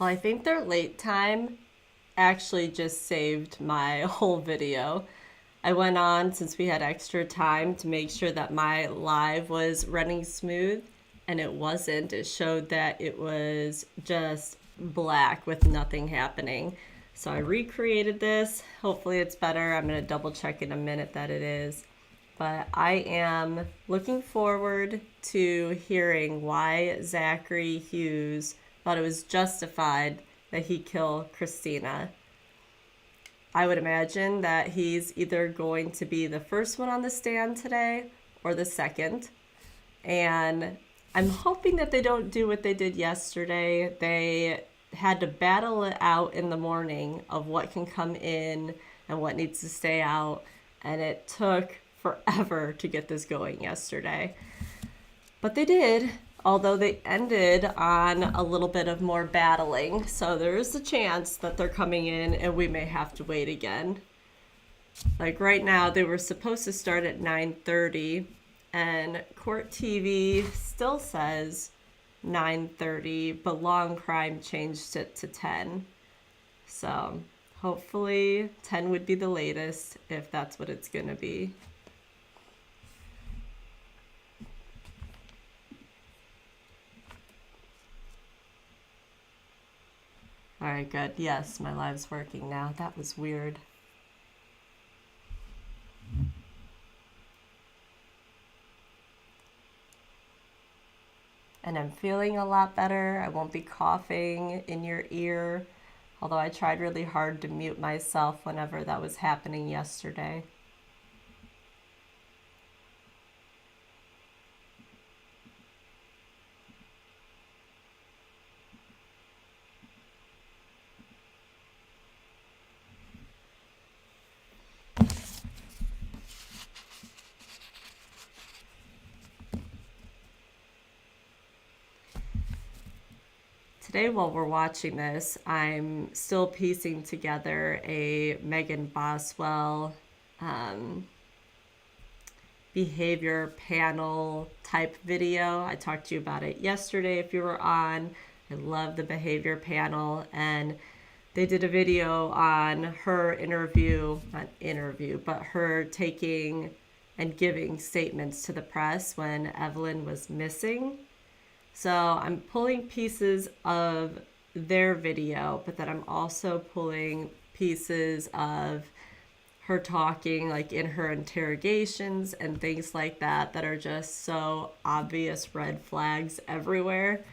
Well, I think their late time actually just saved my whole video. I went on since we had extra time to make sure that my live was running smooth, and it wasn't. It showed that it was just black with nothing happening. So I recreated this. Hopefully it's better. I'm going to double check in a minute that it is. But I am looking forward to hearing why Zachary Hughes thought it was justified that he kill Christina. I would imagine that he's either going to be the first one on the stand today or the second. And I'm hoping that they don't do what they did yesterday. They had to battle it out in the morning of what can come in and what needs to stay out. And it took forever to get this going yesterday. But they did, although they ended on a little bit of more battling. So there is a chance that they're coming in and we may have to wait again. Like right now, they were supposed to start at 9:30, and Court TV still says 9:30, but Law and Crime changed it to 10. So hopefully 10 would be the latest if that's what it's going to be. All right, good. Yes, my live's working now. That was weird. And I'm feeling a lot better. I won't be coughing in your ear, although I tried really hard to mute myself whenever that was happening yesterday. Today, while we're watching this, I'm still piecing together a Megan Boswell behavior panel type video. I talked to you about it yesterday if you were on. I love the behavior panel, and they did a video on her but her taking and giving statements to the press when Evelyn was missing. So I'm pulling pieces of their video, but then I'm also pulling pieces of her talking, like in her interrogations and things like that, that are just so obvious red flags everywhere.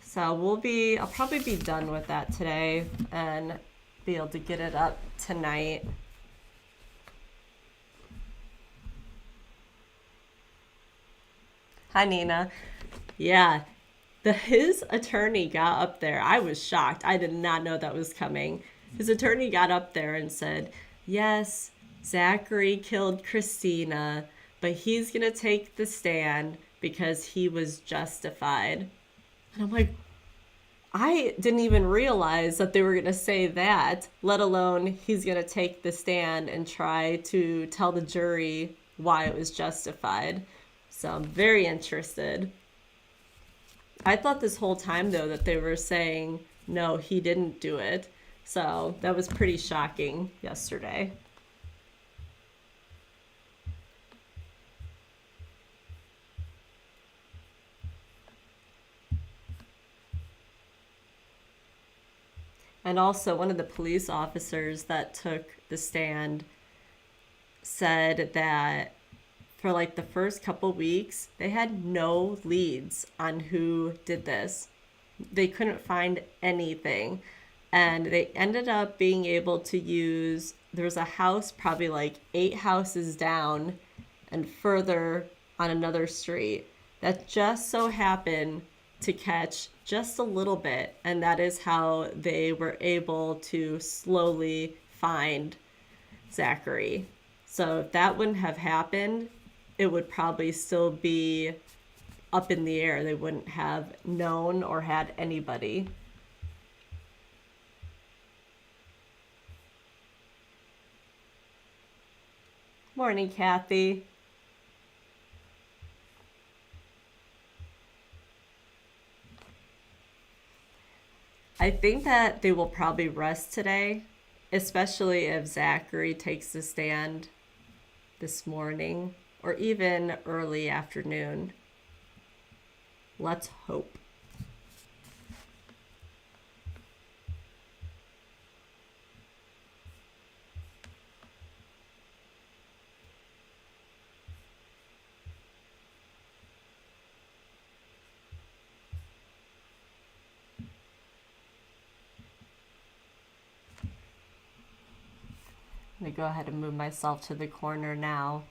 So I'll probably be done with that today and be able to get it up tonight. Hi, Nina. Yeah, his attorney got up there. I was shocked. I did not know that was coming. His attorney got up there and said, yes, Zachary killed Christina, but he's going to take the stand because he was justified. And I'm like, I didn't even realize that they were going to say that, let alone he's going to take the stand and try to tell the jury why it was justified. So I'm very interested. I thought this whole time, though, that they were saying, no, he didn't do it. So that was pretty shocking yesterday. And also, one of the police officers that took the stand said that for like the first couple weeks, they had no leads on who did this. They couldn't find anything. And they ended up being able to use, there was a house probably like 8 houses down and further on another street that just so happened to catch just a little bit. And that is how they were able to slowly find Zachary. So if that wouldn't have happened, it would probably still be up in the air. They wouldn't have known or had anybody. Morning, Kathy. I think that they will probably rest today, especially if Zachary takes the stand this morning or even early afternoon. Let's hope. I'm going to go ahead and move myself to the corner now,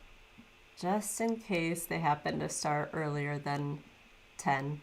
just in case they happen to start earlier than 10.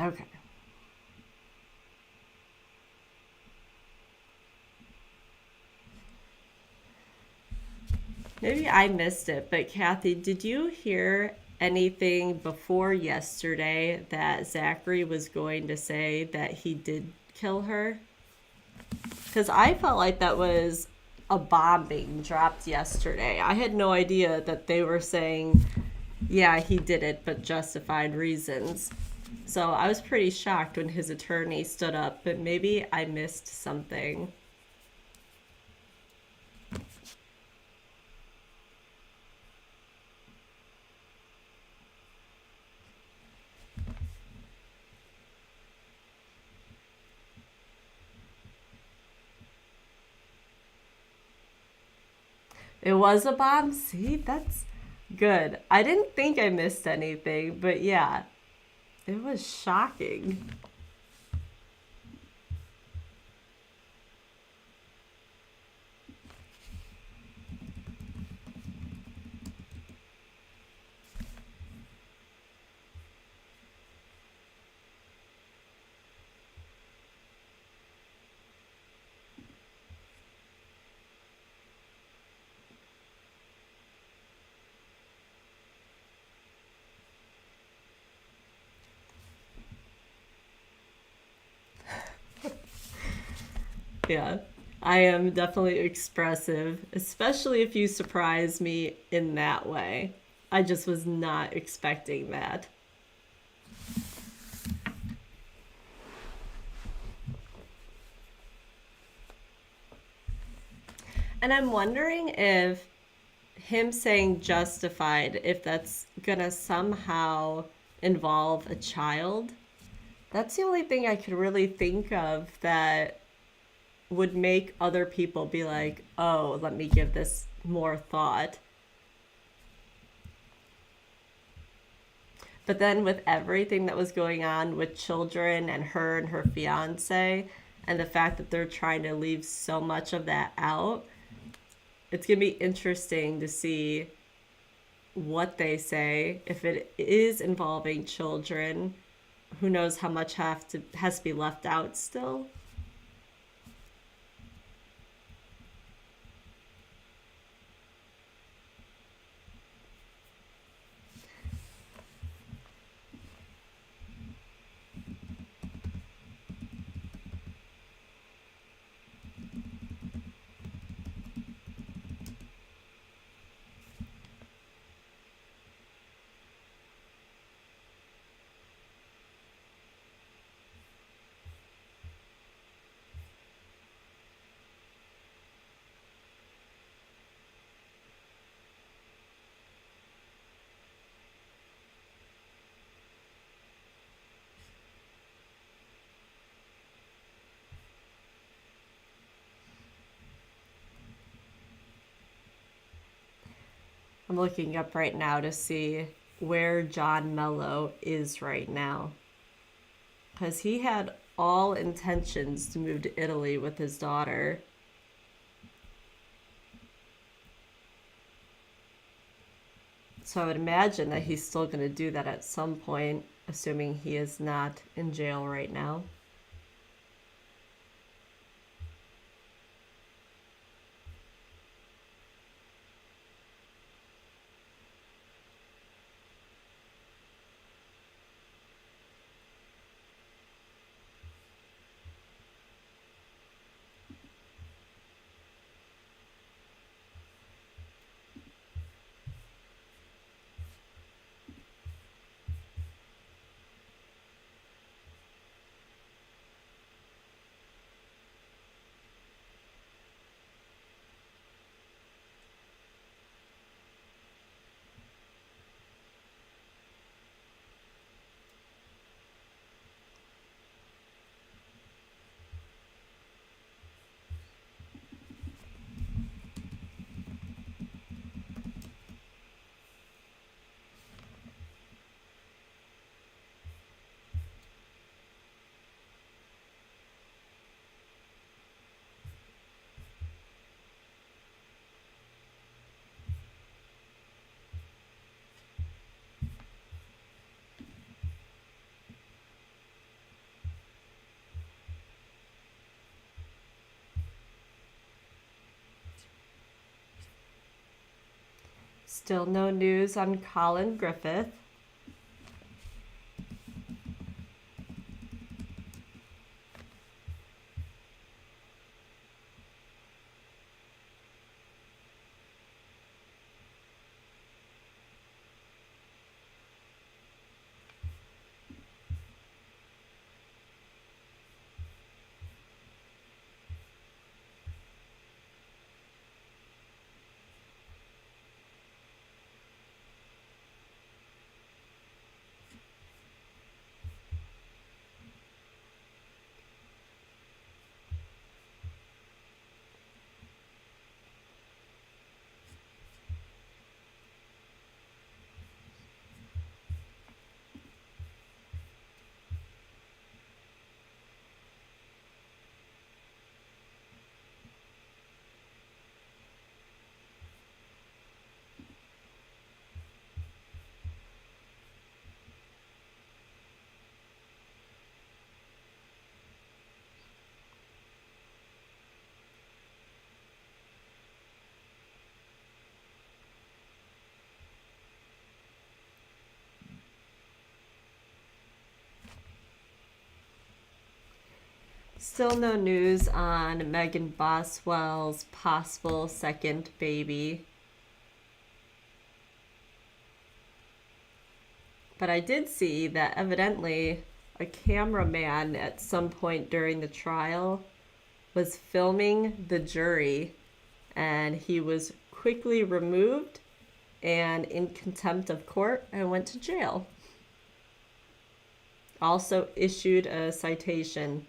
Okay. Maybe I missed it, but Kathy, did you hear anything before yesterday that Zachary was going to say that he did kill her? Because I felt like that was a bomb being dropped yesterday. I had no idea that they were saying, yeah, he did it, but justified reasons. So I was pretty shocked when his attorney stood up, but maybe I missed something. It was a bomb? See, that's good. I didn't think I missed anything, but yeah, it was shocking. Yeah, I am definitely expressive, especially if you surprise me in that way. I just was not expecting that. And I'm wondering if him saying justified, if that's gonna somehow involve a child. That's the only thing I could really think of that would make other people be like, oh, let me give this more thought. But then with everything that was going on with children and her fiance, and the fact that they're trying to leave so much of that out, it's going to be interesting to see what they say. If it is involving children, who knows how much has to be left out still. I'm looking up right now to see where John Mello is right now. Because he had all intentions to move to Italy with his daughter. So I would imagine that he's still going to do that at some point, assuming he is not in jail right now. Still no news on Colin Griffith. Still no news on Megan Boswell's possible second baby. But I did see that evidently a cameraman at some point during the trial was filming the jury, and he was quickly removed and in contempt of court and went to jail. Also issued a citation.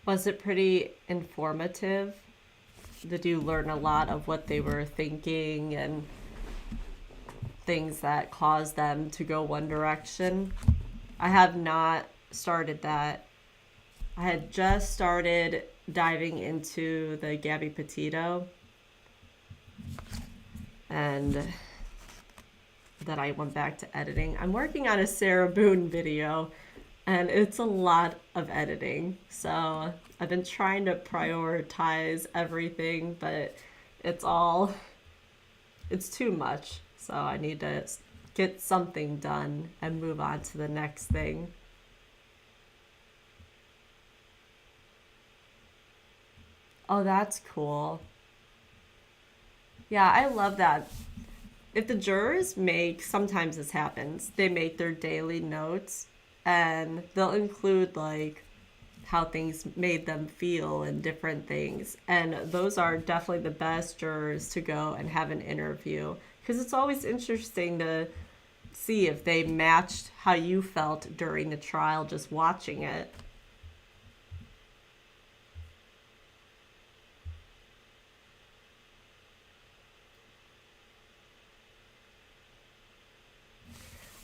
Was it pretty informative? Did you learn a lot of what they were thinking and things that caused them to go one direction? I have not started that. I had just started diving into the Gabby Petito, and then I went back to editing. I'm working on a Sarah Boone video, and it's a lot of editing. So I've been trying to prioritize everything, but it's too much. So I need to get something done and move on to the next thing. Oh, that's cool. Yeah, I love that. If the jurors make, sometimes this happens, they make their daily notes and they'll include like how things made them feel and different things. And those are definitely the best jurors to go and have an interview because it's always interesting to see if they matched how you felt during the trial just watching it.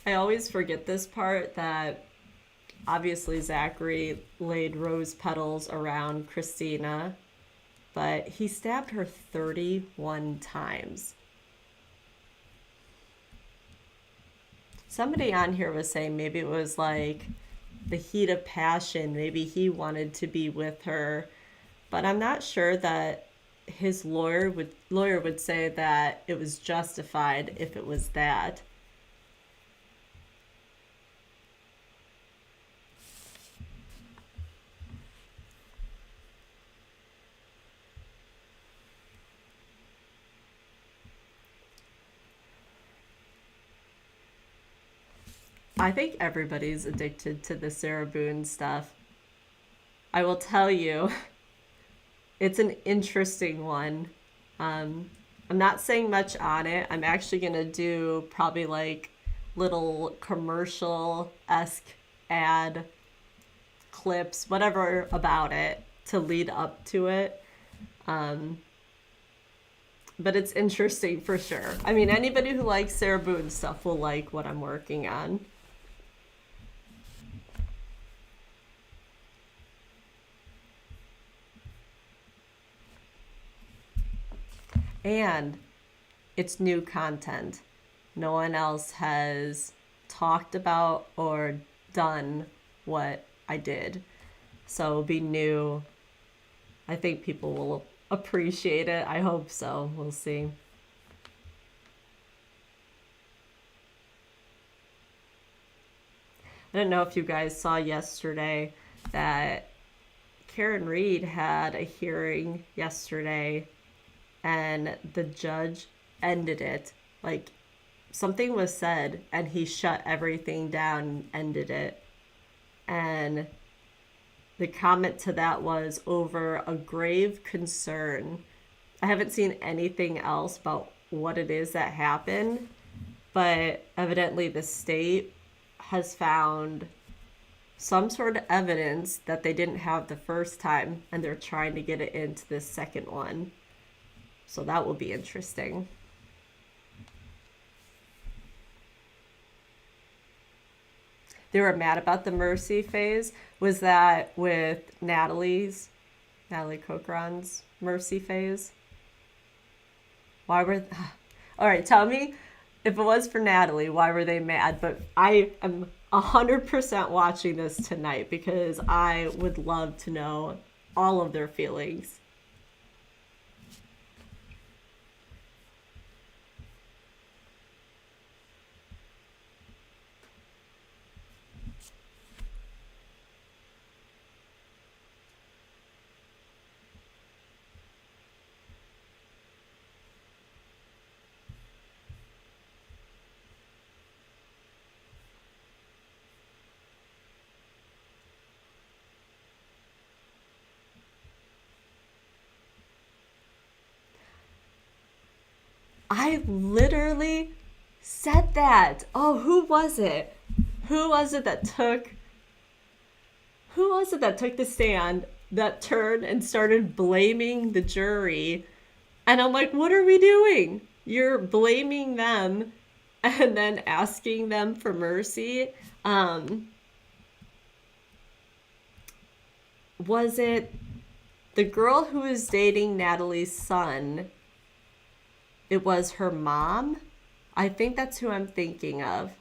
I always forget this part that obviously Zachary laid rose petals around Christina, but he stabbed her 31 times. Somebody on here was saying maybe it was like the heat of passion. Maybe he wanted to be with her, but I'm not sure that his lawyer would say that it was justified if it was that. I think everybody's addicted to the Sarah Boone stuff. I will tell you, it's an interesting one. I'm not saying much on it. I'm actually gonna do probably like little commercial-esque ad clips, whatever about it to lead up to it. Um, but it's interesting for sure. I mean, anybody who likes Sarah Boone stuff will like what I'm working on. And it's new content. No one else has talked about or done what I did. So it'll be new. I think people will appreciate it. I hope so. We'll see. I don't know if you guys saw yesterday that Karen Reed had a hearing yesterday and the judge ended it. Like something was said and he shut everything down and ended it. And the comment to that was over a grave concern. I haven't seen anything else about what it is that happened, but evidently the state has found some sort of evidence that they didn't have the first time, and they're trying to get it into this second one. So that will be interesting. They were mad about the mercy phase. Was that with Natalie Cochran's mercy phase? Why were all right, tell me if it was for Natalie, why were they mad? But I am 100% watching this tonight because I would love to know all of their feelings. I literally said that. Oh, who was it? Who was it that took the stand that turned and started blaming the jury. And I'm like, what are we doing? You're blaming them and then asking them for mercy. Um, was it the girl who was dating Natalie's son? It was her mom. I think that's who I'm thinking of.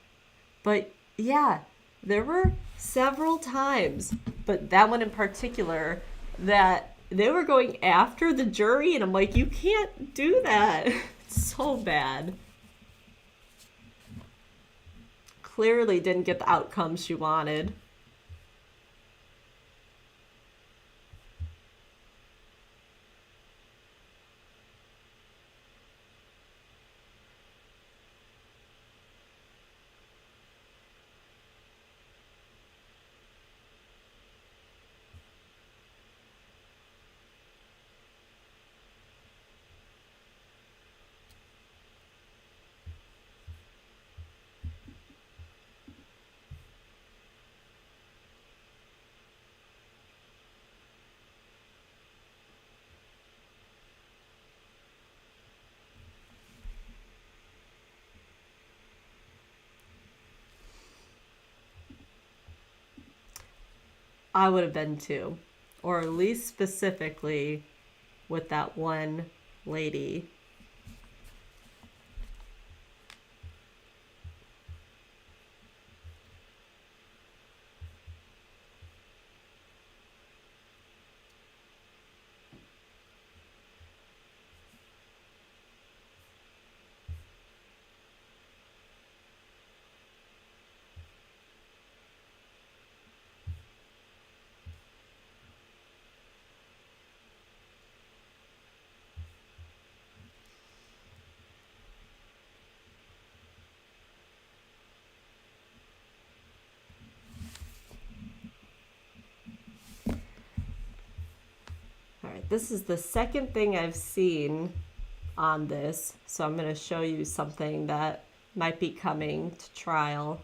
But yeah, there were several times, but that one in particular, that they were going after the jury, and I'm like, you can't do that. It's so bad. Clearly didn't get the outcome she wanted. I would have been too. Or at least specifically with that one lady. All right, this is the second thing I've seen on this, so I'm going to show you something that might be coming to trial.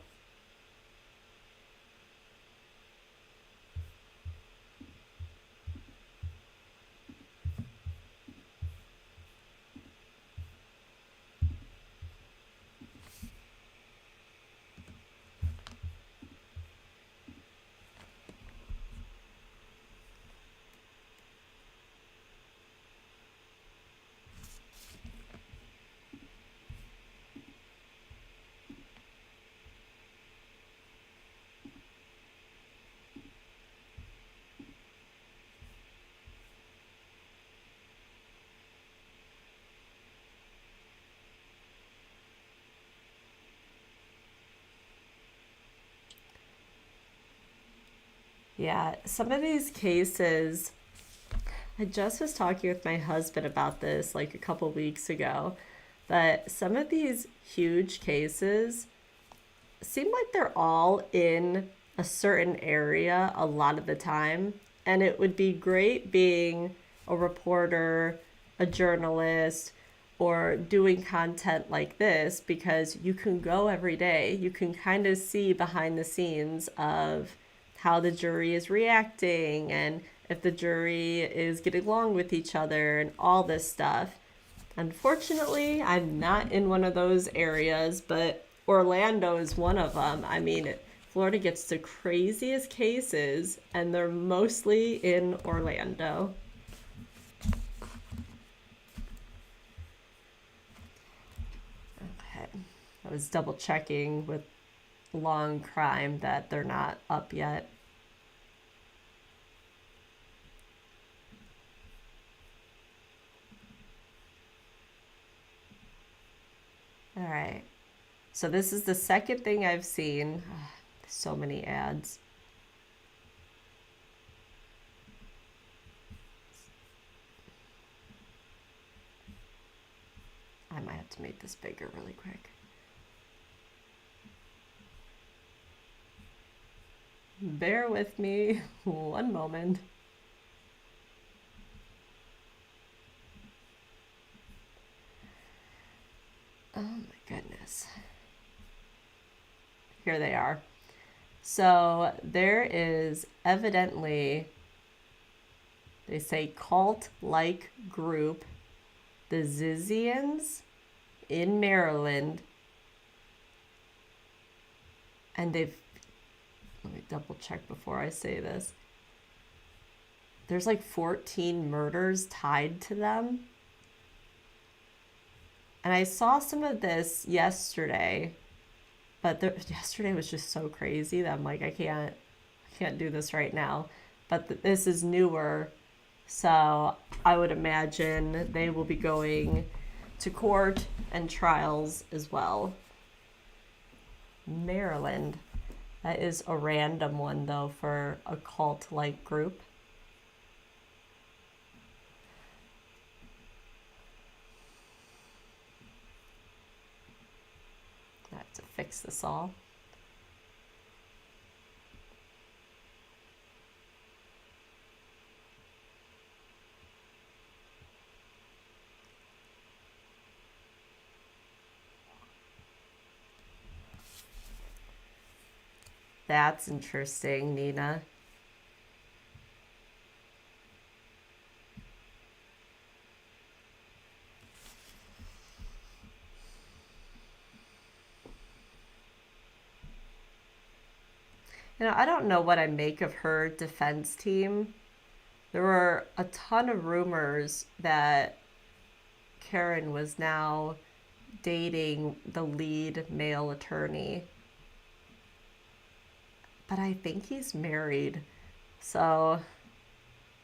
Yeah, some of these cases, I just was talking with my husband about this like a couple weeks ago, that some of these huge cases seem like they're all in a certain area a lot of the time. And it would be great being a reporter, a journalist, or doing content like this because you can go every day. You can kind of see behind the scenes of how the jury is reacting and if the jury is getting along with each other and all this stuff. Unfortunately, I'm not in one of those areas, but Orlando is one of them. I mean, Florida gets the craziest cases, and they're mostly in Orlando. Okay. I was double checking with Long Crime that they're not up yet. All right. So this is the second thing I've seen. So many ads. I might have to make this bigger really quick. Bear with me one moment. Oh my goodness. Here they are. So there is evidently They say cult-like group, the Zizians in Maryland. And let me double check before I say this. There's like 14 murders tied to them. And I saw some of this yesterday, but yesterday was just so crazy that I'm like, I can't do this right now. But this is newer, so I would imagine they will be going to court and trials as well. Maryland. That is a random one, though, for a cult-like group. I have to fix this all. That's interesting, Nina. I don't know what I make of her defense team. There were a ton of rumors that Karen was now dating the lead male attorney. But I think he's married. So,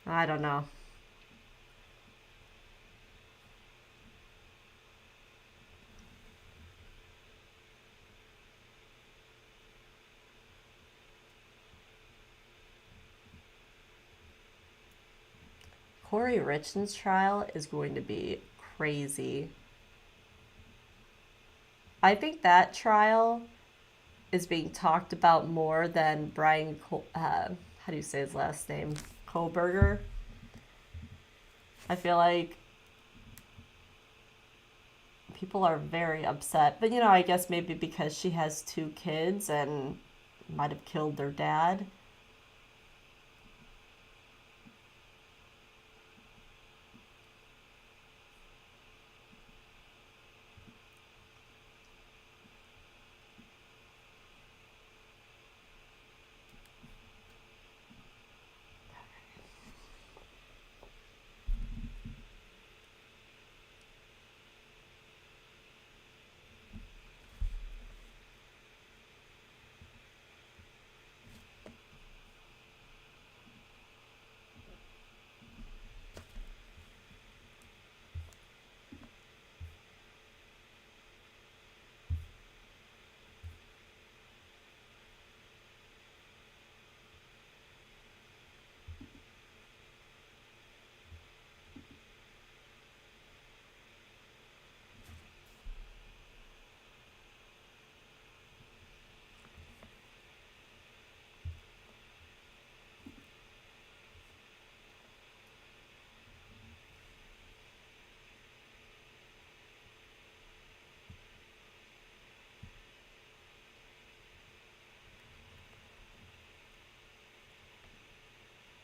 I don't know. Corey Richton's trial is going to be crazy. I think that trial is being talked about more than how do you say his last name? Koberger. I feel like people are very upset. But, I guess maybe because she has two kids and might have killed their dad.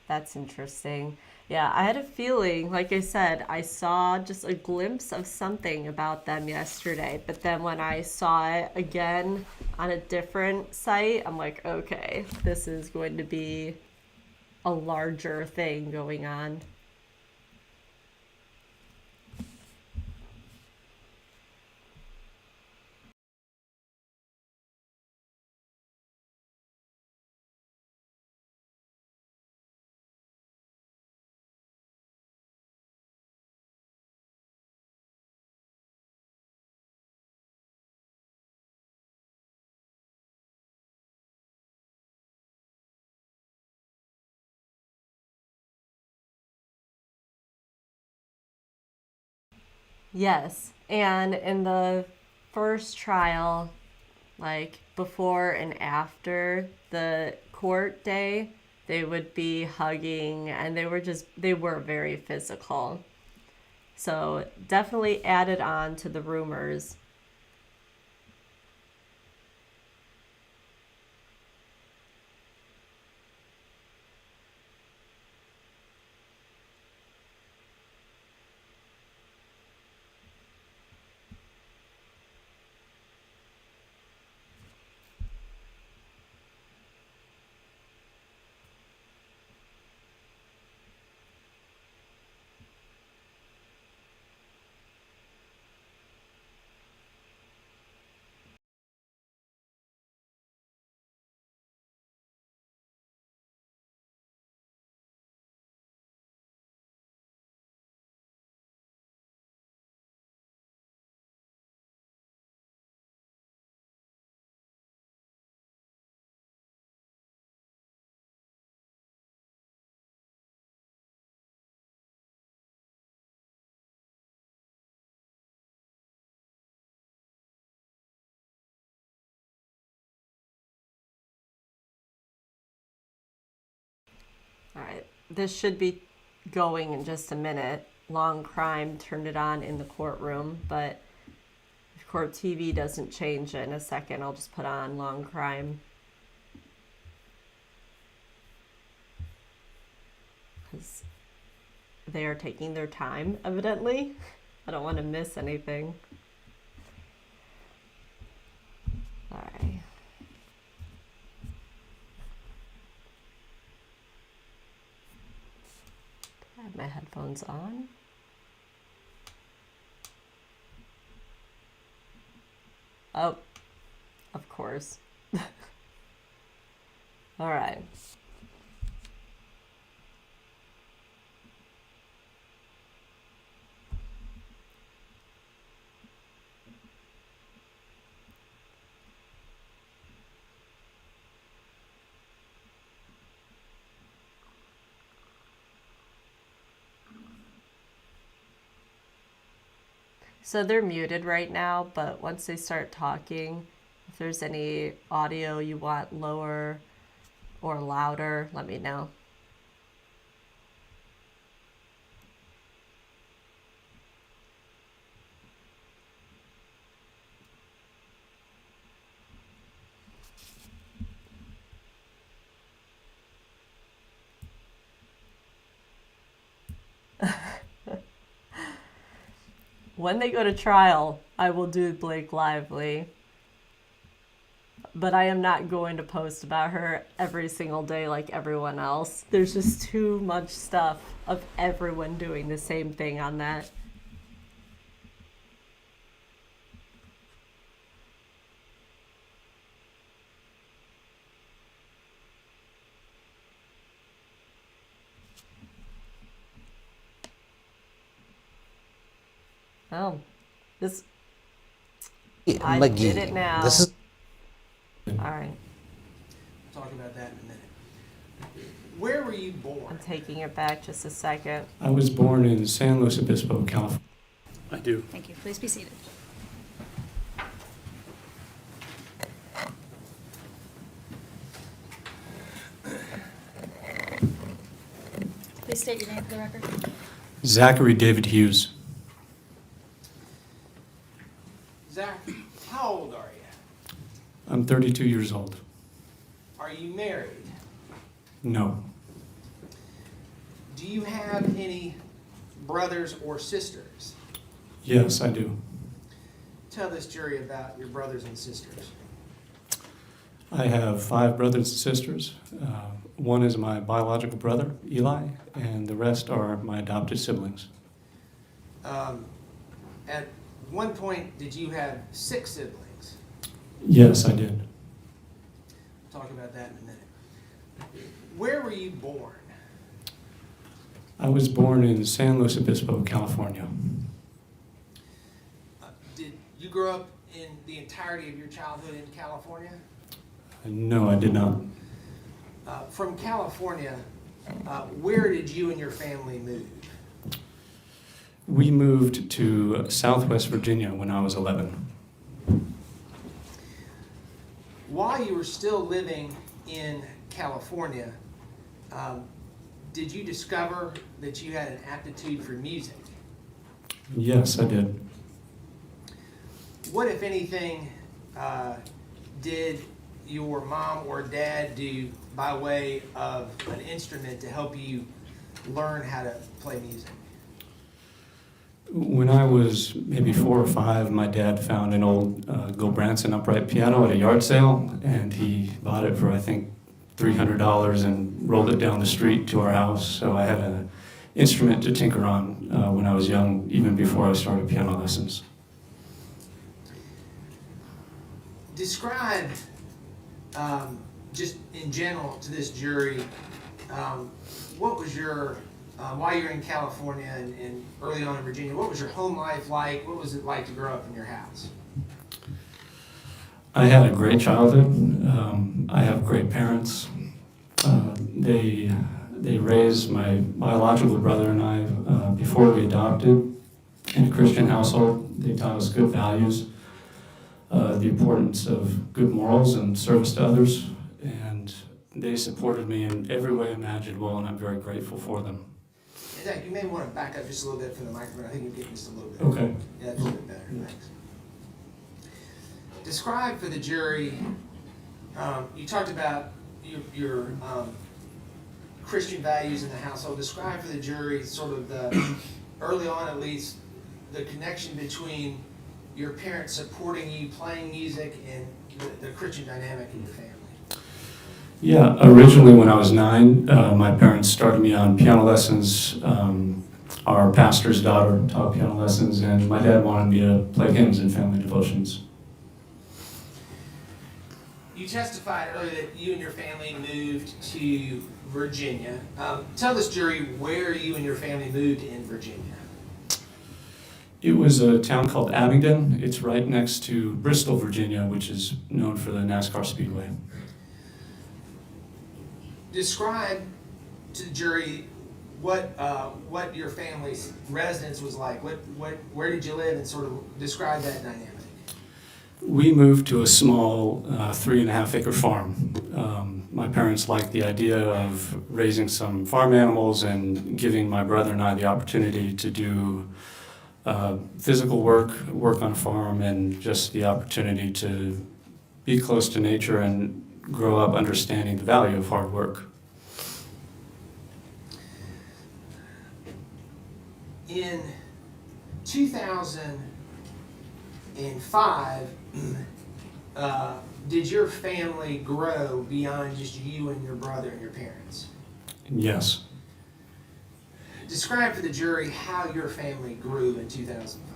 That's interesting. Yeah, I had a feeling, like I said, I saw just a glimpse of something about them yesterday, but then when I saw it again on a different site, I'm like, okay, this is going to be a larger thing going on. Yes, and in the first trial, like before and after the court day, they would be hugging and they were very physical. So definitely added on to the rumors. All right, this should be going in just a minute. Long Crime turned it on in the courtroom, but if court TV doesn't change it in a second, I'll just put on Long Crime. Because they are taking their time, evidently. I don't want to miss anything. All right. I have my headphones on. Oh, of course. All right. So they're muted right now, but once they start talking, if there's any audio you want lower or louder, let me know. When they go to trial, I will do Blake Lively. But I am not going to post about her every single day like everyone else. There's just too much stuff of everyone doing the same thing on that. Oh, this, I did it now. This is All right, Talk about that in a minute. Where were you born? I'm taking it back just a second. I was born in San Luis Obispo, California. I do. Thank you. Please be seated. Please state your name for the record. Zachary David Hughes. Zach, how old are you? I'm 32 years old. Are you married? No. Do you have any brothers or sisters? Yes, I do. Tell this jury about your brothers and sisters. I have 5 brothers and sisters. One is my biological brother, Eli, and the rest are my adopted siblings. At one point, did you have 6 siblings? Yes, I did. Talk about that in a minute. Where were you born? I was born in San Luis Obispo, California. Did you grow up in the entirety of your childhood in California? No, I did not. From California, where did you and your family move? We moved to Southwest Virginia when I was 11. While you were still living in California, did you discover that you had an aptitude for music? Yes, I did. What, if anything, did your mom or dad do by way of an instrument to help you learn how to play music? When I was maybe 4 or 5, my dad found an old Gulbranson upright piano at a yard sale, and he bought it for, I think, $300 and rolled it down the street to our house. So I had an instrument to tinker on when I was young, even before I started piano lessons. Describe, just in general to this jury, what was your, while you were in California and early on in Virginia, what was your home life like? What was it like to grow up in your house? I had a great childhood. I have great parents. They raised my biological brother and I before we adopted in a Christian household. They taught us good values, the importance of good morals and service to others. And they supported me in every way imaginable, and I'm very grateful for them. And Zach, you may want to back up just a little bit from the microphone. I think you're getting just a little bit. Okay. Yeah, that's a little bit better. Thanks. Describe for the jury, you talked about your Christian values in the household. Describe for the jury sort of the, early on at least, the connection between your parents supporting you playing music and the Christian dynamic in your family. Yeah, originally when I was 9, my parents started me on piano lessons. Our pastor's daughter taught piano lessons, and my dad wanted me to play hymns in family devotions. You testified earlier that you and your family moved to Virginia. Tell this jury where you and your family moved in Virginia. It was a town called Abingdon. It's right next to Bristol, Virginia, which is known for the NASCAR Speedway. Describe to the jury what your family's residence was like. Where did you live, and sort of describe that dynamic. We moved to a small 3.5-acre farm. My parents liked the idea of raising some farm animals and giving my brother and I the opportunity to do physical work on a farm, and just the opportunity to be close to nature and grow up understanding the value of hard work. In 2005, did your family grow beyond just you and your brother and your parents? Yes. Describe for the jury how your family grew in 2005.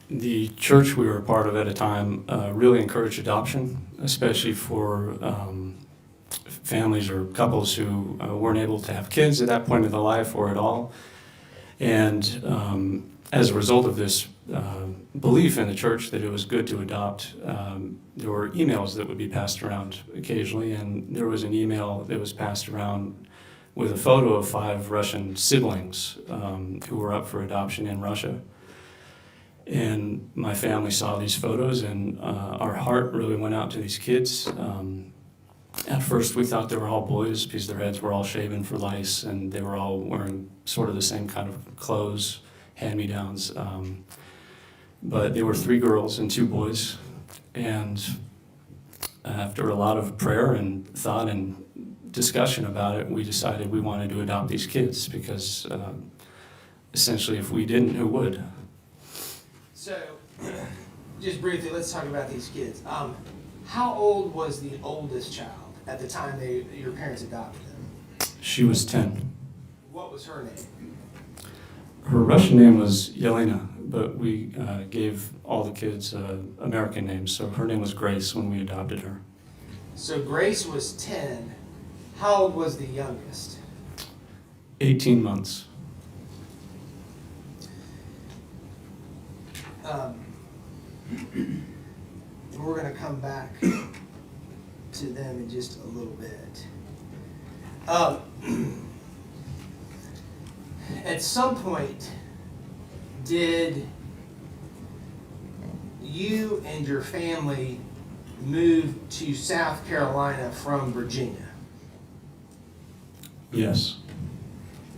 The church we were a part of at a time really encouraged adoption, especially for families or couples who weren't able to have kids at that point of their life or at all. And as a result of this belief in the church that it was good to adopt, there were emails that would be passed around occasionally, and there was an email that was passed around with a photo of 5 Russian siblings who were up for adoption in Russia. And my family saw these photos, and our heart really went out to these kids. At first we thought they were all boys because their heads were all shaven for lice, and they were all wearing sort of the same kind of clothes, hand-me-downs. But they were 3 girls and 2 boys. And after a lot of prayer and thought and discussion about it, we decided we wanted to adopt these kids because essentially if we didn't, who would? So, just briefly, let's talk about these kids. How old was the oldest child at the time your parents adopted them? She was 10. What was her name? Her Russian name was Yelena, but we gave all the kids American names, so her name was Grace when we adopted her. So Grace was 10. How old was the youngest? 18 months. We're going to come back to them in just a little bit. At some point, did you and your family move to South Carolina from Virginia? Yes.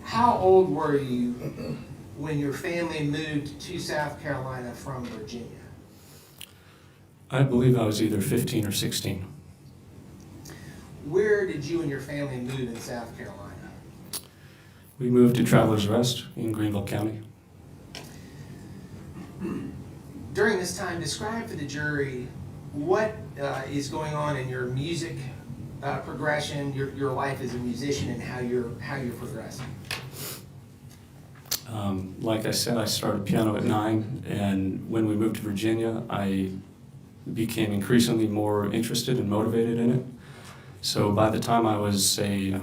How old were you when your family moved to South Carolina from Virginia? I believe I was either 15 or 16. Where did you and your family move in South Carolina? We moved to Travelers Rest in Greenville County. During this time, describe for the jury what is going on in your music progression, your life as a musician, and how you're progressing. Like I said, I started piano at 9, and when we moved to Virginia, I became increasingly more interested and motivated in it. So by the time I was, say,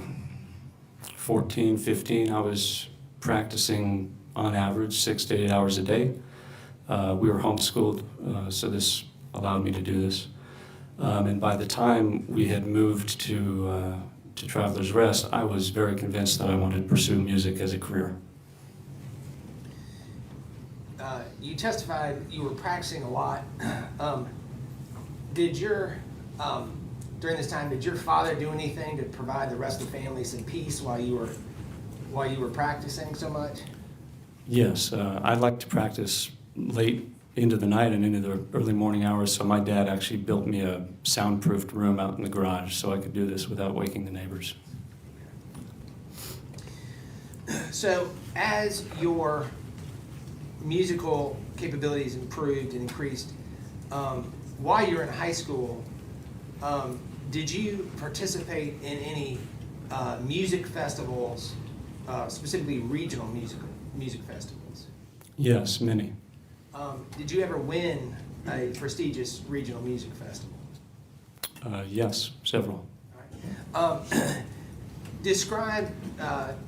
14, 15, I was practicing on average 6 to 8 hours a day. We were homeschooled, so this allowed me to do this. And by the time we had moved to Travelers Rest, I was very convinced that I wanted to pursue music as a career. You testified you were practicing a lot. Did your during this time, did your father do anything to provide the rest of the family some peace while you were practicing so much? Yes, I like to practice late into the night and into the early morning hours, so my dad actually built me a soundproofed room out in the garage so I could do this without waking the neighbors. So as your musical capabilities improved and increased, while you were in high school, did you participate in any music festivals, specifically regional music festivals? Yes, many. Did you ever win a prestigious regional music festival? Yes, several. Describe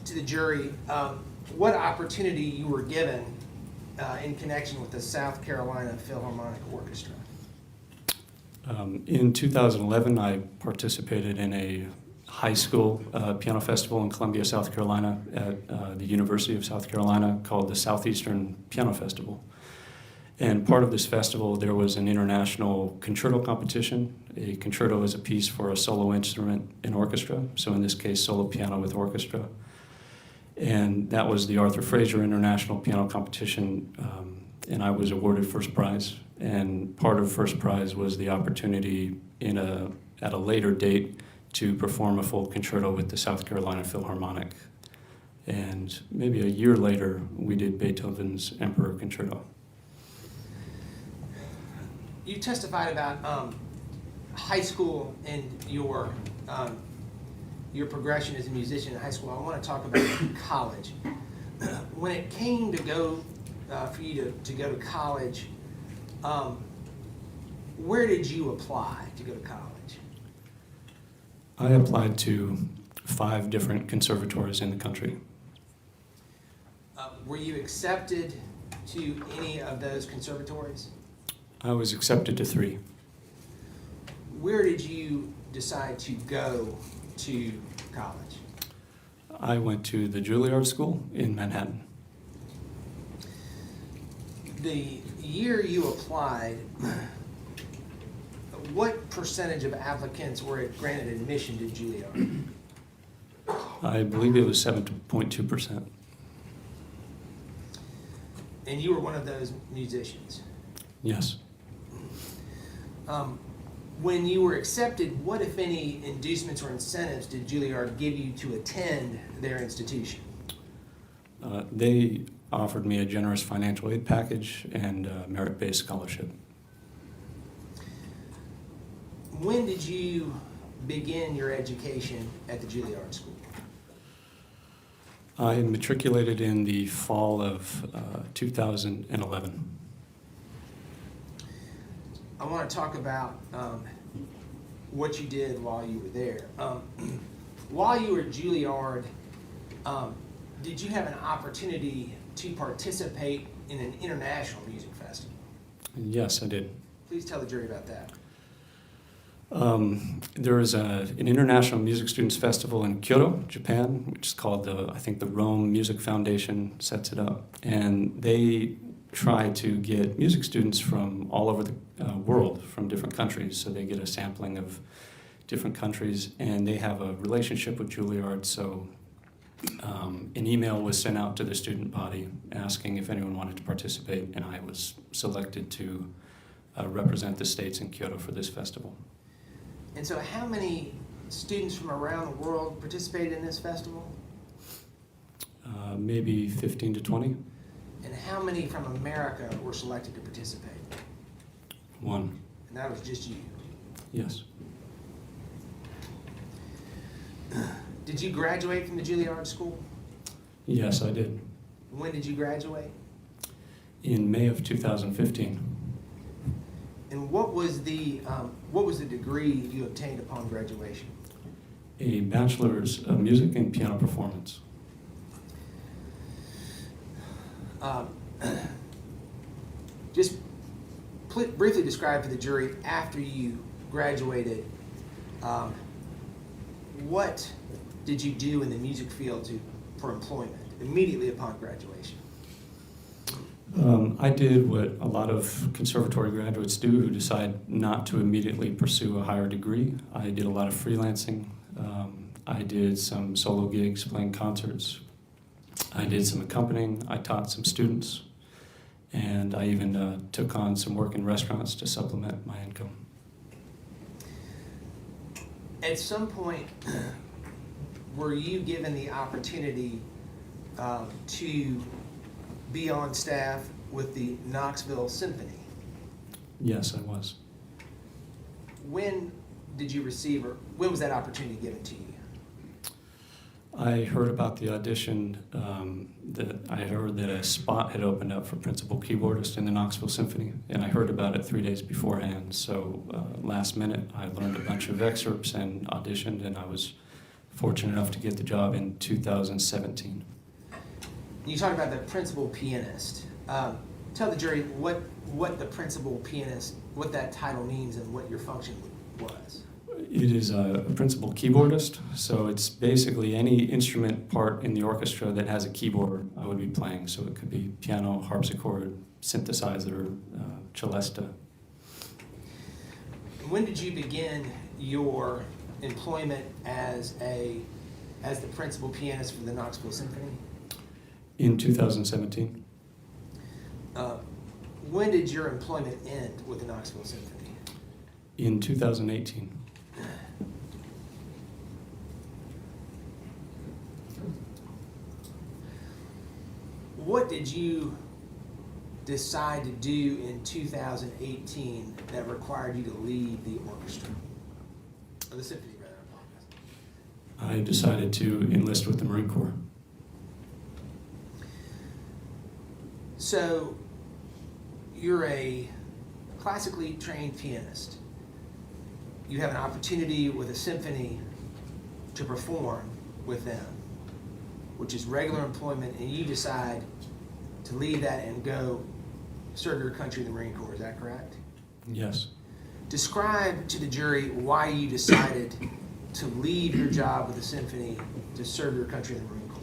to the jury what opportunity you were given in connection with the South Carolina Philharmonic Orchestra. In 2011, I participated in a high school piano festival in Columbia, South Carolina at the University of South Carolina called the Southeastern Piano Festival. And part of this festival, there was an international concerto competition. A concerto is a piece for a solo instrument and orchestra, so in this case, solo piano with orchestra. And that was the Arthur Fraser International Piano Competition, and I was awarded first prize. And part of first prize was the opportunity at a later date to perform a full concerto with the South Carolina Philharmonic. And maybe a year later, we did Beethoven's Emperor Concerto. You testified about high school and your progression as a musician in high school. I want to talk about college. When it came to go for you to go to college, where did you apply to go to college? I applied to 5 different conservatories in the country. Were you accepted to any of those conservatories? I was accepted to 3. Where did you decide to go to college? I went to the Juilliard School in Manhattan. The year you applied, what percentage of applicants were granted admission to Juilliard? I believe it was 7.2%. And you were one of those musicians. Yes. When you were accepted, what, if any, inducements or incentives did Juilliard give you to attend their institution? They offered me a generous financial aid package and a merit-based scholarship. When did you begin your education at the Juilliard School? I matriculated in the fall of 2011. I want to talk about what you did while you were there. While you were at Juilliard, did you have an opportunity to participate in an international music festival? Yes, I did. Please tell the jury about that. There is an international music students festival in Kyoto, Japan, which is called I think the Rome Music Foundation sets it up, and they try to get music students from all over the world, from different countries, so they get a sampling of different countries, and they have a relationship with Juilliard, so an email was sent out to the student body asking if anyone wanted to participate, and I was selected to represent the states in Kyoto for this festival. And so how many students from around the world participated in this festival? Maybe 15 to 20. And how many from America were selected to participate? 1. And that was just you. Yes. Did you graduate from the Juilliard School? Yes, I did. When did you graduate? In May of 2015. And what was the degree you obtained upon graduation? A bachelor's of music and piano performance. Just briefly describe to the jury, after you graduated, what did you do in the music field for employment immediately upon graduation? I did what a lot of conservatory graduates do who decide not to immediately pursue a higher degree. I did a lot of freelancing. I did some solo gigs playing concerts. I did some accompanying. I taught some students. And I even took on some work in restaurants to supplement my income. At some point, were you given the opportunity to be on staff with the Knoxville Symphony? Yes, I was. When did you receive, or when was that opportunity given to you? I heard about the audition, I heard that a spot had opened up for principal keyboardist in the Knoxville Symphony, and I heard about it 3 days beforehand. So last minute, I learned a bunch of excerpts and auditioned, and I was fortunate enough to get the job in 2017. You talked about the principal pianist. Tell the jury what the principal pianist, what that title means and what your function was. It is a principal keyboardist, so it's basically any instrument part in the orchestra that has a keyboard I would be playing. So it could be piano, harpsichord, synthesizer, celesta. When did you begin your employment as the principal pianist for the Knoxville Symphony? In 2017. When did your employment end with the Knoxville Symphony? In 2018. What did you decide to do in 2018 that required you to leave the orchestra? Or the symphony, rather, I apologize. I decided to enlist with the Marine Corps. So, you're a classically trained pianist. You have an opportunity with a symphony to perform with them, which is regular employment, and you decide to leave that and go serve your country in the Marine Corps. Is that correct? Yes. Describe to the jury why you decided to leave your job with the symphony to serve your country in the Marine Corps.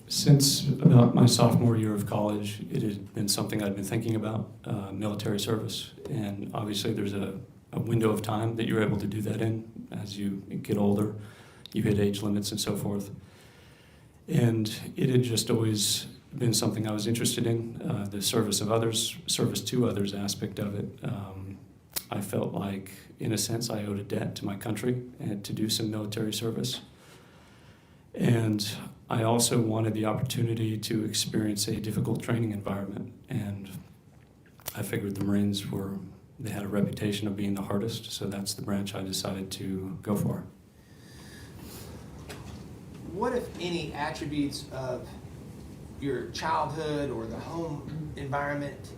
Since about my sophomore year of college, it had been something I'd been thinking about, military service. And obviously there's a window of time that you're able to do that in as you get older. You hit age limits and so forth. And it had just always been something I was interested in, the service of others, service to others aspect of it. I felt like, in a sense, I owed a debt to my country and to do some military service. And I also wanted the opportunity to experience a difficult training environment. And I figured the Marines they had a reputation of being the hardest, so that's the branch I decided to go for. What, if any, attributes of your childhood or the home environment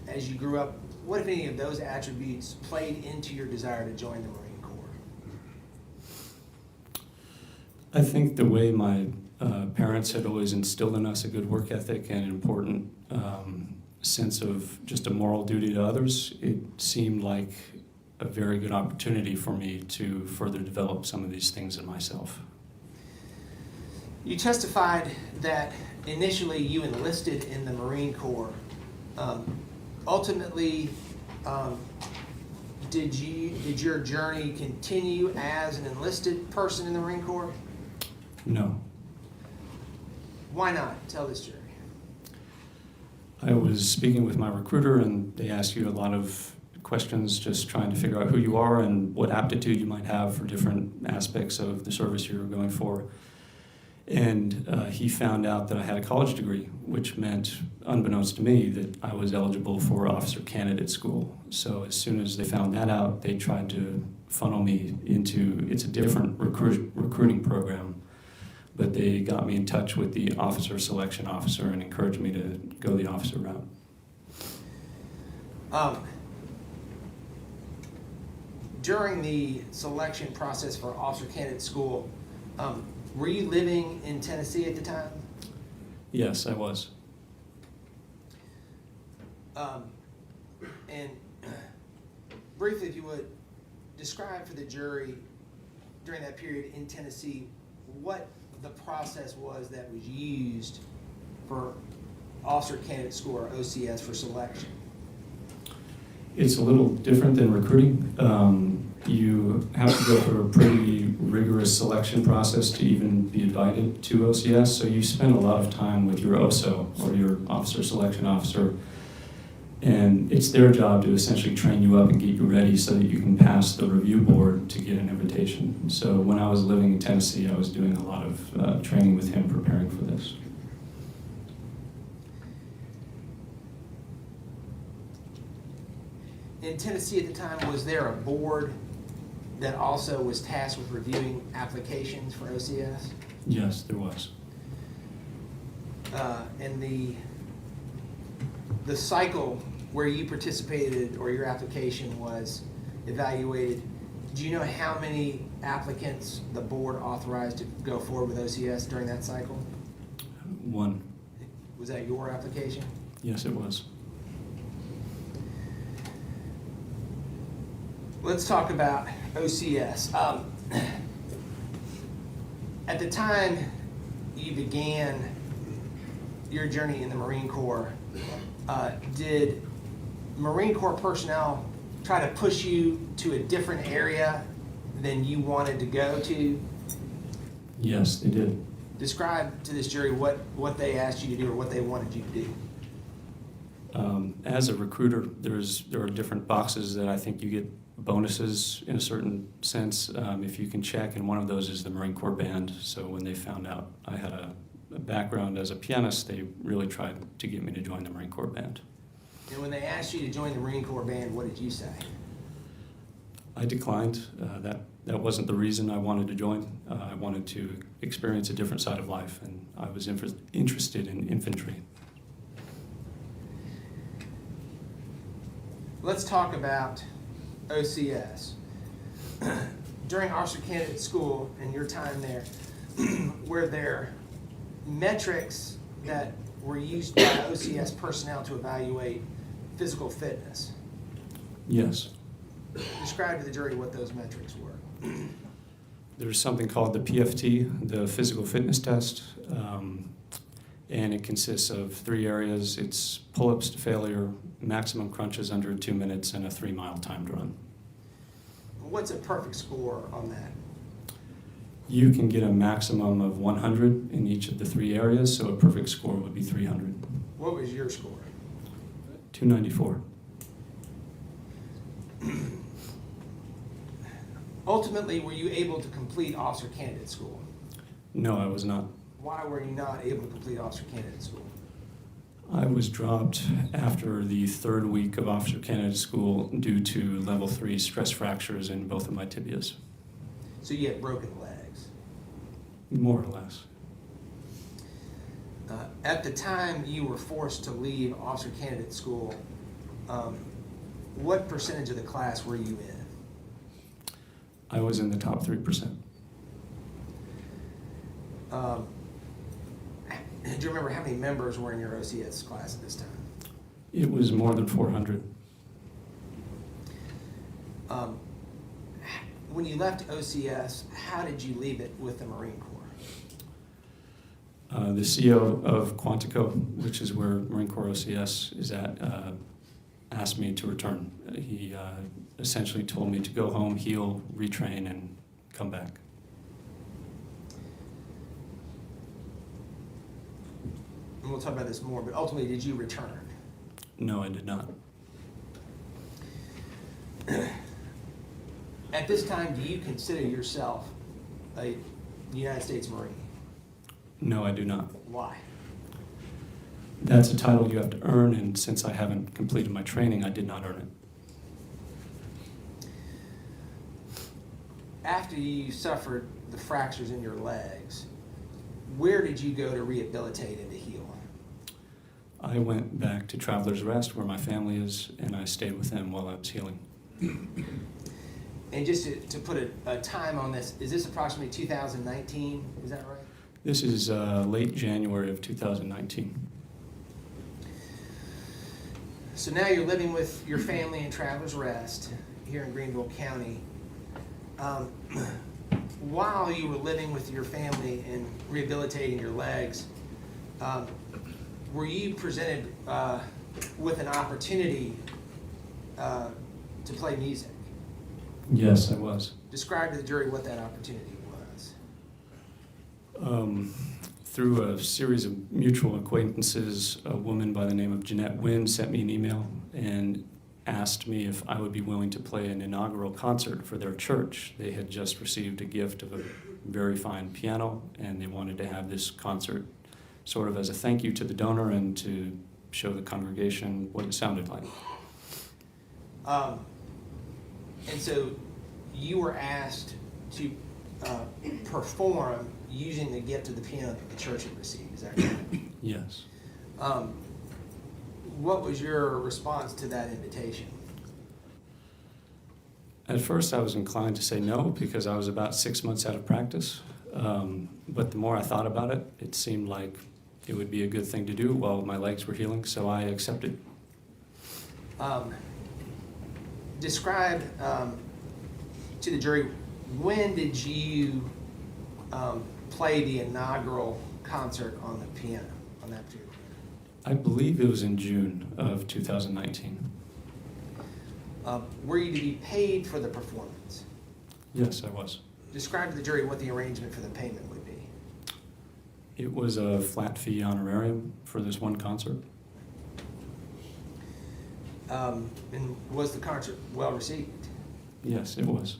as you grew up, what, if any, of those attributes played into your desire to join the Marine Corps? I think the way my parents had always instilled in us a good work ethic and an important sense of just a moral duty to others, it seemed like a very good opportunity for me to further develop some of these things in myself. You testified that initially you enlisted in the Marine Corps. Ultimately, did your journey continue as an enlisted person in the Marine Corps? No. Why not? Tell this jury. I was speaking with my recruiter, and they asked you a lot of questions, just trying to figure out who you are and what aptitude you might have for different aspects of the service you're going for. And he found out that I had a college degree, which meant, unbeknownst to me, that I was eligible for officer candidate school. So as soon as they found that out, they tried to funnel me into, it's a different recruiting program, but they got me in touch with the officer selection officer and encouraged me to go the officer route. During the selection process for officer candidate school, were you living in Tennessee at the time? Yes, I was. And briefly, if you would, describe for the jury during that period in Tennessee what the process was that was used for Officer Candidate School, or OCS, for selection? It's a little different than recruiting. You have to go through a pretty rigorous selection process to even be invited to OCS, so you spend a lot of time with your OSO, or your officer selection officer, and it's their job to essentially train you up and get you ready so that you can pass the review board to get an invitation. So when I was living in Tennessee, I was doing a lot of training with him preparing for this. In Tennessee at the time, was there a board that also was tasked with reviewing applications for OCS? Yes, there was. And the cycle where you participated or your application was evaluated, do you know how many applicants the board authorized to go forward with OCS during that cycle? One. Was that your application? Yes, it was. Let's talk about OCS. At the time you began your journey in the Marine Corps, did Marine Corps personnel try to push you to a different area than you wanted to go to? Yes, they did. Describe to this jury what they asked you to do or what they wanted you to do. As a recruiter, there are different boxes that I think you get bonuses in a certain sense if you can check, and one of those is the Marine Corps Band. So when they found out I had a background as a pianist, they really tried to get me to join the Marine Corps Band. And when they asked you to join the Marine Corps Band, what did you say? I declined. That wasn't the reason I wanted to join. I wanted to experience a different side of life, and I was interested in infantry. Let's talk about OCS. During Officer Candidate School and your time there, were there metrics that were used by OCS personnel to evaluate physical fitness? Yes. Describe to the jury what those metrics were. There's something called the PFT, the Physical Fitness Test, and it consists of 3 areas. It's pull-ups to failure, maximum crunches under 2 minutes, and a 3-mile timed run. What's a perfect score on that? You can get a maximum of 100 in each of the 3 areas, so a perfect score would be 300. What was your score? 294. Ultimately, were you able to complete Officer Candidate School? No, I was not. Why were you not able to complete Officer Candidate School? I was dropped after the 3rd week of Officer Candidate School due to level 3 stress fractures in both of my tibias. So you had broken legs. More or less. At the time you were forced to leave Officer Candidate School, what percentage of the class were you in? I was in the top 3%. Do you remember how many members were in your OCS class at this time? It was more than 400. When you left OCS, how did you leave it with the Marine Corps? The CEO of Quantico, which is where Marine Corps OCS is at, asked me to return. He essentially told me to go home, heal, retrain, and come back. And we'll talk about this more, but ultimately, did you return? No, I did not. At this time, do you consider yourself a United States Marine? No, I do not. Why? That's a title you have to earn, and since I haven't completed my training, I did not earn it. After you suffered the fractures in your legs, where did you go to rehabilitate and to heal? I went back to Traveler's Rest, where my family is, and I stayed with them while I was healing. And just to put a time on this, is this approximately 2019? Is that right? This is late January of 2019. So now you're living with your family in Traveler's Rest here in Greenville County. While you were living with your family and rehabilitating your legs, were you presented with an opportunity to play music? Yes, I was. Describe to the jury what that opportunity was. Through a series of mutual acquaintances, a woman by the name of Jeanette Wynn sent me an email and asked me if I would be willing to play an inaugural concert for their church. They had just received a gift of a very fine piano, and they wanted to have this concert sort of as a thank you to the donor and to show the congregation what it sounded like. And so you were asked to perform using the gift of the piano that the church had received, is that correct? Yes. What was your response to that invitation? At first, I was inclined to say no because I was about 6 months out of practice. But the more I thought about it, it seemed like it would be a good thing to do while my legs were healing, so I accepted. Describe to the jury, when did you play the inaugural concert on the piano, on that particular piano? I believe it was in June of 2019. Were you to be paid for the performance? Yes, I was. Describe to the jury what the arrangement for the payment would be. It was a flat fee honorarium for this one concert. And was the concert well received? Yes, it was.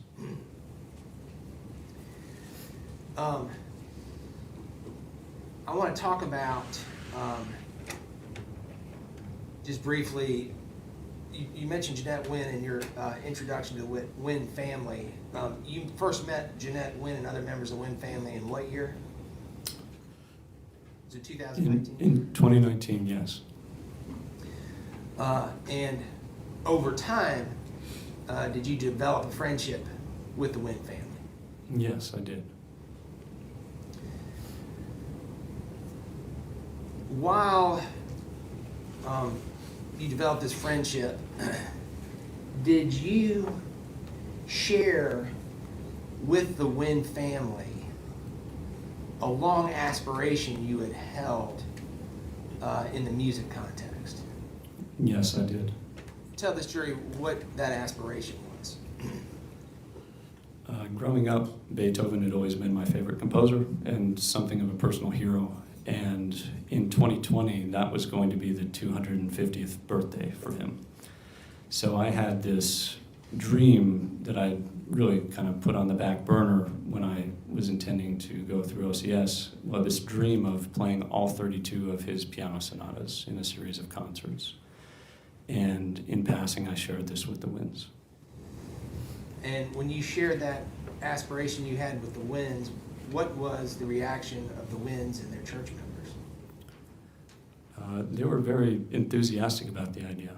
I want to talk about, just briefly, you mentioned Jeanette Wynn in your introduction to the Wynn family. You first met Jeanette Wynn and other members of the Wynn family in what year? Was it 2019? In 2019, yes. And over time, did you develop a friendship with the Wynn family? Yes, I did. While you developed this friendship, did you share with the Wynn family a long aspiration you had held in the music context? Yes, I did. Tell this jury what that aspiration was. Growing up, Beethoven had always been my favorite composer and something of a personal hero. And in 2020, that was going to be the 250th birthday for him. So I had this dream that I really kind of put on the back burner when I was intending to go through OCS. Well, this dream of playing all 32 of his piano sonatas in a series of concerts. And in passing, I shared this with the Winns. And when you shared that aspiration you had with the Winns, what was the reaction of the Winns and their church members? They were very enthusiastic about the idea.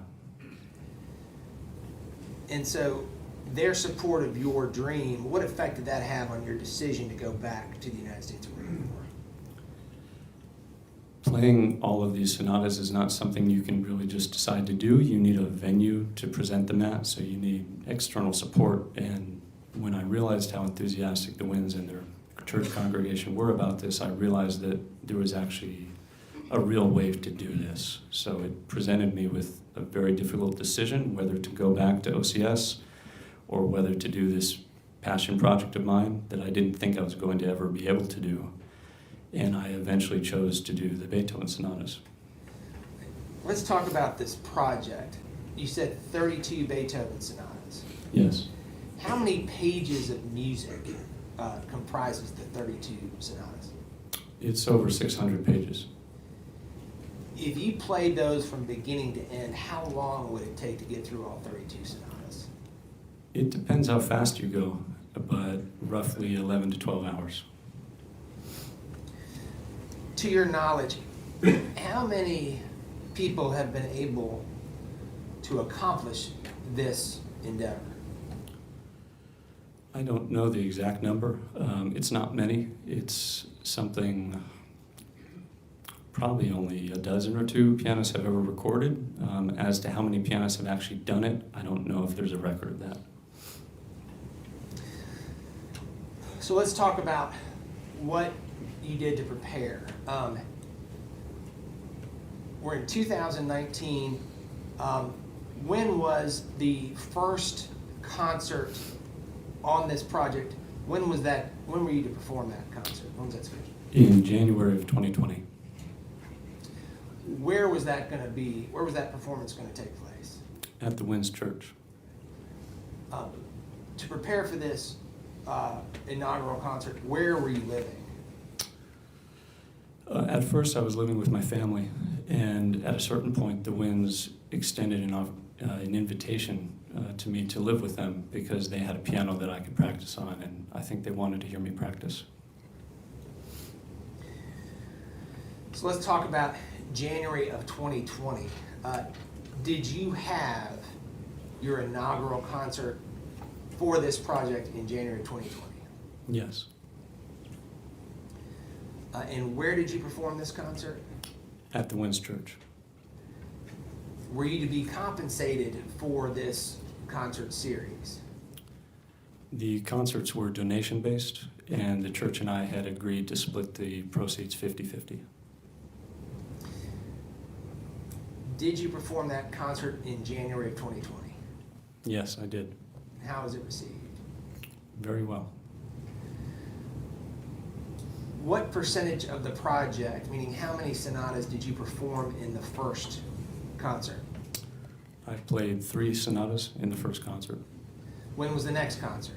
And so their support of your dream, what effect did that have on your decision to go back to the United States Marine Corps? Playing all of these sonatas is not something you can really just decide to do. You need a venue to present them at, so you need external support. And when I realized how enthusiastic the Winns and their church congregation were about this, I realized that there was actually a real way to do this. So it presented me with a very difficult decision, whether to go back to OCS or whether to do this passion project of mine that I didn't think I was going to ever be able to do. And I eventually chose to do the Beethoven sonatas. Let's talk about this project. You said 32 Beethoven sonatas. Yes. How many pages of music comprises the 32 sonatas? It's over 600 pages. If you played those from beginning to end, how long would it take to get through all 32 sonatas? It depends how fast you go, but roughly 11 to 12 hours. To your knowledge, how many people have been able to accomplish this endeavor? I don't know the exact number. It's not many. It's something probably only a dozen or two pianists have ever recorded. As to how many pianists have actually done it, I don't know if there's a record of that. So let's talk about what you did to prepare. we're in 2019. When was the first concert on this project? When was that? When were you to perform that concert? When was that scheduled? In January of 2020. Where was that going to be? Where was that performance going to take place? At the Winds Church. To prepare for this inaugural concert, where were you living? At first, I was living with my family, and at a certain point, the Winds extended an invitation to me to live with them because they had a piano that I could practice on, and I think they wanted to hear me practice. So let's talk about January of 2020. Did you have your inaugural concert for this project in January of 2020? Yes. And where did you perform this concert? At the Winds Church. Were you to be compensated for this concert series? The concerts were donation-based, and the church and I had agreed to split the proceeds 50-50. Did you perform that concert in January of 2020? Yes, I did. How was it received? Very well. What percentage of the project, meaning how many sonatas, did you perform in the first concert? I played 3 sonatas in the first concert. When was the next concert?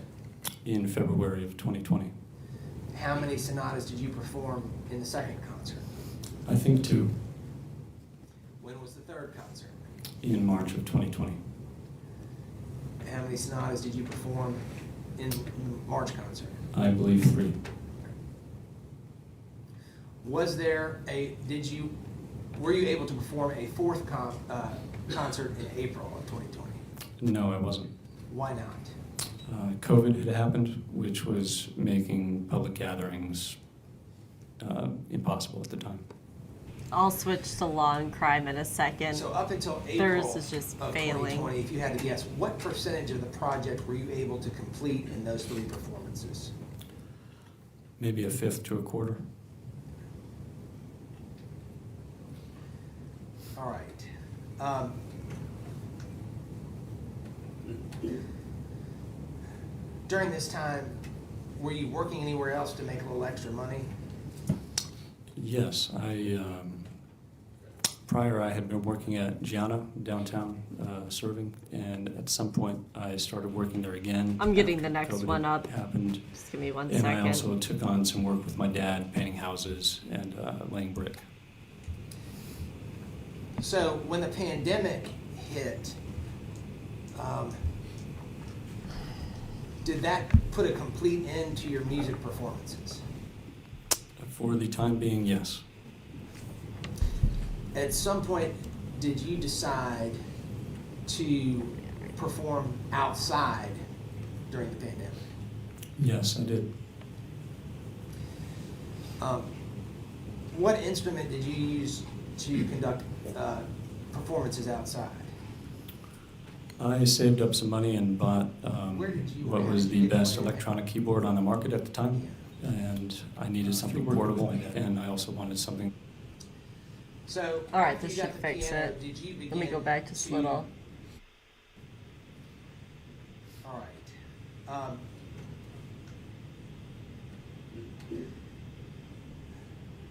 In February of 2020. How many sonatas did you perform in the second concert? I think 2. When was the third concert? In March of 2020. How many sonatas did you perform in the March concert? I believe 3. Was there were you able to perform a fourth concert in April of 2020? No, I wasn't. Why not? COVID had happened, which was making public gatherings impossible at the time. I'll switch to law and crime in a second. So up until April Theirs is just of failing. 2020, if you had to guess, what percentage of the project were you able to complete in those 3 performances? Maybe 1/5 to 1/4. All right. During this time, were you working anywhere else to make a little extra money? Yes, prior I had been working at Gianna downtown serving, and at some point I started working there again. I'm getting after the next COVID one up. Happened, Just give me one and second. I also took on some work with my dad, painting houses and laying brick. So when the pandemic hit, did that put a complete end to your music performances? For the time being, yes. At some point, did you decide to perform outside during the pandemic? Yes, I did. What instrument did you use to conduct performances outside? I saved up some money and bought Where did you what was the get the best money? electronic keyboard on the market at the time, and I needed something portable, and I also wanted something. So, All right, after this you got should the fix piano, it. did you Let me begin go back to Slittle. All right.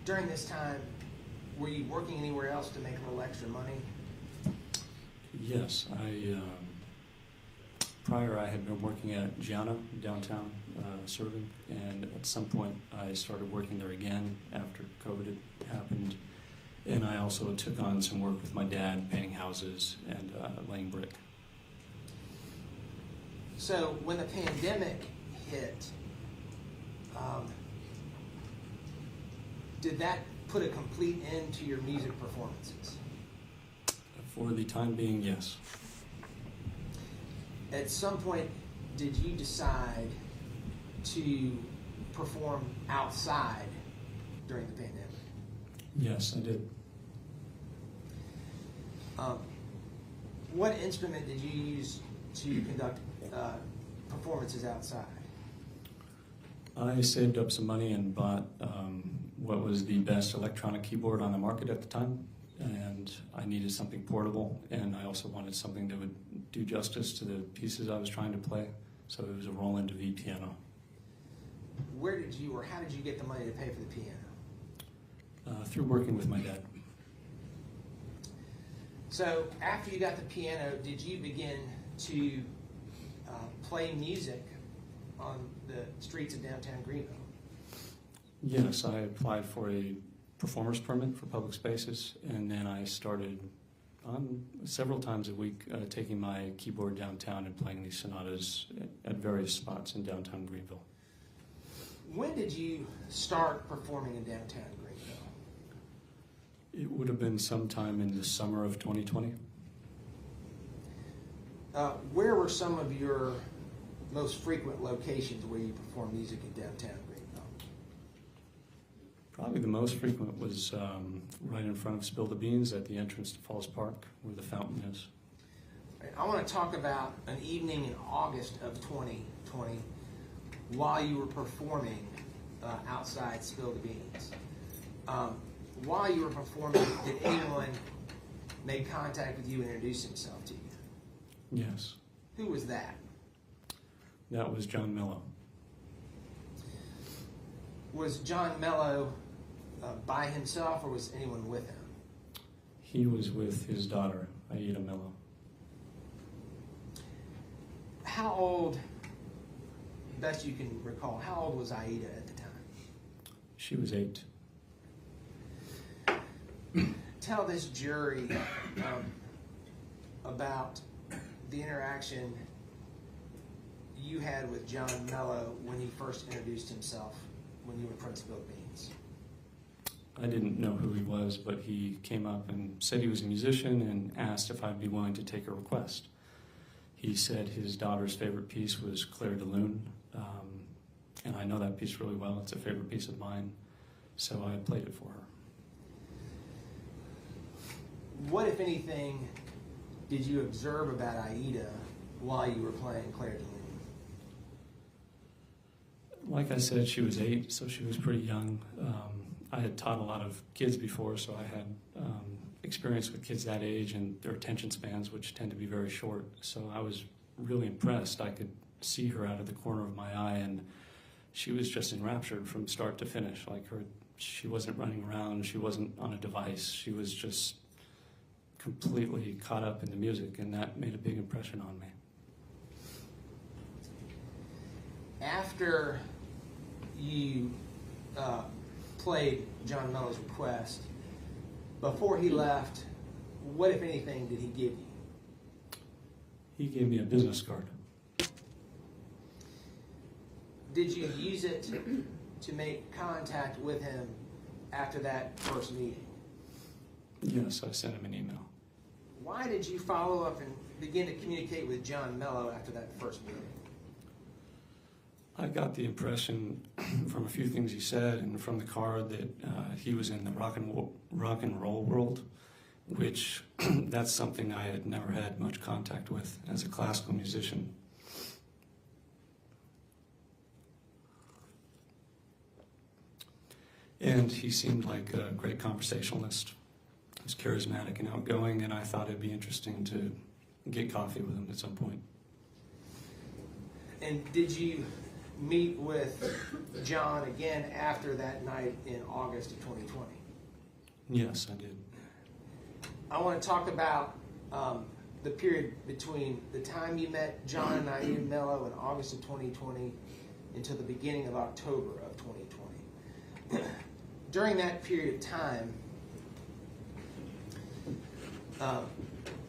During this time, were you working anywhere else to make a little extra money? Yes, prior I had been working at Gianna downtown serving, and at some point I started working there again after COVID had happened, and I also took on some work with my dad, painting houses and laying brick. So when the pandemic hit, did that put a complete end to your music performances? For the time being, yes. At some point, did you decide to perform outside during the pandemic? Yes, I did. What instrument did you use to conduct performances outside? I saved up some money and bought what was the best electronic keyboard on the market at the time, and I needed something portable, and I also wanted something that would do justice to the pieces I was trying to play. So it was a Roland DeVie piano. Where did you, or how did you get the money to pay for the piano? Through working with my dad. So after you got the piano, did you begin to play music on the streets of downtown Greenville? Yes, I applied for a performer's permit for public spaces, and then I started on several times a week taking my keyboard downtown and playing these sonatas at various spots in downtown Greenville. When did you start performing in downtown Greenville? It would have been sometime in the summer of 2020. Where were some of your most frequent locations where you perform music in downtown Greenville? Probably the most frequent was right in front of Spill the Beans at the entrance to Falls Park, where the fountain is. I want to talk about an evening in August of 2020 while you were performing outside Spill the Beans. While you were performing, did anyone make contact with you and introduce himself to you? Yes, Who was that? that was John Mello. Was John Mello by himself, or was anyone with him? He was with his daughter, Aida Mello. How old, best you can recall, how old was Aida at the time? She was 8. Tell this jury about the interaction you had with John Mello when he first introduced himself when you were in front of Spill the Beans. I didn't know who he was, but he came up and said he was a musician and asked if I'd be willing to take a request. He said his daughter's favorite piece was Claire de Lune, and I know that piece really well. It's a favorite piece of mine, so I played it for her. What, if anything, did you observe about Aida while you were playing Claire de Lune? Like I said, she was 8, so she was pretty young. I had taught a lot of kids before, so I had experience with kids that age and their attention spans, which tend to be very short. So I was really impressed. I could see her out of the corner of my eye, and she was just enraptured from start to finish. Like she wasn't running around, she wasn't on a device, she was just completely caught up in the music, and that made a big impression on me. After you played John Mello's request, before he left, what, if anything, did he give you? He gave me a business card. Did you use it to make contact with him after that first meeting? Yes, I sent him an email. Why did you follow up and begin to communicate with John Mello after that first meeting? I got the impression from a few things he said and from the card that he was in the rock and roll world, which that's something I had never had much contact with as a classical musician. And he seemed like a great conversationalist. He was charismatic and outgoing, and I thought it'd be interesting to get coffee with him at some point. And did you meet with John again after that night in August of 2020? Yes, I did. I want to talk about the period between the time you met John and Aida Mello in August of 2020 until the beginning of October of 2020. During that period of time,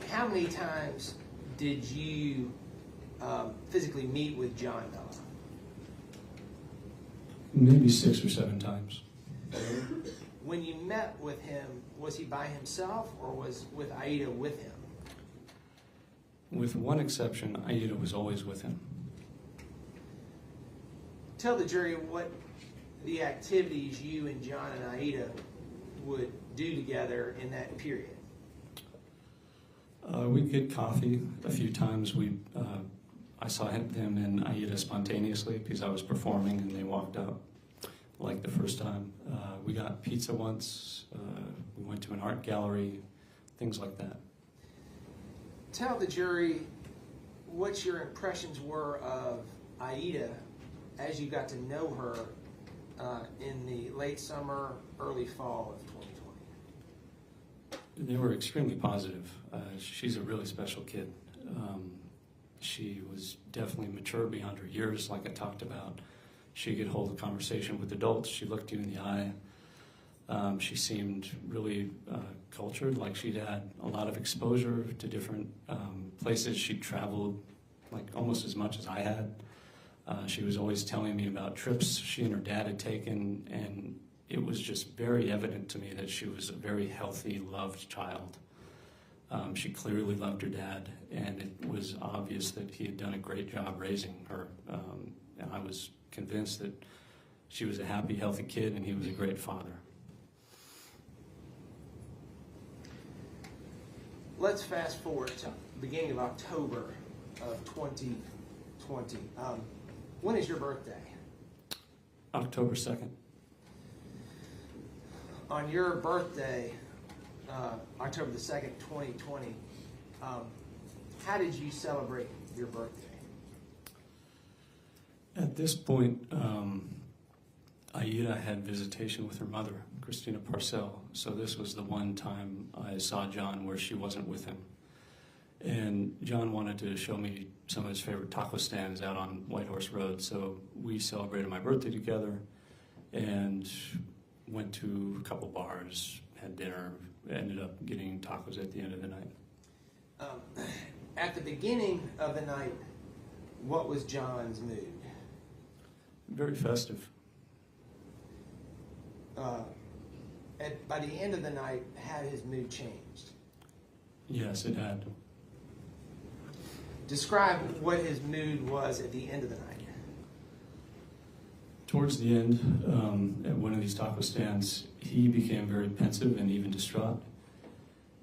how many times did you physically meet with John Mello? Maybe 6 or 7 times. When you met with him, was he by himself or was with Aida with him? With one exception, Aida was always with him. Tell the jury what the activities you and John and Aida would do together in that period. We'd get coffee a few times. I saw them and Aida spontaneously because I was performing and they walked out like the first time. We got pizza once. We went went to an art gallery, things like that. Tell the jury what your impressions were of Aida as you got to know her in the late summer, early fall of 2020. They were extremely positive. She's a really special kid. She was definitely mature beyond her years, like I talked about. She could hold a conversation with adults. She looked you in the eye. She seemed really cultured, like she'd had a lot of exposure to different places. She'd traveled like almost as much as I had. She was always telling me about trips she and her dad had taken, and it was just very evident to me that she was a very healthy, loved child. She clearly loved her dad, and it was obvious that he had done a great job raising her. And I was convinced that she was a happy, healthy kid, and he was a great father. Let's fast forward to the beginning of October of 2020. When is your birthday? October 2nd. On your birthday, October the 2nd, 2020, how did you celebrate your birthday? At this point, Aida had visitation with her mother, Christina Parcell. So this was the one time I saw John where she wasn't with him. And John wanted to show me some of his favorite taco stands out on White Horse Road. So we celebrated my birthday together and went to a couple bars, had dinner, ended up getting tacos at the end of the night. At the beginning of the night, what was John's mood? Very festive. By the end of the night, had his mood changed? Yes, it had. Describe what his mood was at the end of the night. Towards the end, at one of these taco stands, he became very pensive and even distraught.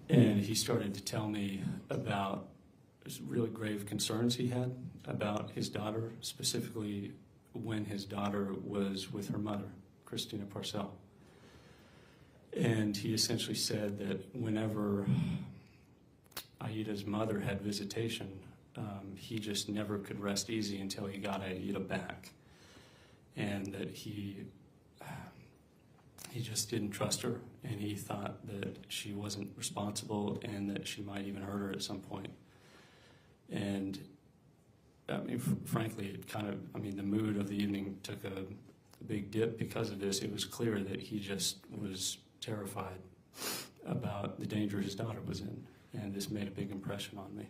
And he started to tell me about really grave concerns he had about his daughter, specifically when his daughter was with her mother, Christina Parcell. And he essentially said that whenever Aida's mother had visitation, he just never could rest easy until he got Aida back. And that he just didn't trust her, and he thought that she wasn't responsible and that she might even hurt her at some point. And I mean, frankly, it kind of, the mood of the evening took a big dip because of this. It was clear that he just was terrified about the danger his daughter was in, and this made a big impression on me.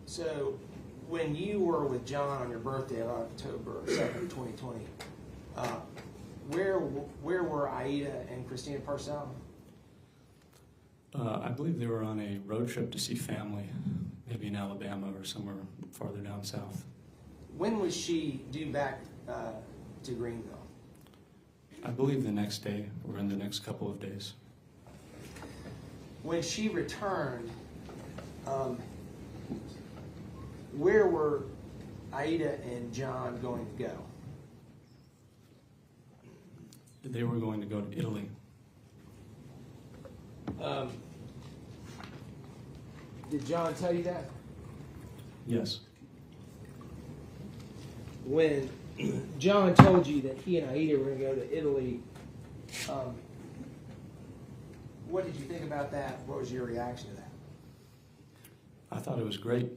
So, when you were with John on your birthday of October 2nd, 2020, where were Aida and Christina Parcell? I believe they were on a road trip to see family, maybe in Alabama or somewhere farther down south. When was she due back to Greenville? I believe the next day, or in the next couple of days. When she returned, where were Aida and John going to go? They were going to go to Italy. Did John tell you that? Yes. When John told you that he and Aida were going to go to Italy, what did you think about that? What was your reaction to that? I thought it was great.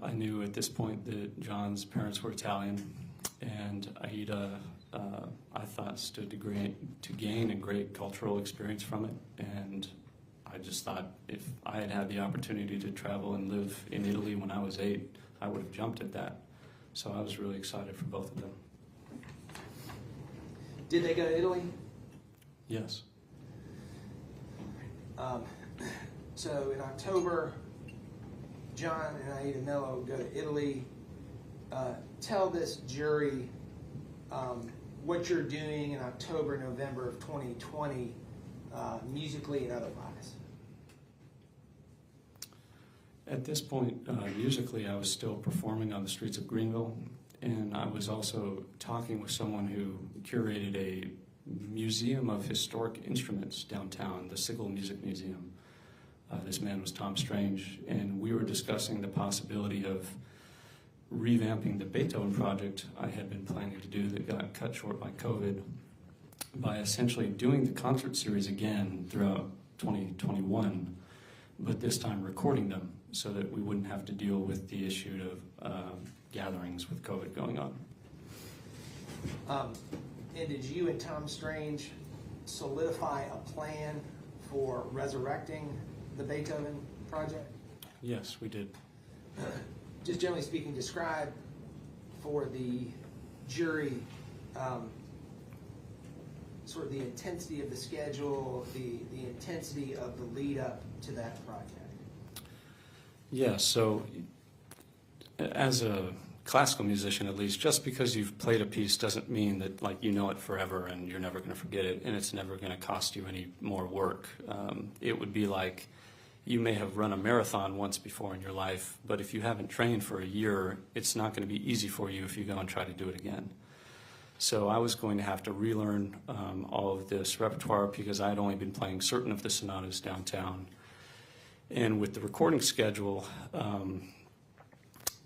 I knew at this point that John's parents were Italian, and Aida, I thought, stood to gain a great cultural experience from it. And I just thought if I had had the opportunity to travel and live in Italy when I was 8, I would have jumped at that. So I was really excited for both of them. Did they go to Italy? Yes. So in October, John and Aida Mello go to Italy. Tell this jury what you're doing in October, November of 2020, musically and otherwise. At this point, musically, I was still performing on the streets of Greenville, and I was also talking with someone who curated Museum of Historic Instruments downtown, the Sigel Music Museum. This man was Tom Strange, and we were discussing the possibility of revamping the Beethoven project I had been planning to do that got cut short by COVID by essentially doing the concert series again throughout 2021, but this time recording them so that we wouldn't have to deal with the issue of gatherings with COVID going on. And did you and Tom Strange solidify a plan for resurrecting the Beethoven project? Yes, we did. Just generally speaking, describe for the jury sort of the intensity of the schedule, the intensity of the lead up to that project. Yeah, so as a classical musician, at least, just because you've played a piece doesn't mean that like you know it forever and you're never going to forget it, and it's never going to cost you any more work. It would be like you may have run a marathon once before in your life, but if you haven't trained for a year, it's not going to be easy for you if you go and try to do it again. So I was going to have to relearn all of this repertoire because I had only been playing certain of the sonatas downtown. And with the recording schedule,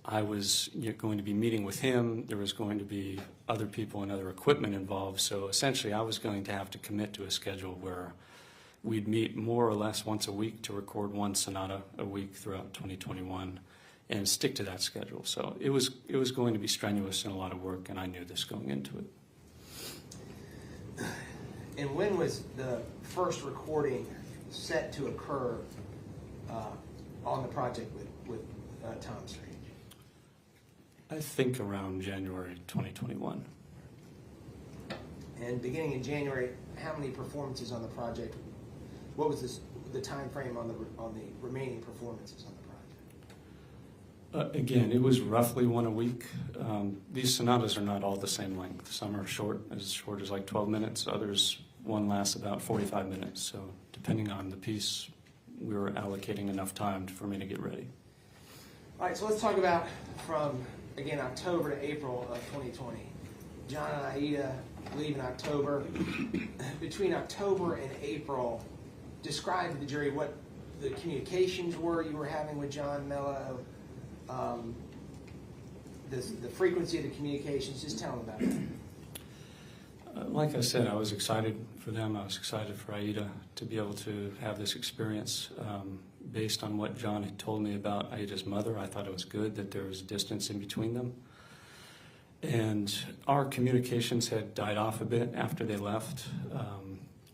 I was going to be meeting with him. There was going to be other people and other equipment involved. So essentially, I was going to have to commit to a schedule where we'd meet more or less once a week to record one sonata a week throughout 2021 and stick to that schedule. So it was going to be strenuous and a lot of work, and I knew this going into it. And when was the first recording set to occur on the project with Tom Strange? I think around January 2021. And beginning in January, how many performances on the project? What was the time frame on the remaining performances on the project? Again, it was roughly one a week. These sonatas are not all the same length. Some are short as like 12 minutes. Others, one lasts about 45 minutes. So depending on the piece, we were allocating enough time for me to get ready. All right, so let's talk about from, again, October to April of 2020. John and Aida leave in October. Between October and April, describe to the jury what the communications were you were having with John Mello, the frequency of the communications. Just tell them about it. Like I said, I was excited for them. I was excited for Aida to be able to have this experience. Based on what John had told me about Aida's mother, I thought it was good that there was distance in between them. And our communications had died off a bit after they left.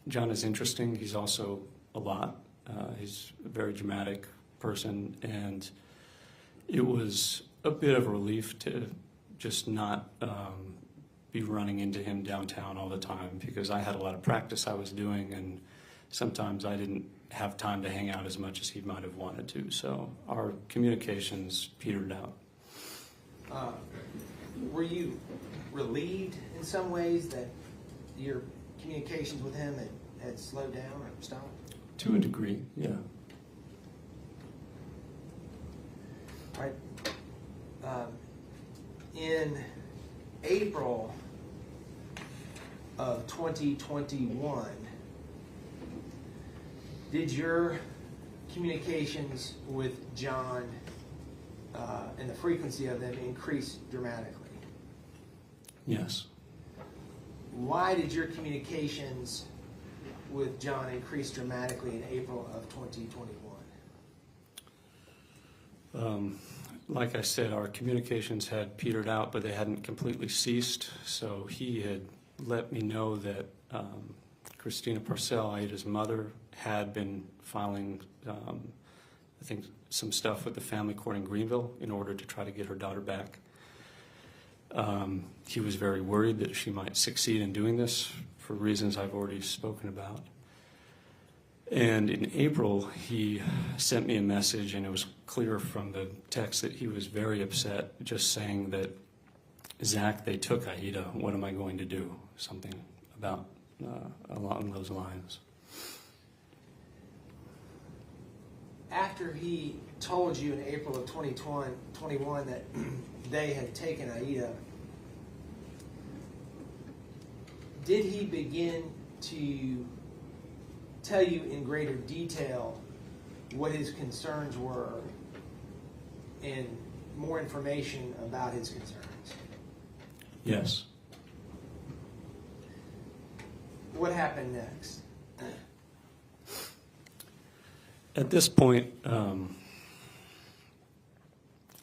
John is interesting. He's also a lot. He's a very dramatic person, and it was a bit of a relief to just not be running into him downtown all the time, because I had a lot of practice I was doing, and sometimes I didn't have time to hang out as much as he might have wanted to. So our communications petered out. Were you relieved in some ways that your communications with him had slowed down or stopped? To a degree, yeah. All right. In April of 2021, did your communications with John and the frequency of them increase dramatically? Yes. Why did your communications with John increase dramatically in April of 2021? Like I said, our communications had petered out, but they hadn't completely ceased. So he had let me know that Christina Parcell, Aida's mother, had been filing, I think, some stuff with the family court in Greenville in order to try to get her daughter back. He was very worried that she might succeed in doing this for reasons I've already spoken about. And in April, he sent me a message, and it was clear from the text that he was very upset, just saying that, Zach, they took Aida. What am I going to do? Something about along those lines. After he told you in April of 2021 that they had taken Aida, did he begin to tell you in greater detail what his concerns were and more information about his concerns? Yes. What happened next? At this point,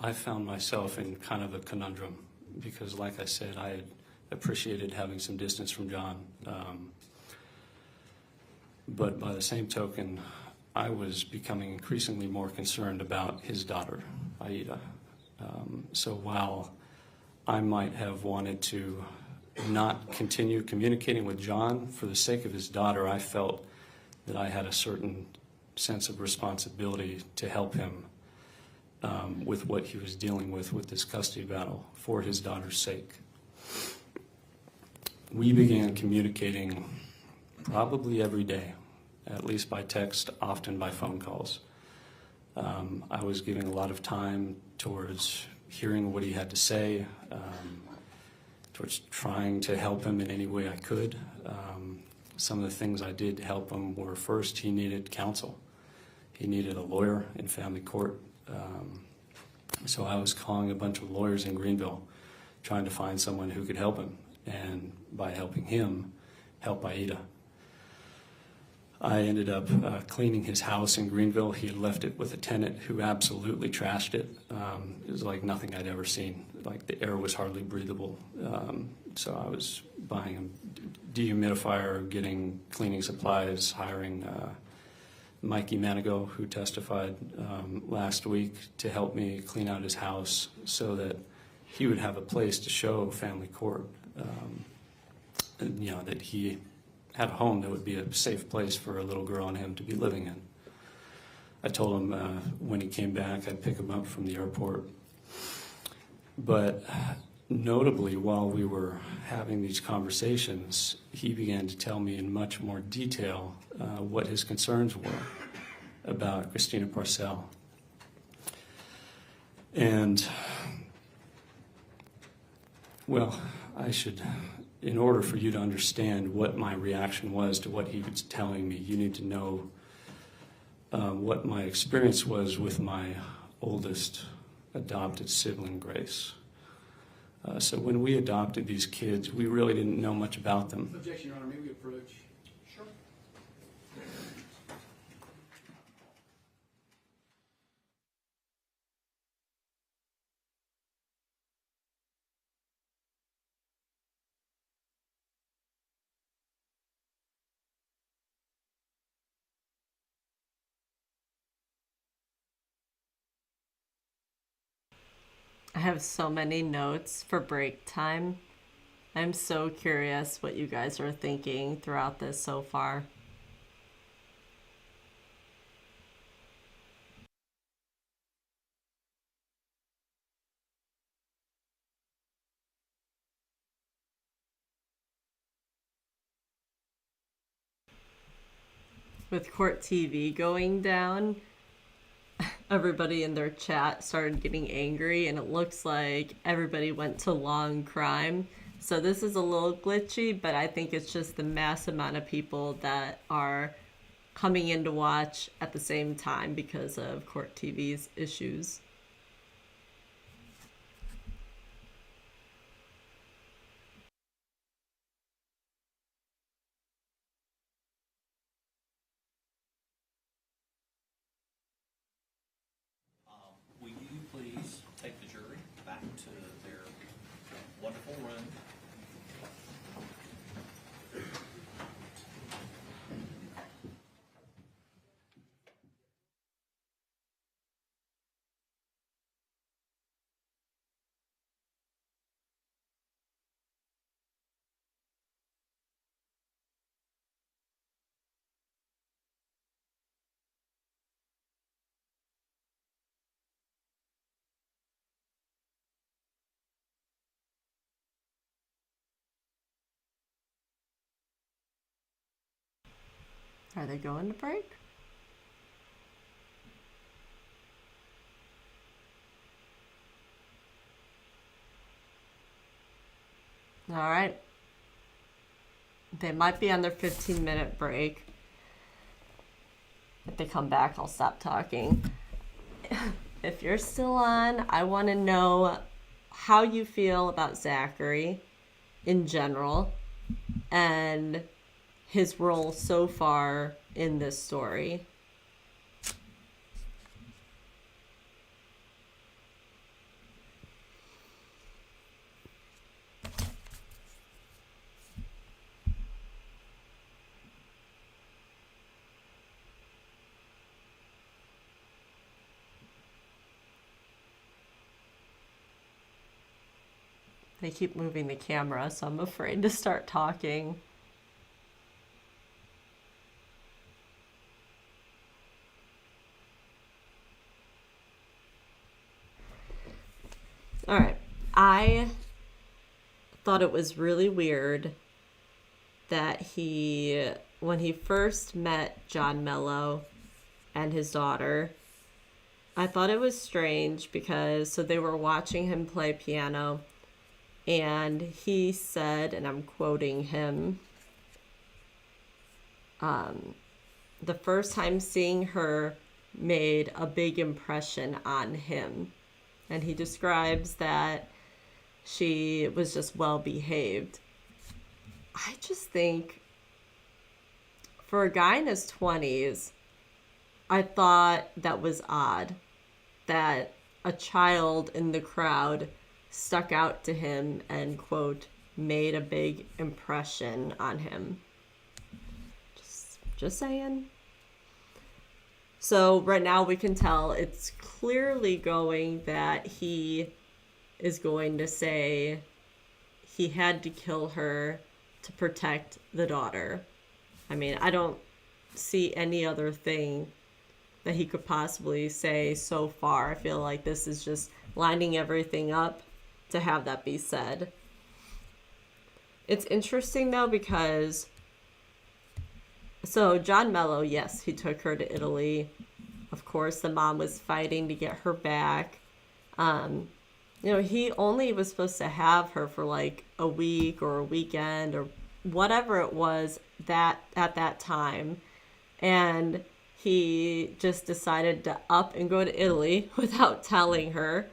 I found myself in kind of a conundrum because, like I said, I had appreciated having some distance from John. But by the same token, I was becoming increasingly more concerned about his daughter, Aida. So while I might have wanted to not continue communicating with John for the sake of his daughter, I felt that I had a certain sense of responsibility to help him with what he was dealing with this custody battle for his daughter's sake. We began communicating probably every day, at least by text, often by phone calls. I was giving a lot of time towards hearing what he had to say, towards trying to help him in any way I could. Some of the things I did to help him were, first, he needed counsel. He needed a lawyer in family court. So I was calling a bunch of lawyers in Greenville, trying to find someone who could help him, and by helping him, help Aida. I ended up cleaning his house in Greenville. He had left it with a tenant who absolutely trashed it. It was like nothing I'd ever seen. Like the air was hardly breathable. So I was buying a dehumidifier, getting cleaning supplies, hiring Mikey Manigo, who testified last week, to help me clean out his house so that he would have a place to show family court, that he had a home that would be a safe place for a little girl and him to be living in. I told him when he came back I'd pick him up from the airport. But notably, while we were having these conversations, he began to tell me in much more detail what his concerns were about Christina Parcell. And, well, in order for you to understand what my reaction was to what he was telling me, you need to know what my experience was with my oldest adopted sibling, Grace. So when we adopted these kids, we really didn't know much about them. Objection, Your Honor. May we approach? Sure. I have so many notes for break time. I'm so curious what you guys are thinking throughout this so far. With court TV going down, everybody in their chat started getting angry, and it looks like everybody went to long crime. So this is a little glitchy, but I think it's just the mass amount of people that are coming in to watch at the same time because of court TV's issues. Will you please take the jury back to their wonderful room? Are they going to break? All right. They might be on their 15-minute break. If they come back, I'll stop talking. If you're still on, I want to know how you feel about Zachary in general and his role so far in this story. They keep moving the camera, so I'm afraid to start talking. All right. I thought it was really weird that when he first met John Mello and his daughter, I thought it was strange because they were watching him play piano. And he said, and I'm quoting him, the first time seeing her made a big impression on him. And he describes that she was just well behaved. I just think for a guy in his 20s, I thought that was odd that a child in the crowd stuck out to him and, quote, made a big impression on him. Just saying. So right now we can tell it's clearly going that he is going to say he had to kill her to protect the daughter. I mean, I don't see any other thing that he could possibly say so far. I feel like this is just lining everything up to have that be said. It's interesting though because John Mello, yes, he took her to Italy. Of course, the mom was fighting to get her back. He only was supposed to have her for like a week or a weekend or whatever it was that at that time. And he just decided to up and go to Italy without telling her.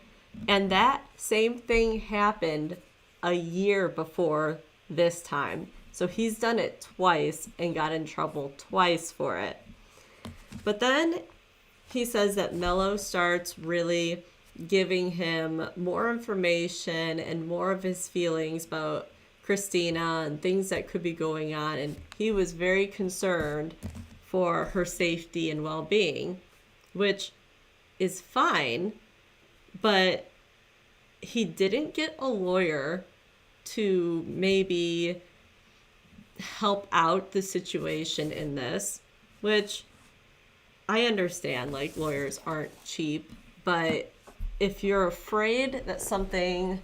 And that same thing happened a year before this time. So he's done it twice and got in trouble twice for it. But then he says that Mello starts really giving him more information and more of his feelings about Christina and things that could be going on. And he was very concerned for her safety and well-being, which is fine. But he didn't get a lawyer to maybe help out the situation in this, which I understand, like, lawyers aren't cheap, but if you're afraid that something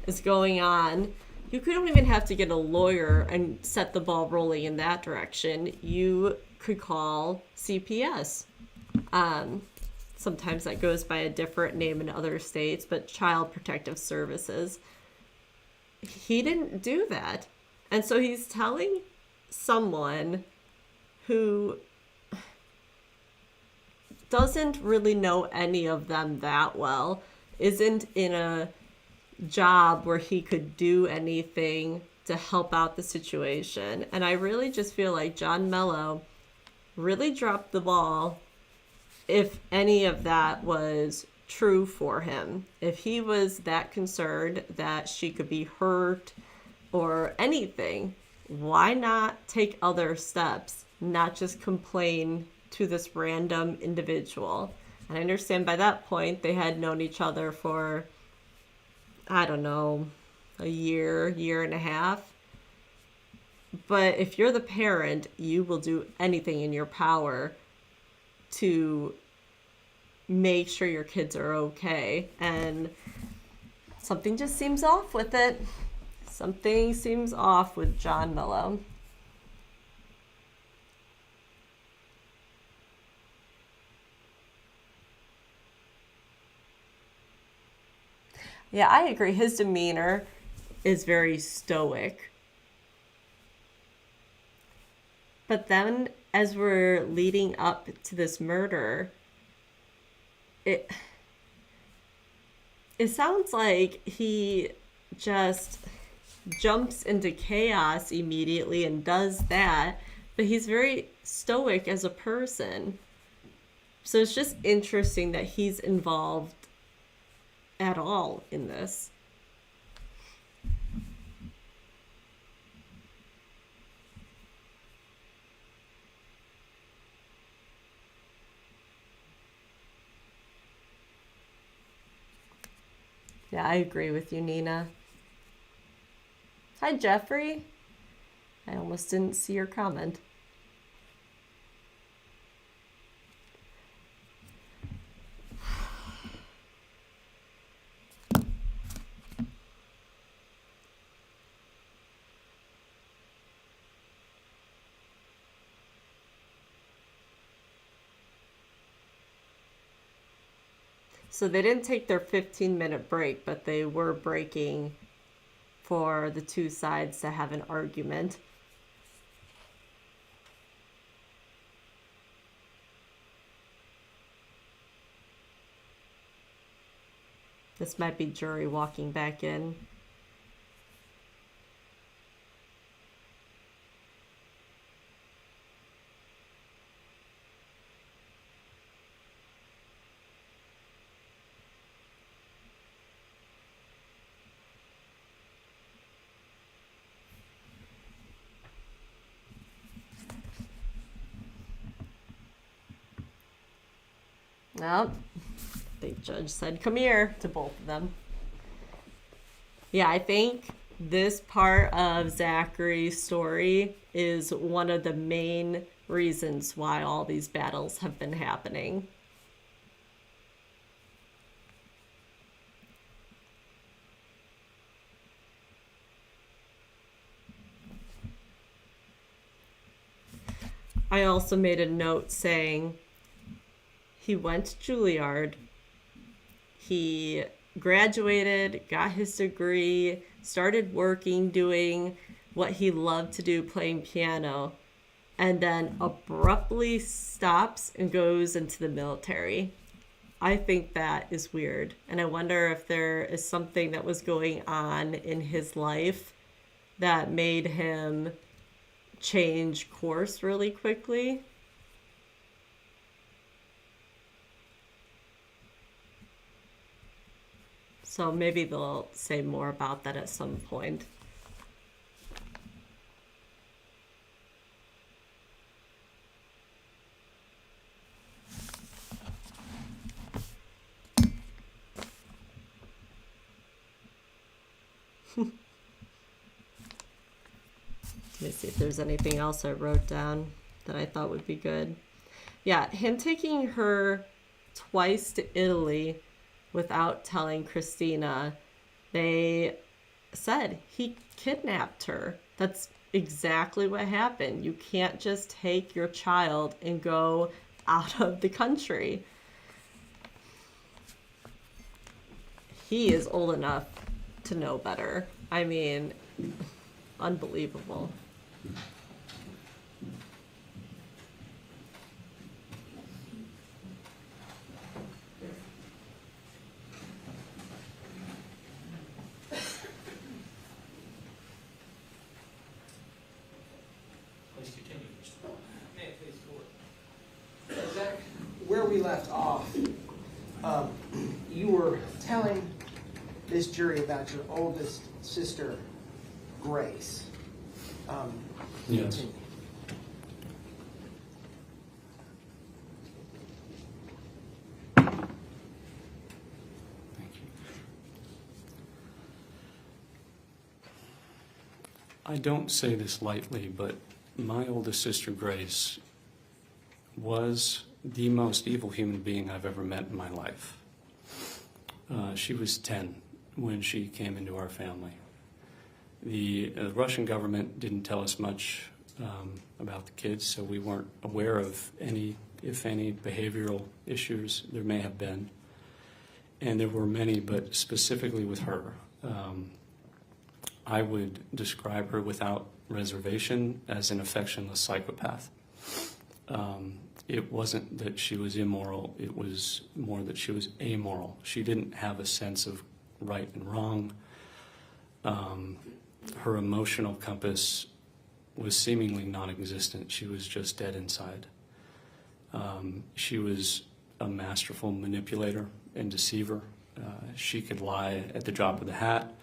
is going on, you don't even have to get a lawyer and set the ball rolling in that direction. You could call CPS. Sometimes that goes by a different name in other states, but Child Protective Services. He didn't do that. And so he's telling someone who doesn't really know any of them that well, isn't in a job where he could do anything to help out the situation. And I really just feel like John Mello really dropped the ball if any of that was true for him. If he was that concerned that she could be hurt or anything, why not take other steps, not just complain to this random individual? And I understand by that point they had known each other for, I don't know, a year and a half. But if you're the parent, you will do anything in your power to make sure your kids are okay. And something just seems off with it. Something seems off with John Mello. Yeah, I agree. His demeanor is very stoic. But then as we're leading up to this murder, it sounds like he just jumps into chaos immediately and does that, but he's very stoic as a person. So it's just interesting that he's involved at all in this. Yeah, I agree with you, Nina. Hi, Jeffrey. I almost didn't see your comment. So they didn't take their 15-minute break, but they were breaking for the two sides to have an argument. This might be jury walking back in. Well, the judge said, "Come here," to both of them. Yeah, I think this part of Zachary's story is one of the main reasons why all these battles have been happening. I also made a note saying he went to Juilliard, he graduated, got his degree, started working, doing what he loved to do, playing piano, and then abruptly stops and goes into the military. I think that is weird. And I wonder if there is something that was going on in his life that made him change course really quickly. So maybe they'll say more about that at some point. Let me see if there's anything else I wrote down that I thought would be good. Yeah, him taking her twice to Italy without telling Christina. They said he kidnapped her. That's exactly what happened. You can't just take your child and go out of the country. He is old enough to know better. I mean, unbelievable. Please continue. Zach, where we left off, you were telling this jury about your oldest sister, Grace. Yes. Continue. Thank you. I don't say this lightly, but my oldest sister, Grace, was the most evil human being I've ever met in my life. She was 10 when she came into our family. The Russian government didn't tell us much about the kids, so we weren't aware of any, if any, behavioral issues there may have been. And there were many, but specifically with her. I would describe her without reservation as an affectionless psychopath. It wasn't that she was immoral, it was more that she was amoral. She didn't have a sense of right and wrong. Her emotional compass was seemingly non-existent. She was just dead inside. She was a masterful manipulator and deceiver. She could lie at the drop of the hat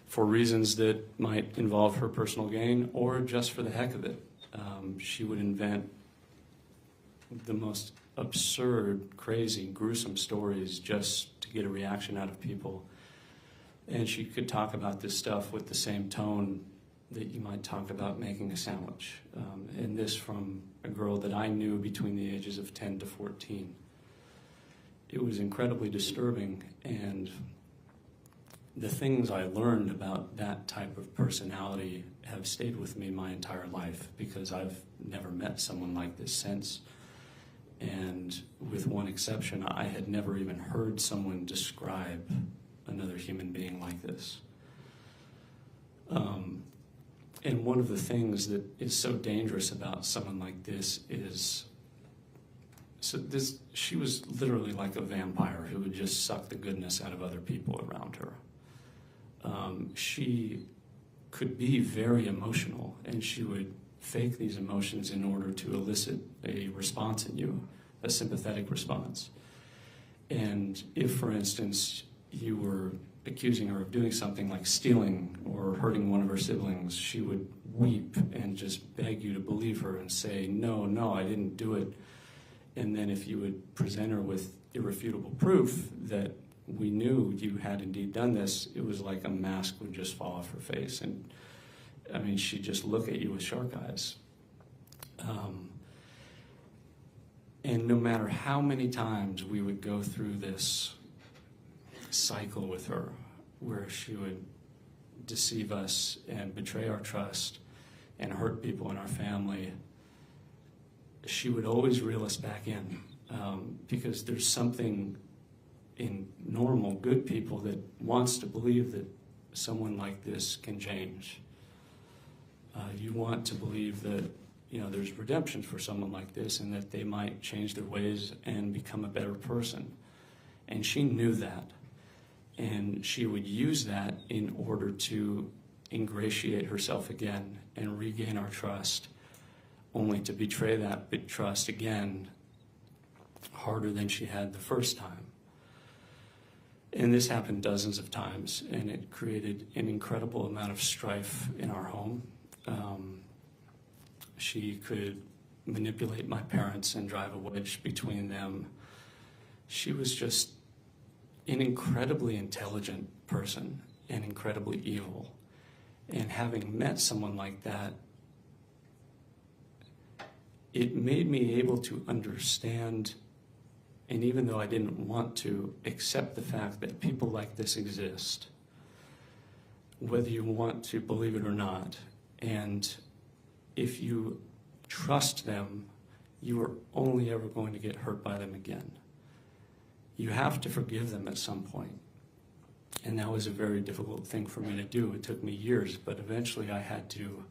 for reasons that might involve her personal gain or just for the heck of it. She would invent the most absurd, crazy, gruesome stories just to get a reaction out of people. And she could talk about this stuff with the same tone that you might talk about making a sandwich. And this from a girl that I knew between the ages of 10 to 14. It was incredibly disturbing, and the things I learned about that type of personality have stayed with me my entire life, because I've never met someone like this since. And with one exception, I had never even heard someone describe another human being like this. And one of the things that is so dangerous about someone like this is, she was literally like a vampire who would just suck the goodness out of other people around her. She could be very emotional, and she would fake these emotions in order to elicit a response in you, a sympathetic response. And if, for instance, you were accusing her of doing something like stealing or hurting one of her siblings, she would weep and just beg you to believe her and say, no, I didn't do it. And then if you would present her with irrefutable proof that we knew you had indeed done this, it was like a mask would just fall off her face. And I mean, she'd just look at you with shark eyes. And no matter how many times we would go through this cycle with her, where she would deceive us and betray our trust and hurt people in our family, she would always reel us back in, because there's something in normal, good people that wants to believe that someone like this can change. You want to believe that, there's redemption for someone like this, and that they might change their ways and become a better person. And she knew that. And she would use that in order to ingratiate herself again and regain our trust, only to betray that big trust again harder than she had the first time. And this happened dozens of times, and it created an incredible amount of strife in our home. She could manipulate my parents and drive a wedge between them. She was just an incredibly intelligent person and incredibly evil. And having met someone like that, it made me able to understand, and even though I didn't want to, accept the fact that people like this exist, whether you want to believe it or not. And if you trust them, you are only ever going to get hurt by them again. You have to forgive them at some point. And that was a very difficult thing for me to do. It took me years, but eventually I had to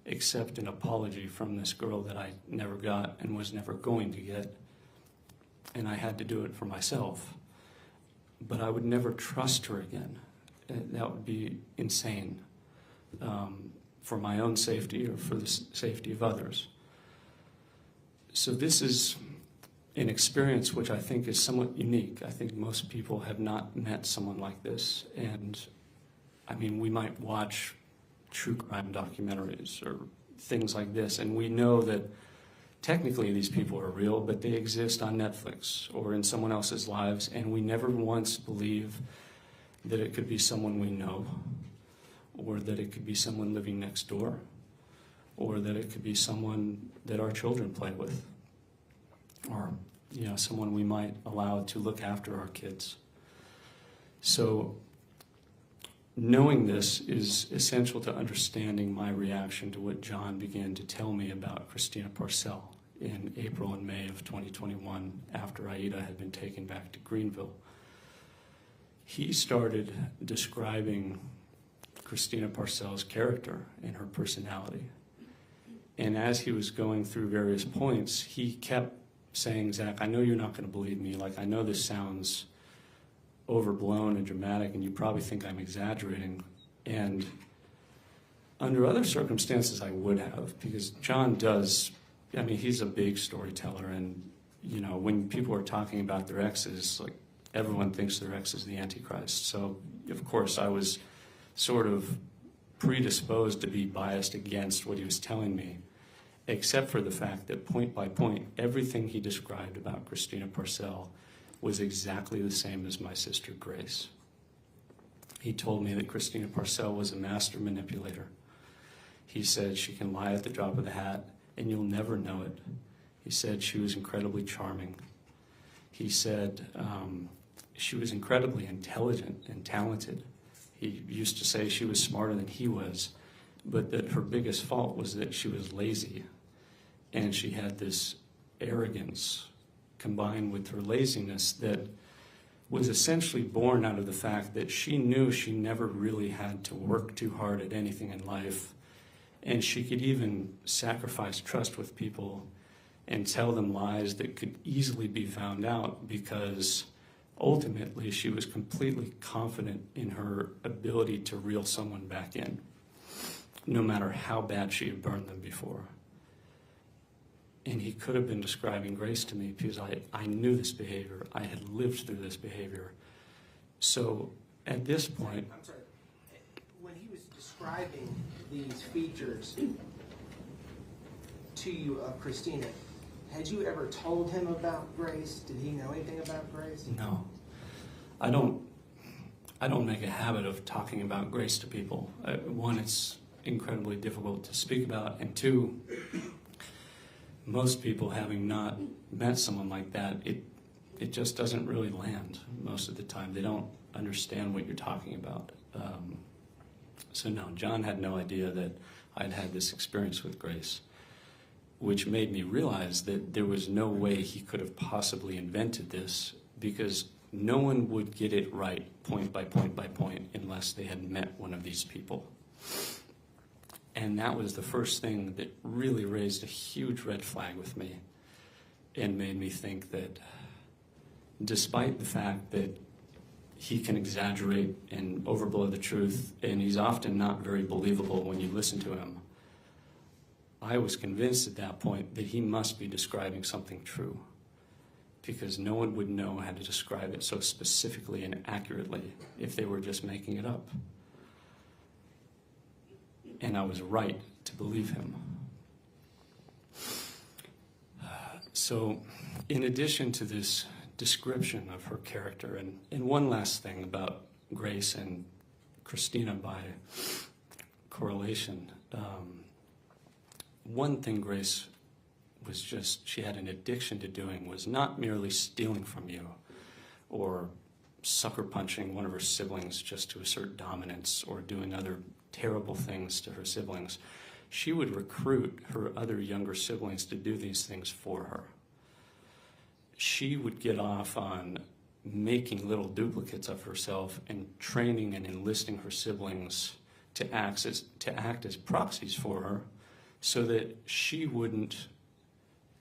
accept an apology from this girl that I never got and was never going to get. And I had to do it for myself. But I would never trust her again. That would be insane, for my own safety or for the safety of others. So this is an experience which I think is somewhat unique. I think most people have not met someone like this. And I mean, we might watch true crime documentaries or things like this, and we know that technically these people are real, but they exist on Netflix or in someone else's lives, and we never once believe that it could be someone we know, or that it could be someone living next door, or that it could be someone that our children play with, or someone we might allow to look after our kids. So knowing this is essential to understanding my reaction to what John began to tell me about Christina Parcell in April and May of 2021, after Aida had been taken back to Greenville. He started describing Christina Parcell's character and her personality. And as he was going through various points, he kept saying, Zach, I know you're not going to believe me. Like, I know this sounds overblown and dramatic, and you probably think I'm exaggerating. And under other circumstances, I would have, because John does, I mean, he's a big storyteller. And, you know, when people are talking about their exes, like, everyone thinks their ex is the Antichrist. So, of course, I was sort of predisposed to be biased against what he was telling me, except for the fact that point by point, everything he described about Christina Parcell was exactly the same as my sister Grace. He told me that Christina Parcell was a master manipulator. He said she can lie at the drop of the hat and you'll never know it. He said she was incredibly charming. He said she was incredibly intelligent and talented. He used to say she was smarter than he was, but that her biggest fault was that she was lazy. And she had this arrogance combined with her laziness that was essentially born out of the fact that she knew she never really had to work too hard at anything in life. And she could even sacrifice trust with people and tell them lies that could easily be found out, because ultimately she was completely confident in her ability to reel someone back in, no matter how bad she had burned them before. And he could have been describing Grace to me because I knew this behavior. I had lived through this behavior. So at this point... I'm sorry. When he was describing these features to you of Christina, had you ever told him about Grace? Did he know anything about Grace? No. I don't make a habit of talking about Grace to people. One, it's incredibly difficult to speak about, and two, most people, having not met someone like that, it just doesn't really land most of the time. They don't understand what you're talking about. So no, John had no idea that I'd had this experience with Grace, which made me realize that there was no way he could have possibly invented this, because no one would get it right point by point by point unless they had met one of these people. And that was the first thing that really raised a huge red flag with me and made me think that despite the fact that he can exaggerate and overblow the truth, and he's often not very believable when you listen to him, I was convinced at that point that he must be describing something true, because no one would know how to describe it so specifically and accurately if they were just making it up. And I was right to believe him. So, in addition to this description of her character, and one last thing about Grace and Christina by correlation, one thing Grace was she had an addiction to doing was not merely stealing from you or sucker punching one of her siblings just to assert dominance or doing other terrible things to her siblings. She would recruit her other younger siblings to do these things for her. She would get off on making little duplicates of herself and training and enlisting her siblings to act as proxies for her, so that she wouldn't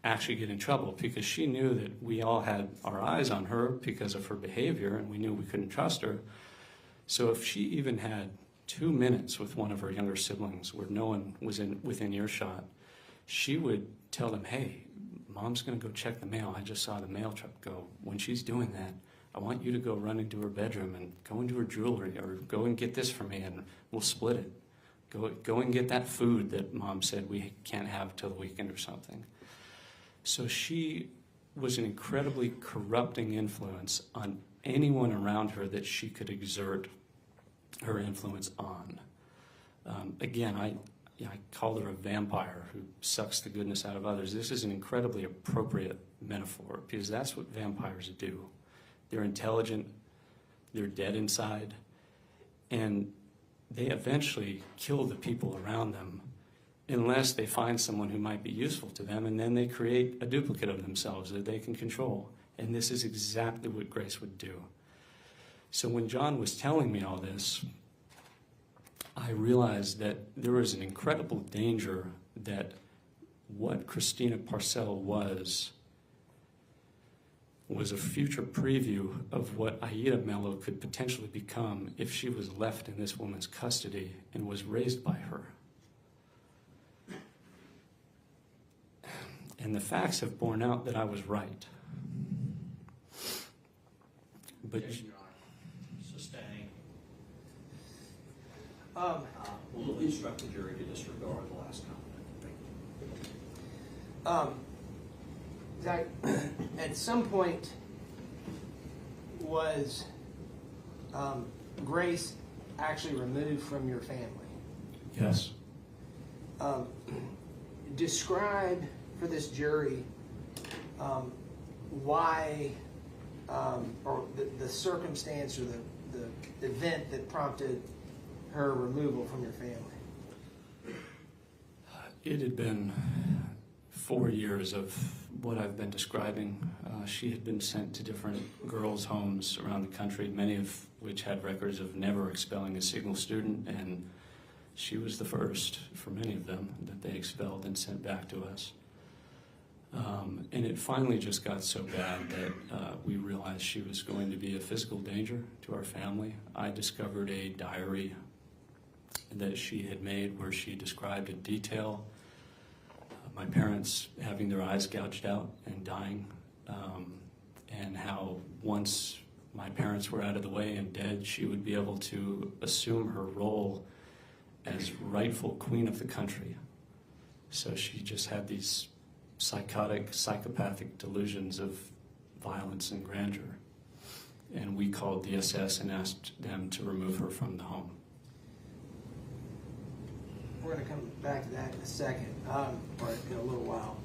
actually get in trouble, because she knew that we all had our eyes on her because of her behavior, and we knew we couldn't trust her. So if she even had 2 minutes with one of her younger siblings where no one was within earshot, she would tell them, hey, Mom's going to go check the mail. I just saw the mail truck go. When she's doing that, I want you to go run into her bedroom and go into her jewelry, or go and get this for me and we'll split it. Go and get that food that Mom said we can't have till the weekend or something. So she was an incredibly corrupting influence on anyone around her that she could exert her influence on. Again, I called her a vampire who sucks the goodness out of others. This is an incredibly appropriate metaphor, because that's what vampires do. They're intelligent, they're dead inside, and they eventually kill the people around them unless they find someone who might be useful to them, and then they create a duplicate of themselves that they can control. And this is exactly what Grace would do. So when John was telling me all this, I realized that there was an incredible danger that what Christina Parcell was a future preview of what Aida Mello could potentially become if she was left in this woman's custody and was raised by her. And the facts have borne out that I was right. But Objection, Your Honor. Sustained. We'll instruct the jury to disregard the last comment. Thank you. Zach, at some point was Grace actually removed from your family? yes, Describe for this jury why, or the circumstance or the event that prompted her removal from your family. it had been 4 years of what I've been describing. She had been sent to different girls' homes around the country, many of which had records of never expelling a single student, and she was the first for many of them that they expelled and sent back to us. And it finally just got so bad that we realized she was going to be a physical danger to our family. I discovered a diary that she had made where she described in detail my parents having their eyes gouged out and dying, and how once my parents were out of the way and dead, she would be able to assume her role as rightful queen of the country. So she just had these psychotic, psychopathic delusions of violence and grandeur. And we called the SS and asked them to remove her from the home. We're going to come back to that in a second, or in a little while.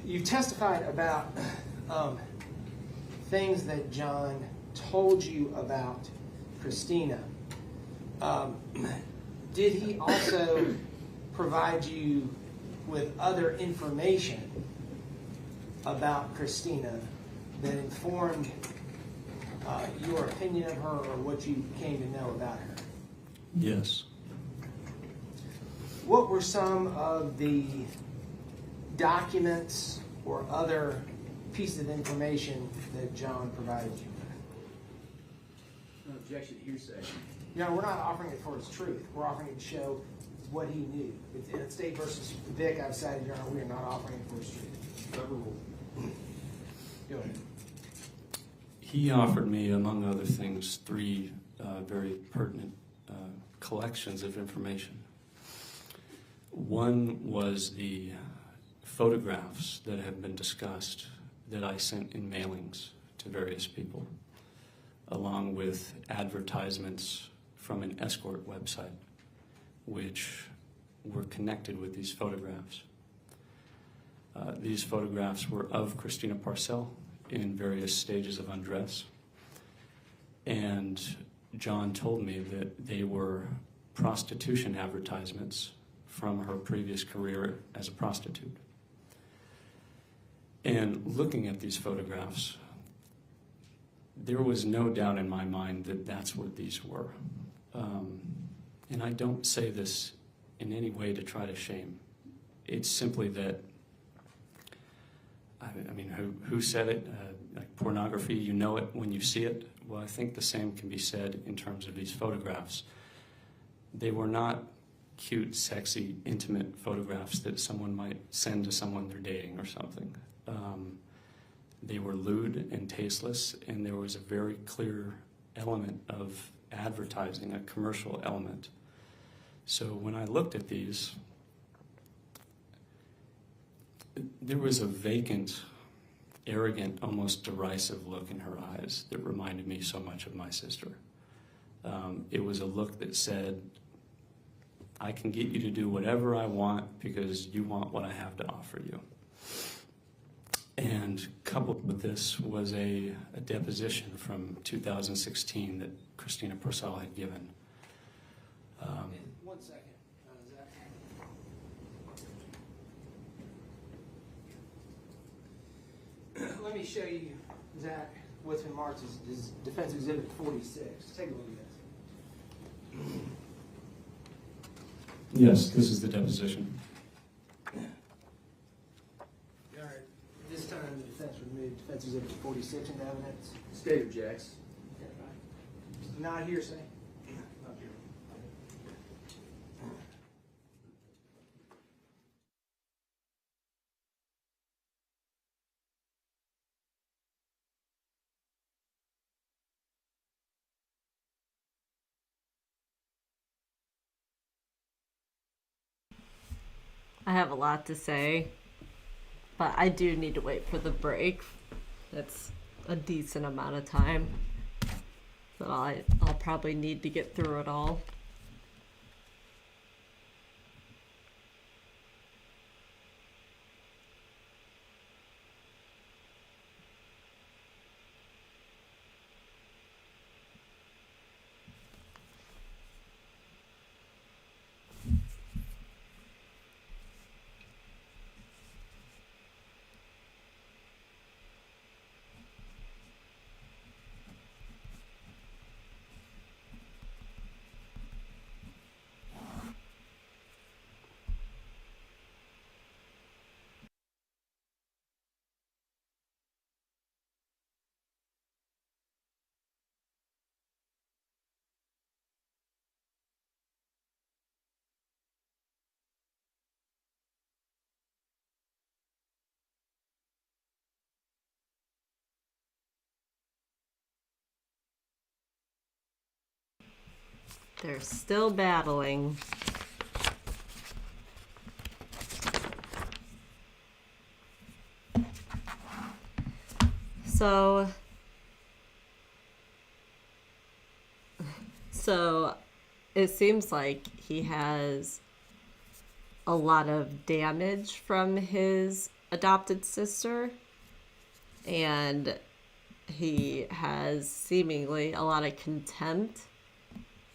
You've testified about things that John told you about Christina. Did he also provide you with other information about Christina that informed your opinion of her or what you came to know about her? Yes. What were some of the documents or other pieces of information that John provided you with? No objection, hearsay. No, we're not offering it for its truth. We're offering it to show what he knew. In State versus Vic, I've cited, Your Honor, we are not offering it for its truth. Federal rule. Go ahead. He offered me, among other things, 3 very pertinent collections of information. One was the photographs that have been discussed that I sent in mailings to various people, along with advertisements from an escort website, which were connected with these photographs. These photographs were of Christina Parcell in various stages of undress, and John told me that they were prostitution advertisements from her previous career as a prostitute. And looking at these photographs, there was no doubt in my mind that that's what these were. And I don't say this in any way to try to shame. It's simply that, I mean, who said it? Like pornography, you know it when you see it. Well, I think the same can be said in terms of these photographs. They were not cute, sexy, intimate photographs that someone might send to someone they're dating or something. They were lewd and tasteless, and there was a very clear element of advertising, a commercial element. So when I looked at these, there was a vacant, arrogant, almost derisive look in her eyes that reminded me so much of my sister. It was a look that said, I can get you to do whatever I want because you want what I have to offer you. And coupled with this was a deposition from 2016 that Christina Parcell had given. 1 second, Zach. Let me show you, Zach, what's been marked as Defense Exhibit 46. Take a look at this. Yes, this is the deposition. All right. This time the defense would move defense exhibit 46 into evidence. State objects. Not hearsay. Up here. I have a lot to say, but I do need to wait for the break. That's a decent amount of time. But I'll probably need to get through it all. They're still battling. So it seems like he has a lot of damage from his adopted sister, and he has seemingly a lot of contempt,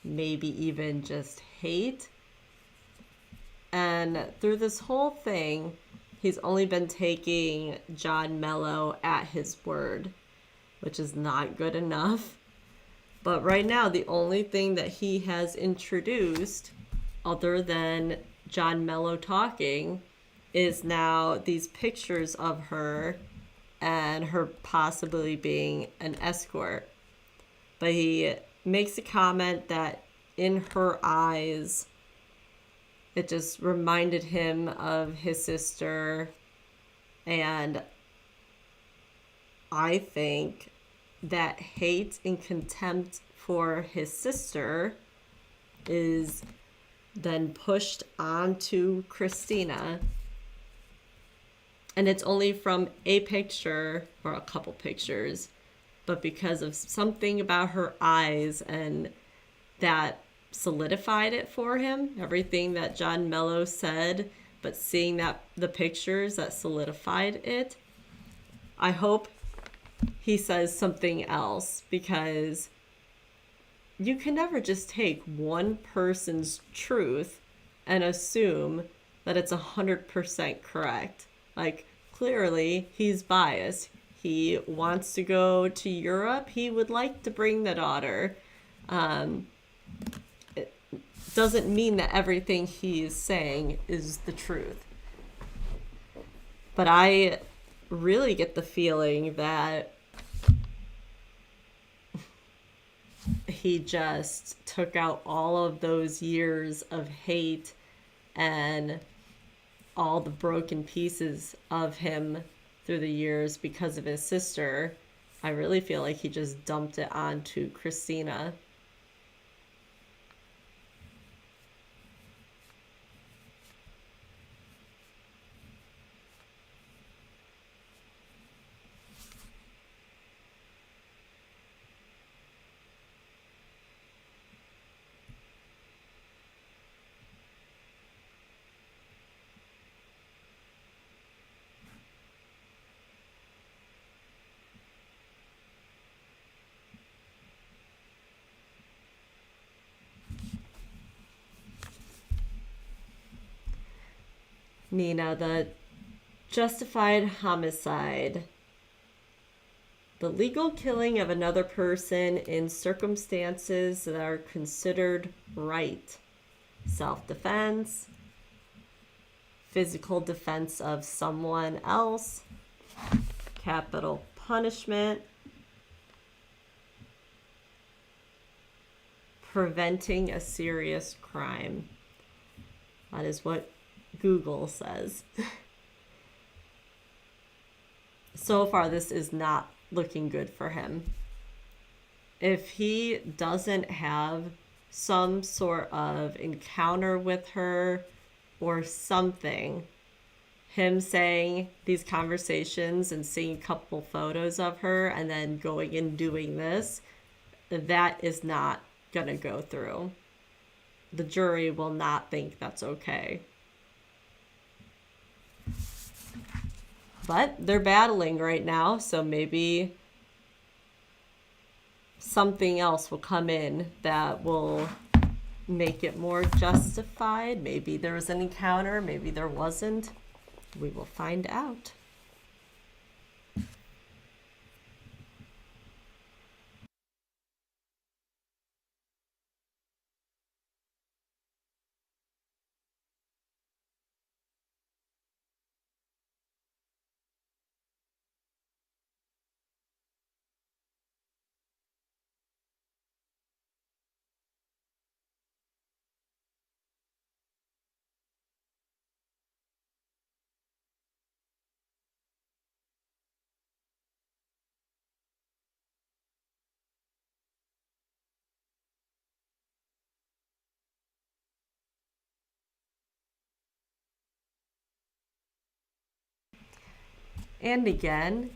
maybe even just hate. And through this whole thing, he's only been taking John Mello at his word, which is not good enough. But right now, the only thing that he has introduced, other than John Mello talking, is now these pictures of her and her possibly being an escort. But he makes a comment that in her eyes, it just reminded him of his sister. And I think that hate and contempt for his sister is then pushed onto Christina. And it's only from a picture or a couple pictures, but because of something about her eyes, and that solidified it for him. Everything that John Mello said, but seeing that the pictures that solidified it. I hope he says something else, because you can never just take one person's truth and assume that it's 100% correct. Like, clearly he's biased. He wants to go to Europe. He would like to bring the daughter. It doesn't mean that everything he is saying is the truth. But I really get the feeling that he just took out all of those years of hate and all the broken pieces of him through the years because of his sister. I really feel like he just dumped it onto Christina. Nina, the justified homicide. The legal killing of another person in circumstances that are considered right. self-defense, physical defense of someone else, capital punishment, preventing a serious crime. That is what Google says. So far, this is not looking good for him. If he doesn't have some sort of encounter with her or something, him saying these conversations and seeing a couple photos of her and then going and doing this, that is not gonna go through. The jury will not think that's okay. But they're battling right now, so maybe something else will come in that will make it more justified. Maybe there was an encounter, maybe there wasn't. We will find out. And again,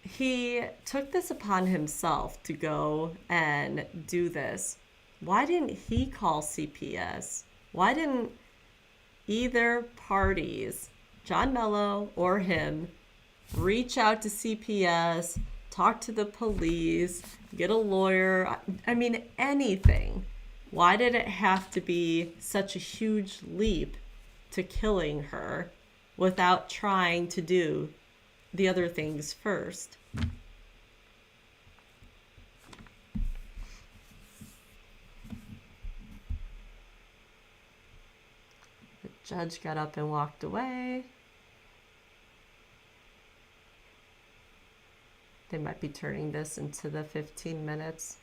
he took this upon himself to go and do this. Why didn't he call CPS? Why didn't either parties, John Mello or him, reach out to CPS, talk to the police, get a lawyer? I mean, anything. Why did it have to be such a huge leap to killing her without trying to do the other things first? The judge got up and walked away. They might be turning this into the 15 minutes.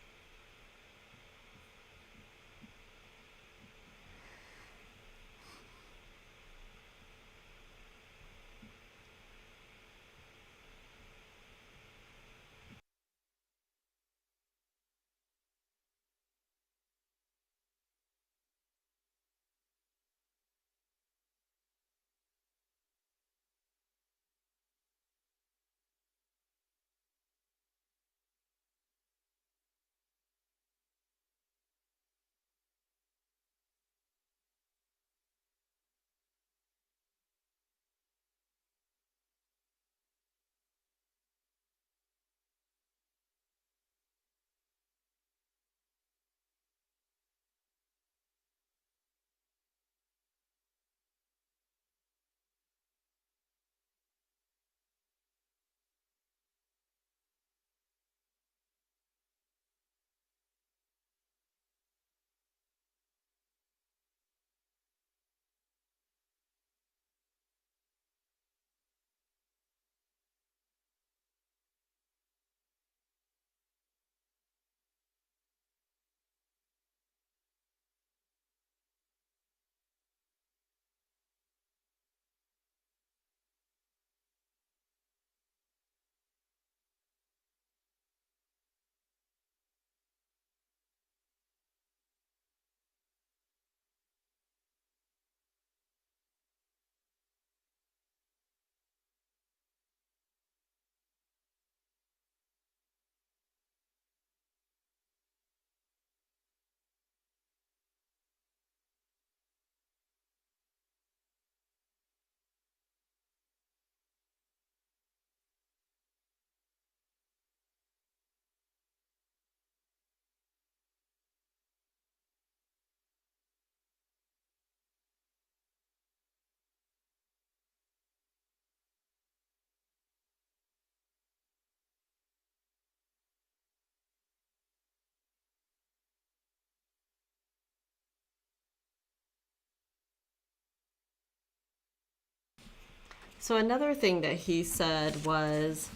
So another thing that he said was,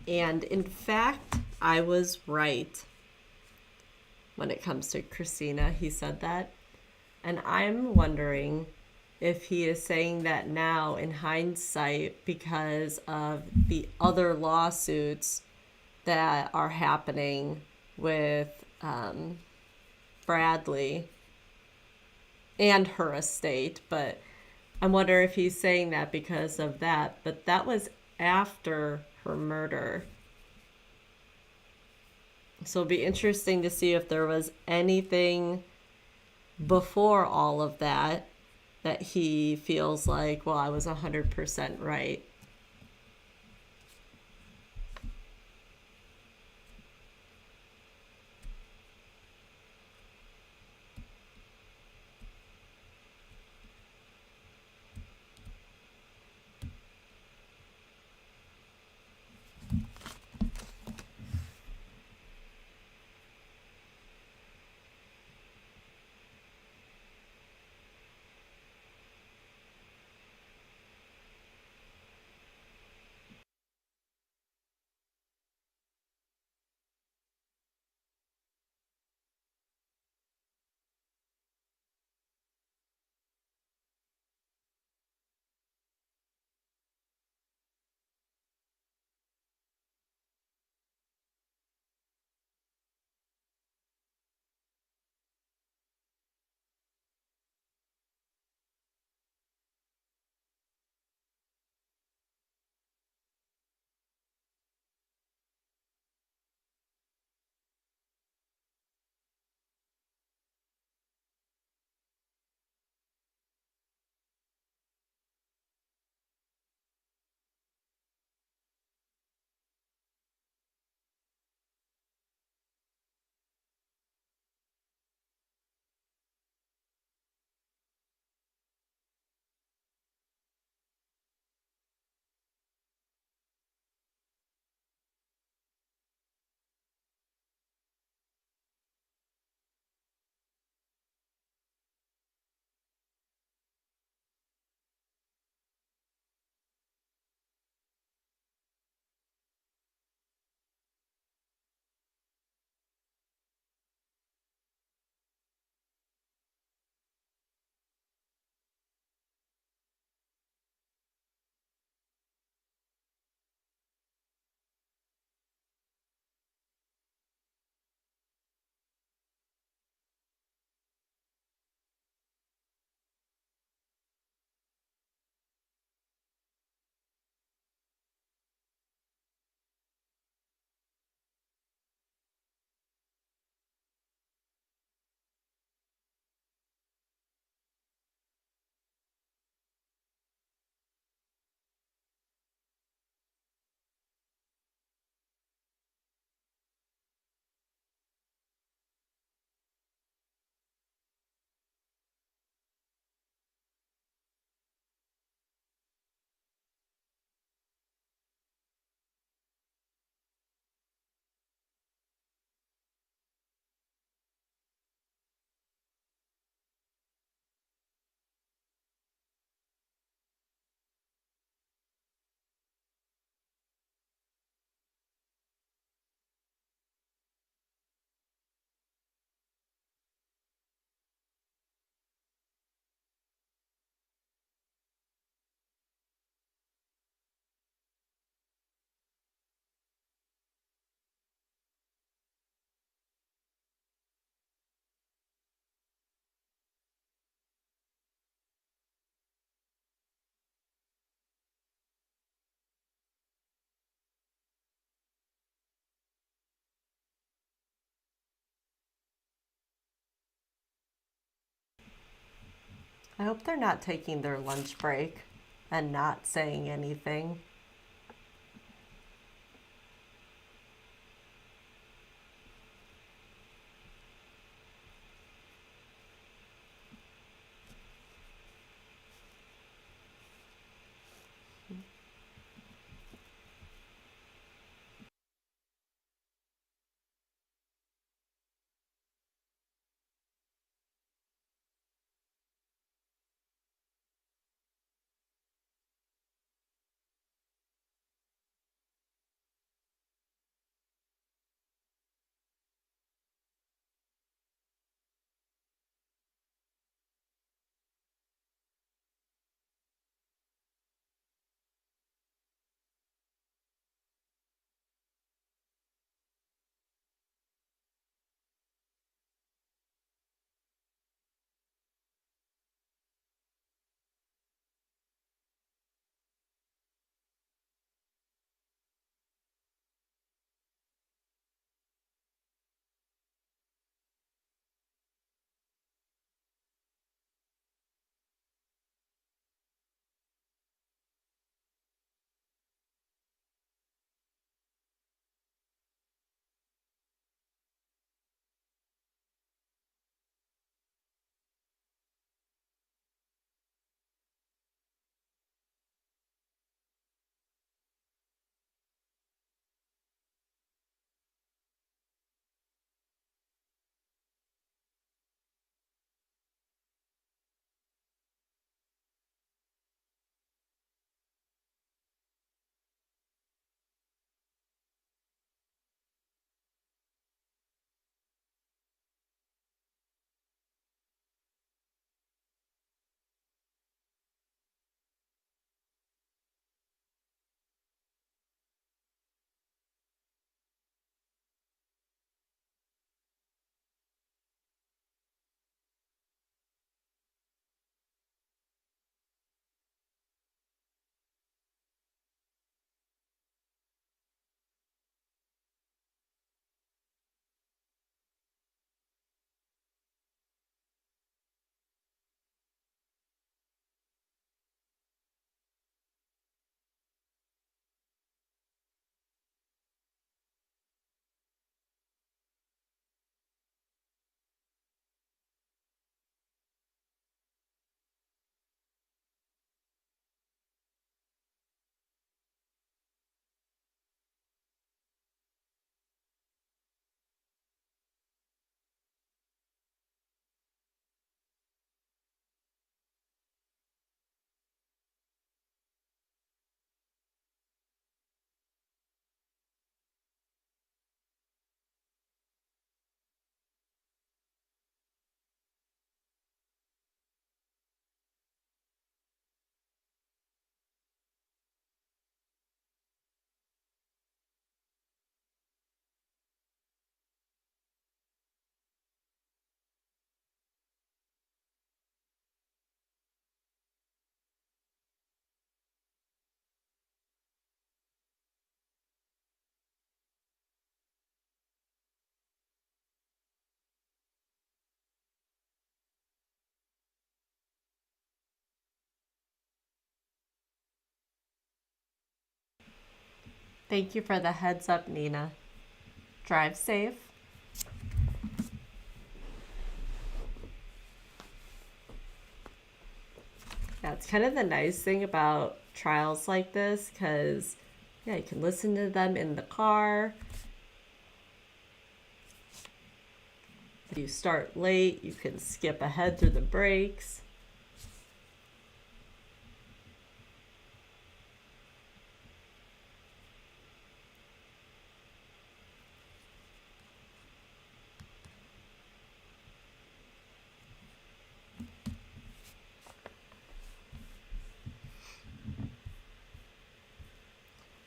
and in fact, I was right when it comes to Christina. He said that. And I'm wondering if he is saying that now in hindsight because of the other lawsuits that are happening with Bradley and her estate. But I wonder if he's saying that because of that. But that was after her murder. So it'll be interesting to see if there was anything before all of that that he feels like, well, I was 100% right. I hope they're not taking their lunch break and not saying anything. Thank you for the heads up, Nina. Drive safe. That's kind of the nice thing about trials like this, because, yeah, you can listen to them in the car. If you start late, you can skip ahead through the breaks.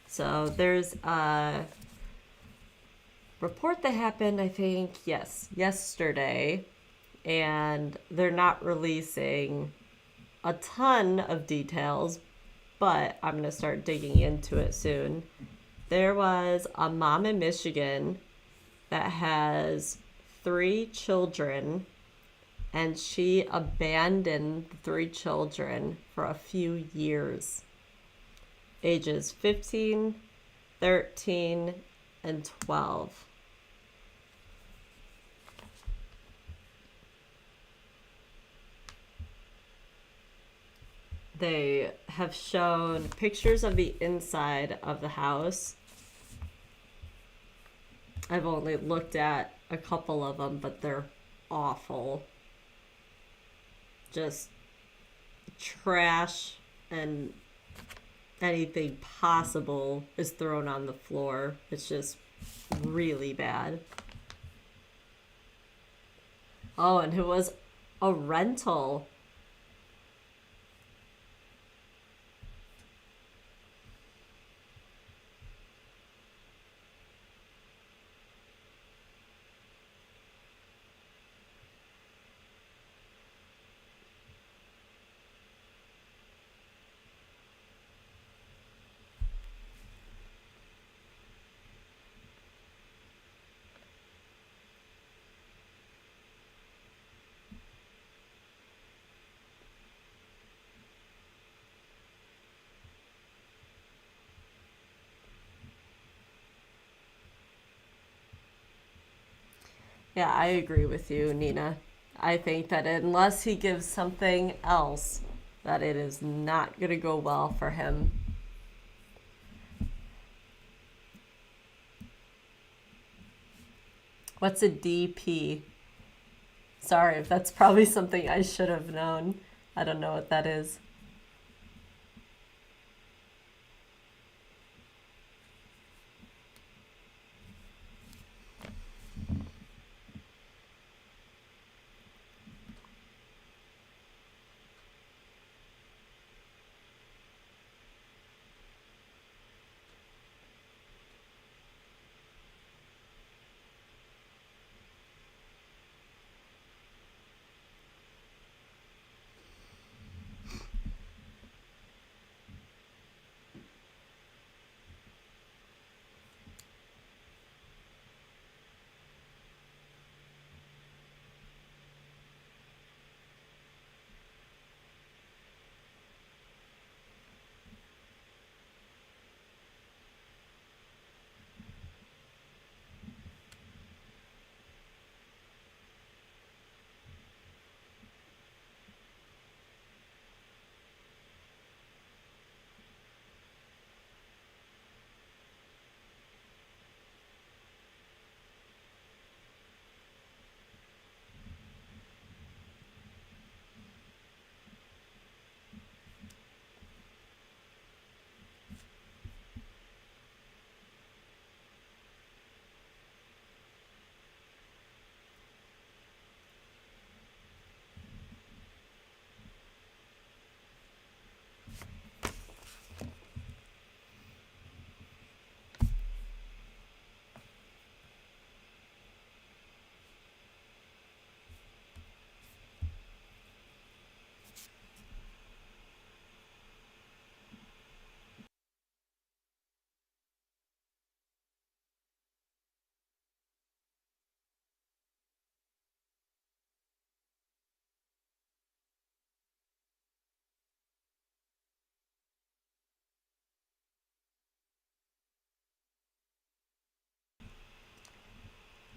So there's a report that happened, I think, yes, yesterday, and they're not releasing a ton of details, but I'm going to start digging into it soon. There was a mom in Michigan that has 3 children, and she abandoned the 3 children for a few years. Ages 15, 13, and 12. They have shown pictures of the inside of the house. I've only looked at a couple of them, but they're awful. Just trash and anything possible is thrown on the floor. It's just really bad. Oh, and it was a rental. Yeah, I agree with you, Nina. I think that unless he gives something else, that it is not going to go well for him. What's a DP? Sorry if that's probably something I should have known. I don't know what that is.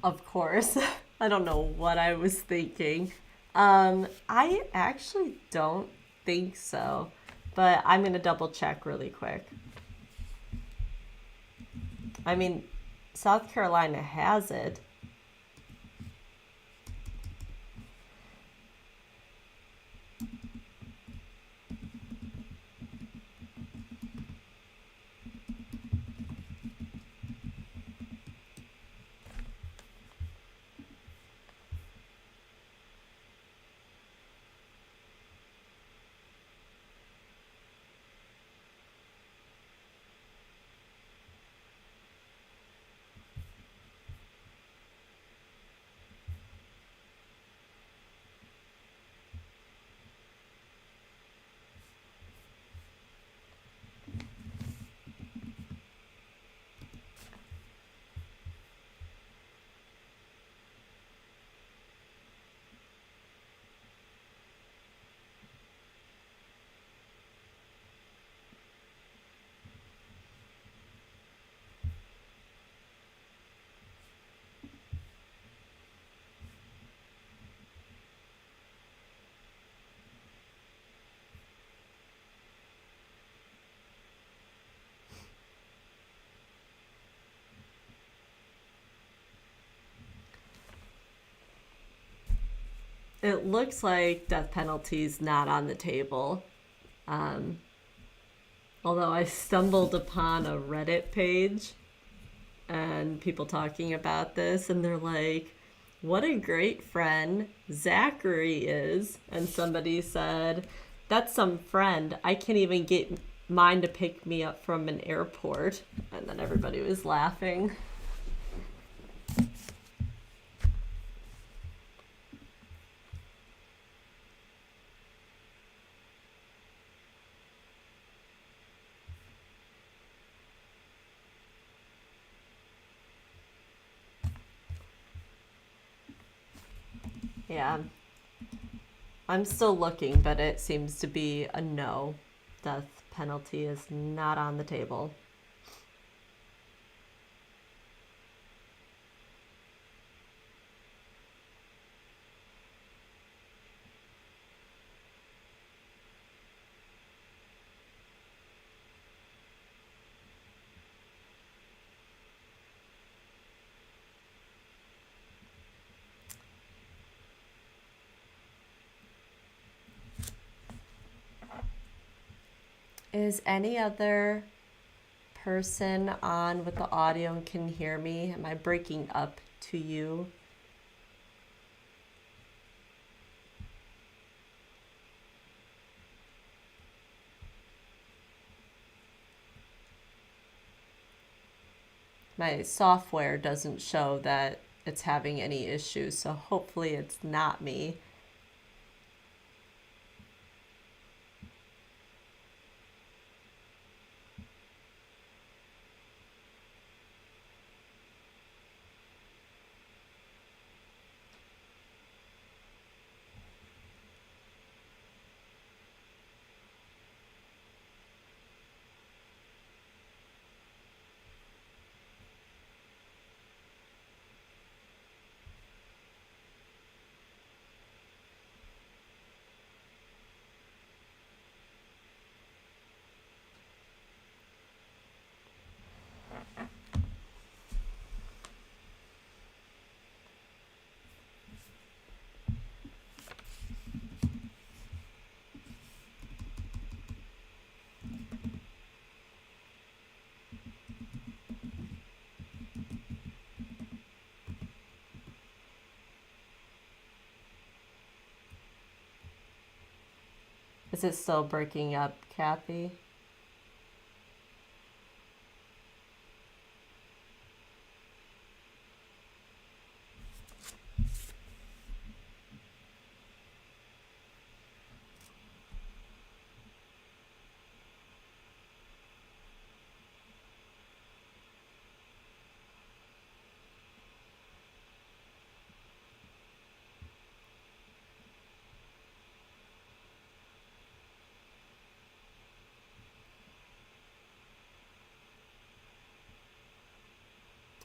Of course. I don't know what I was thinking. I actually don't think so, but I'm gonna double check really quick. I mean, South Carolina has it. It looks like death penalty is not on the table. Um, Although I stumbled upon a Reddit page and people talking about this, and they're like, what a great friend Zachary is. And somebody said, that's some friend. I can't even get mine to pick me up from an airport. And then everybody was laughing. Yeah. I'm still looking, but it seems to be a no. Death penalty is not on the table. Is any other person on with the audio and can hear me? Am I breaking up to you? My software doesn't show that it's having any issues, so hopefully it's not me. Is it still breaking up, Kathy?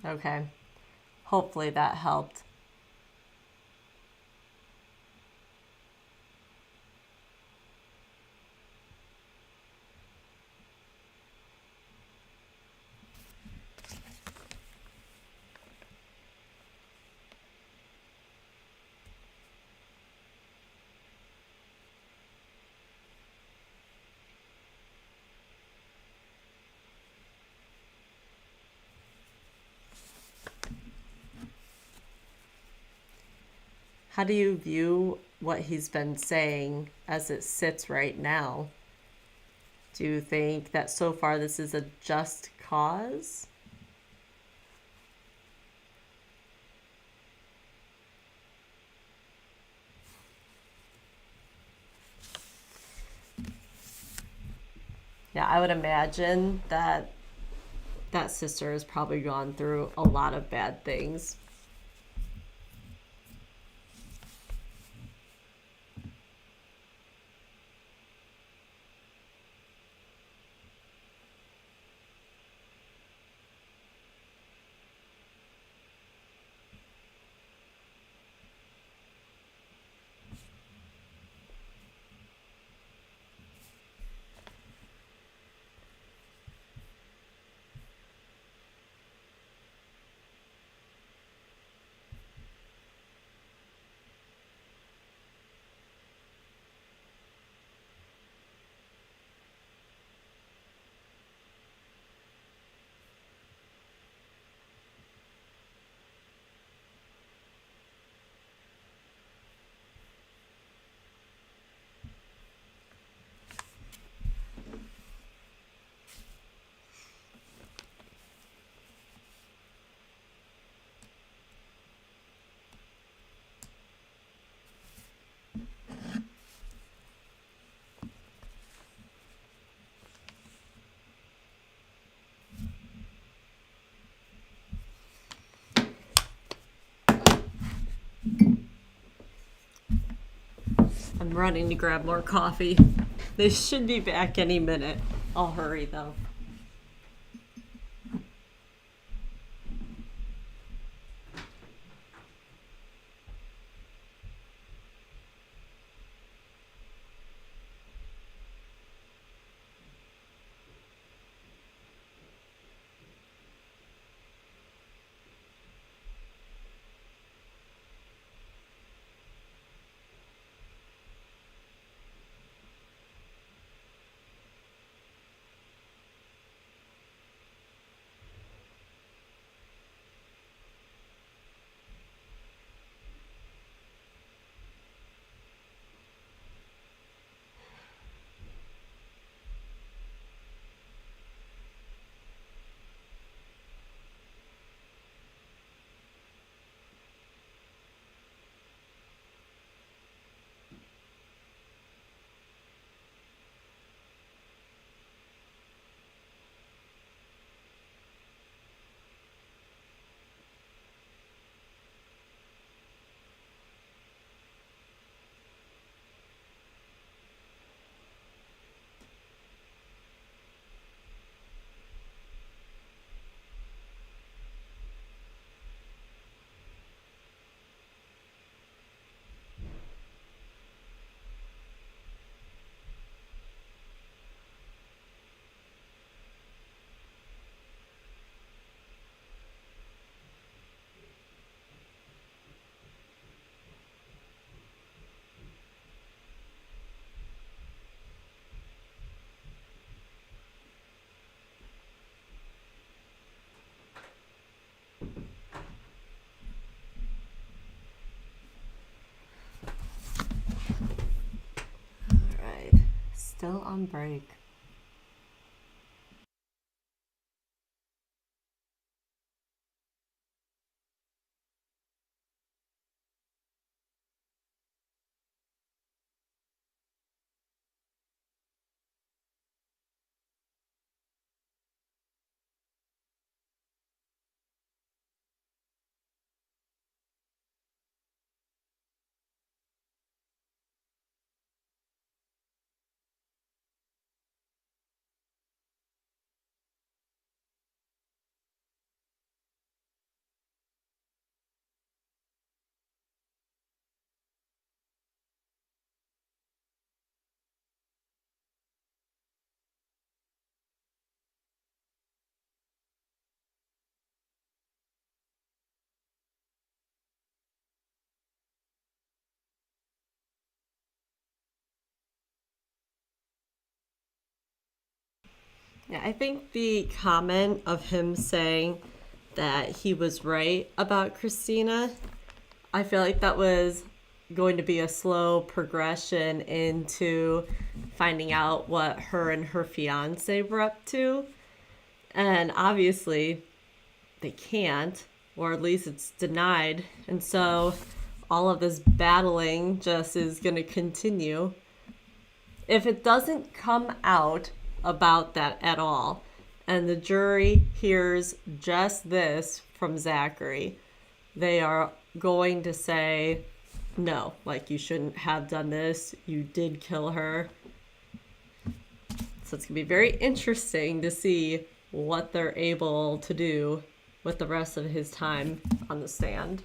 Okay. Hopefully that helped. How do you view what he's been saying as it sits right now? Do you think that so far this is a just cause? Yeah, I would imagine that that sister has probably gone through a lot of bad things. I'm running to grab more coffee. They should be back any minute. I'll hurry though. Alright. Still on break. Yeah, I think the comment of him saying that he was right about Christina, I feel like that was going to be a slow progression into finding out what her and her fiance were up to. And obviously, they can't, or at least it's denied. And so all of this battling just is going to continue. If it doesn't come out about that at all, and the jury hears just this from Zachary, they are going to say, no, like, you shouldn't have done this. You did kill her. So it's going to be very interesting to see what they're able to do with the rest of his time on the stand.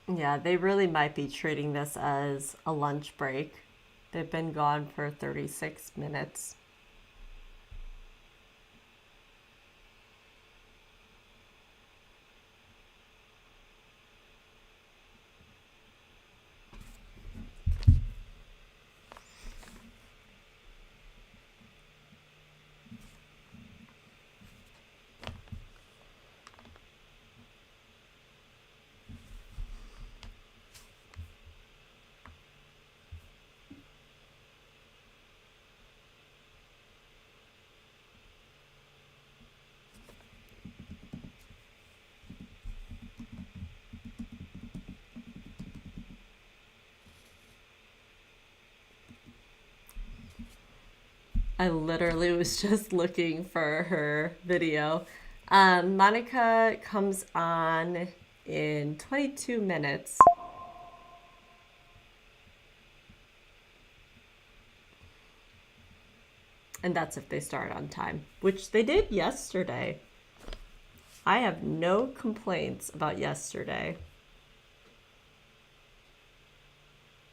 Yeah, they really might be treating this as a lunch break. They've been gone for 36 minutes. I literally was just looking for her video. Monica comes on in 22 minutes. And that's if they start on time, which they did yesterday. I have no complaints about yesterday.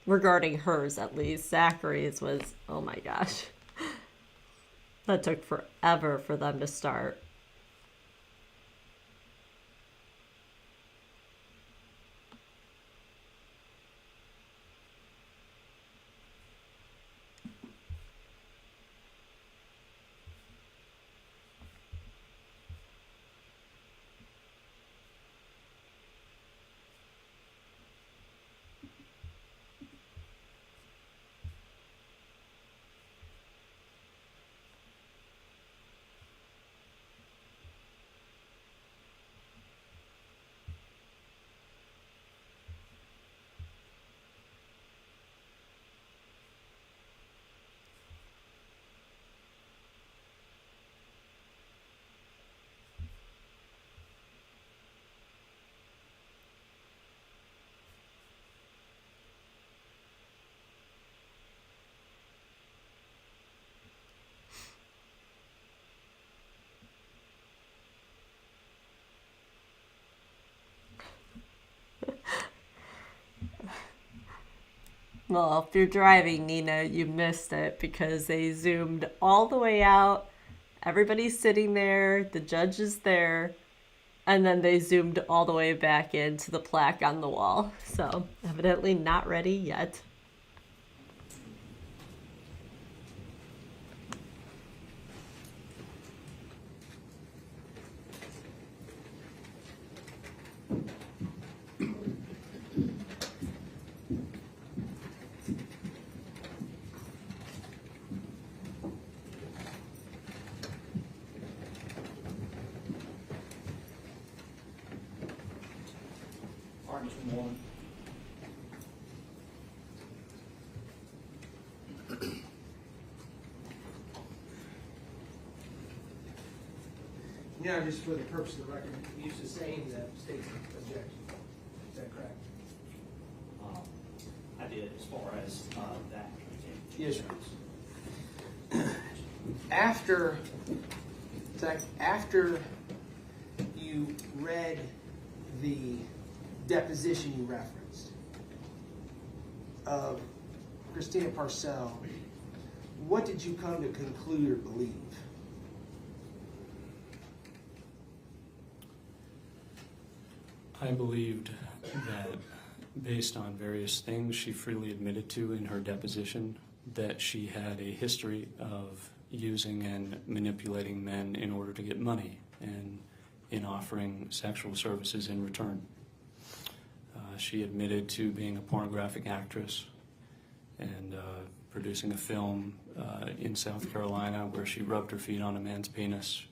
Regarding hers, at least. Zachary's was, oh my gosh. That took forever for them to start. Well, if you're driving, Nina, you missed it because they zoomed all the way out. Everybody's sitting there, the judge is there, and then they zoomed all the way back into the plaque on the wall. So, evidently not ready yet. All right, Mr. Moore. Now, just for the purpose of the record, you sustain the state's objection. Is that correct? I did as far as that. Yes, sir. After, Zach, after you read the deposition you referenced of Christina Parcell, what did you come to conclude or believe? I believed that based on various things she freely admitted to in her deposition, that she had a history of using and manipulating men in order to get money and in offering sexual services in return. She admitted to being a pornographic actress and producing a film in South Carolina where she rubbed her feet on a man's penis.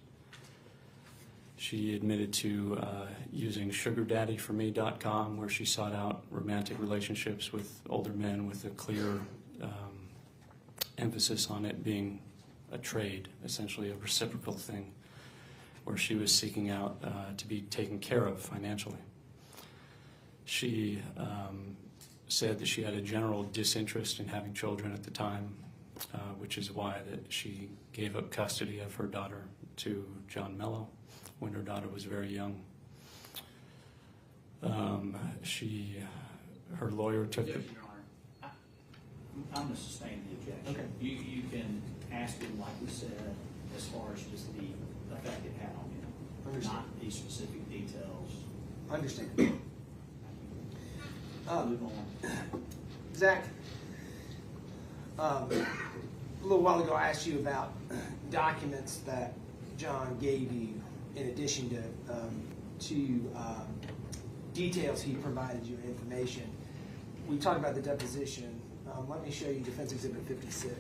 She admitted to using SugarDaddyForMe.com, where she sought out romantic relationships with older men with a clear emphasis on it being a trade, essentially a reciprocal thing, where she was seeking out to be taken care of financially. She said that she had a general disinterest in having children at the time, which is why that she gave up custody of her daughter to John Mello when her daughter was very young. Her lawyer took Objection, Your Honor. I'm going to sustain the objection. Okay. You can ask him, like we said, as far as just the effect it had on him, Understand. not the specific details. Understand. Move on. Zach, a little while ago I asked you about documents that John gave you in addition to details he provided you, information. We talked about the deposition. Let me show you Defense Exhibit 56.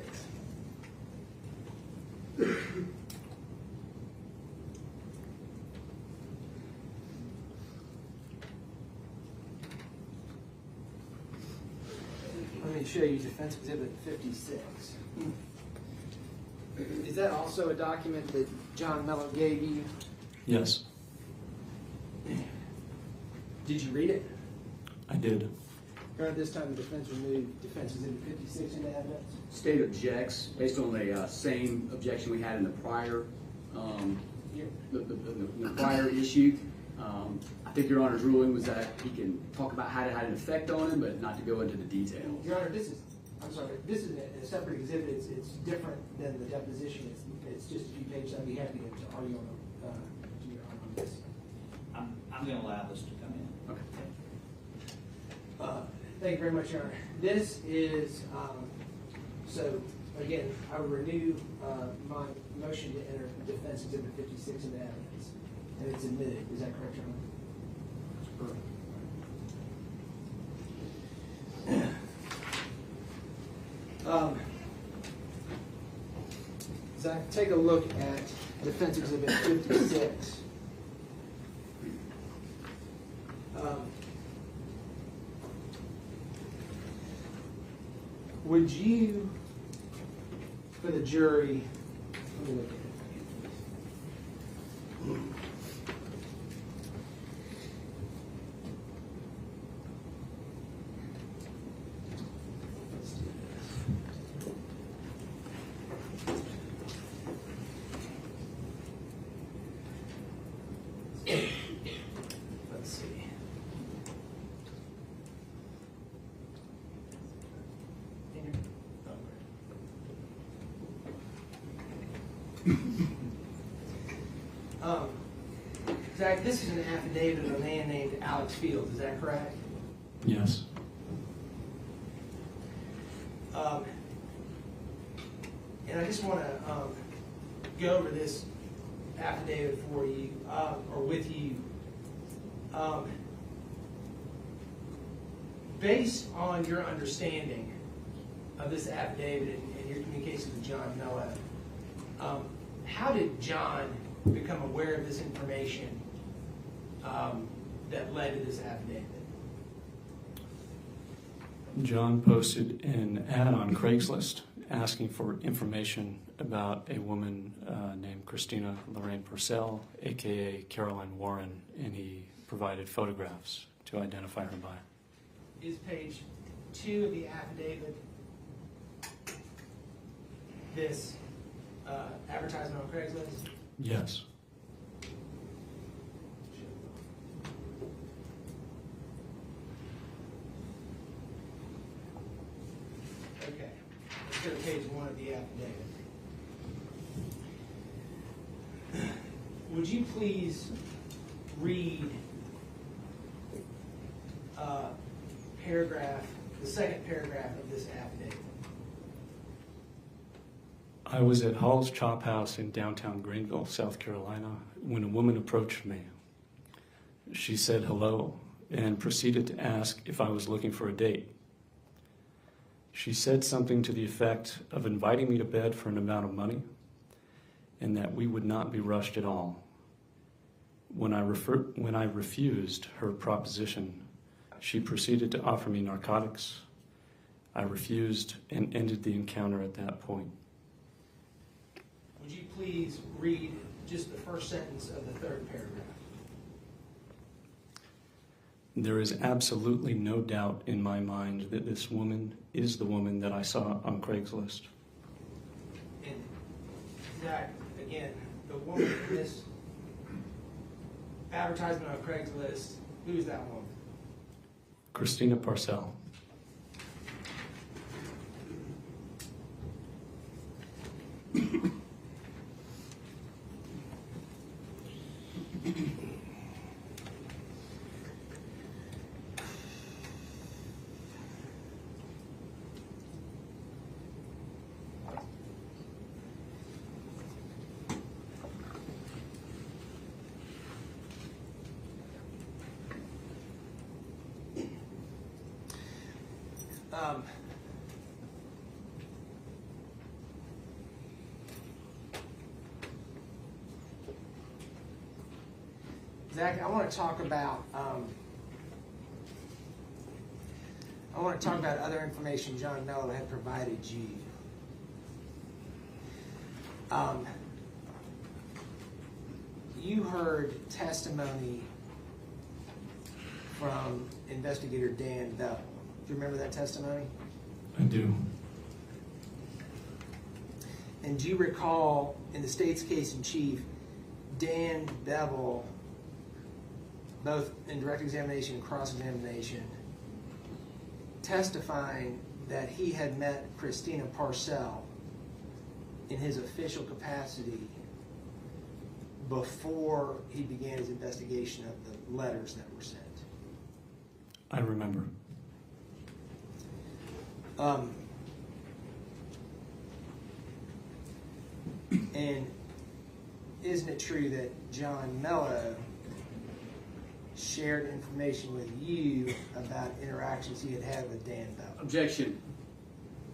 Let me show you Defense Exhibit 56. that also a document that John Mello gave you? Yes, Did you read it? I did. At this time, the defense removed Defense Exhibit 56 into evidence. State objects based on the same objection we had in the prior, the prior issue. I think Your Honor's ruling was that he can talk about how it had an effect on him, but not to go into the details. Your Honor, this is a separate exhibit. It's different than the deposition. It's just a few pages. I'd be happy to argue to Your Honor on this. I'm going to allow this to come in. Okay. Thank you very much, Your Honor. This is, so again, I will renew my motion to enter Defense Exhibit 56 into evidence, and it's admitted. Is that correct, Your Honor? Zach, take a look at Defense Exhibit 56. Would you, for the jury, let me look at it. Let's do this. Let's see. Zach, this is an affidavit of a man named Alex Fields. Is that correct? Yes. And I just want to go over this affidavit for you, or with you. Based on your understanding of this affidavit and your communications with John Mello, how did John become aware of this information that led to this affidavit? John posted an ad on Craigslist asking for information about a woman named Christina Parcell, aka Caroline Warren, and he provided photographs to identify her by. Is page 2 of the affidavit this advertisement on Craigslist? Yes. Okay, let's go to page 1 of the affidavit. Would you please read the second paragraph of this affidavit? I was at Hall's Chop House in downtown Greenville, South Carolina, when a woman approached me. She said hello and proceeded to ask if I was looking for a date. She said something to the effect of inviting me to bed for an amount of money and that we would not be rushed at all. When I refused her proposition, she proceeded to offer me narcotics. I refused and ended the encounter at that point. Would you please read just the first sentence of the third paragraph? There is absolutely no doubt in my mind that this woman is the woman that I saw on Craigslist. And Zach, again, the woman in this advertisement on Craigslist, who's that woman? Christina Parcell. Zach, I want to talk about other information John Mello had provided you. You heard testimony from investigator Dan Bell. Do you remember that testimony? I do. And do you recall, in the state's case in chief, Dan Bevel, both in direct examination and cross-examination, testifying that he had met Christina Parcell in his official capacity before he began his investigation of the letters that were sent? I remember. And isn't it true that John Mello shared information with you about interactions he had had with Dan Bell? Objection.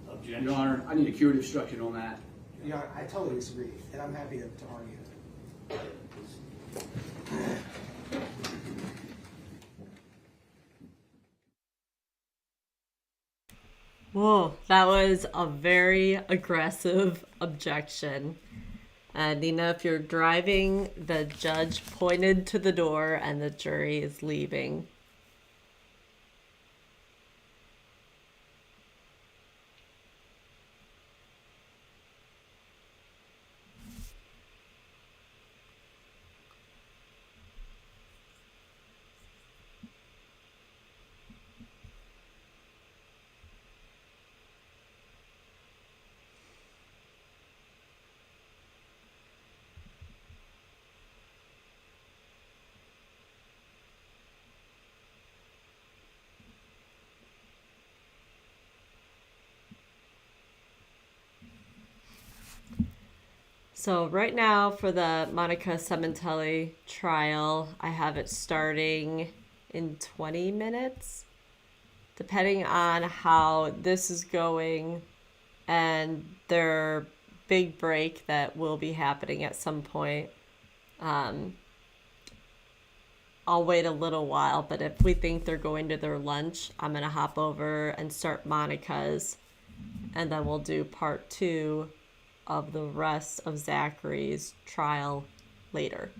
Objection. Your Honor, I need a curative instruction on that. Your Honor, I totally disagree, and I'm happy to argue it. Whoa, that was a very aggressive objection. Nina, if you're driving, the judge pointed to the door and the jury is leaving. So right now for the Monica Sementelli trial, I have it starting in 20 minutes, depending on how this is going and their big break that will be happening at some point. I'll wait a little while, but if we think they're going to their lunch, I'm gonna hop over and start Monica's, and then we'll do part 2 of the rest of Zachary's trial later.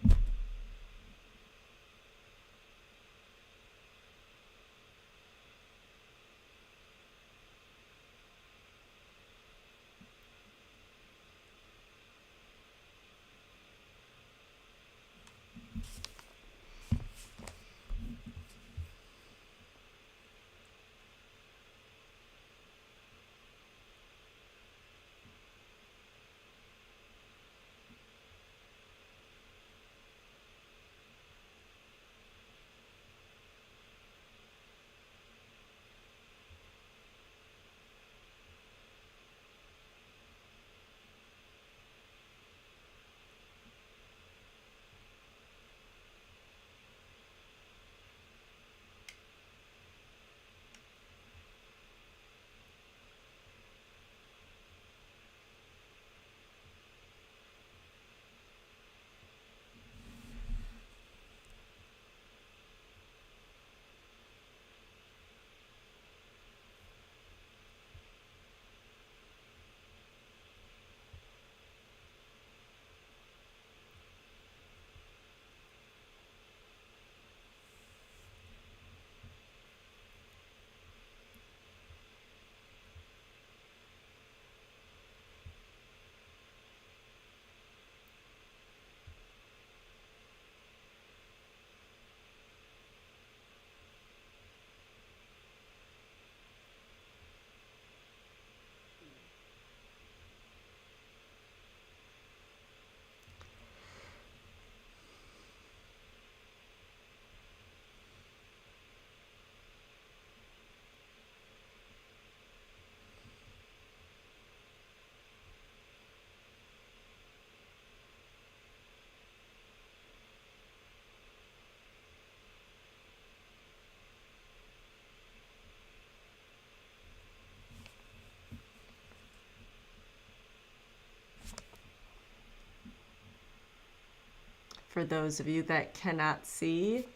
For those of you that cannot see,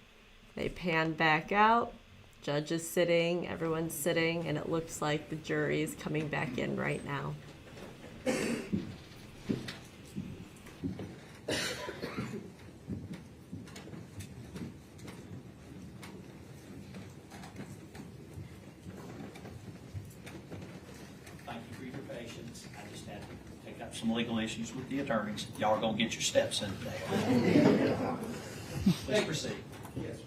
they pan back out. Judge is sitting, everyone's sitting, and it looks like the jury is coming back in right now. some legal issues with the attorneys. Y'all are gonna get your steps in today. Please proceed. Yes.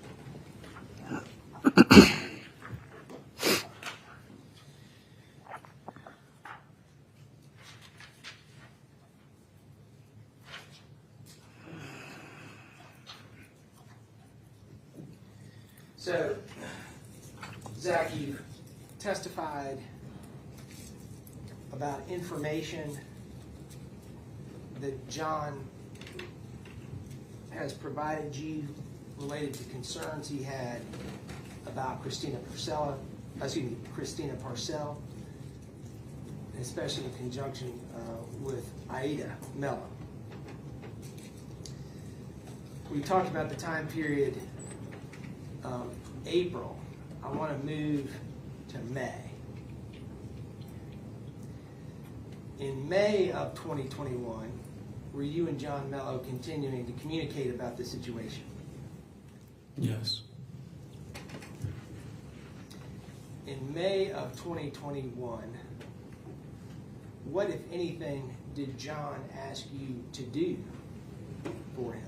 So, Zach, you testified about information that John has provided you related to concerns he had about Christina Parcell, especially in conjunction with Aida Mello. We talked about the time period April. I want to move to May. In May of 2021, were you and John Mello continuing to communicate about the situation? Yes. In May of 2021, what, if anything, did John ask you to do for him?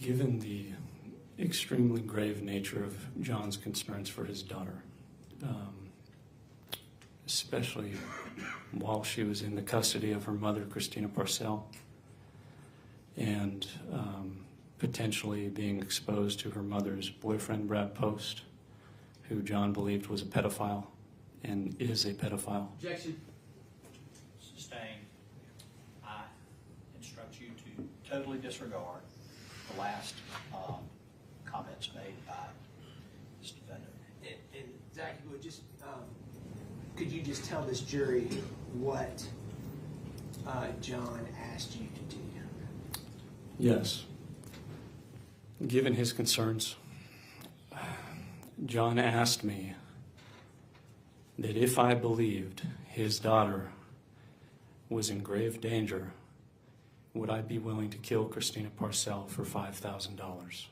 Given the extremely grave nature of John's concerns for his daughter, especially while she was in the custody of her mother, Christina Parcell, and potentially being exposed to her mother's boyfriend, Brad Post, who John believed was a pedophile and is a pedophile. Objection. Sustained. I instruct you to totally disregard the last comments made by this defendant. And Zach, could you just tell this jury what John asked you to do? Yes. Given his concerns, John asked me that if I believed his daughter was in grave danger, would I be willing to kill Christina Parcell for $5,000?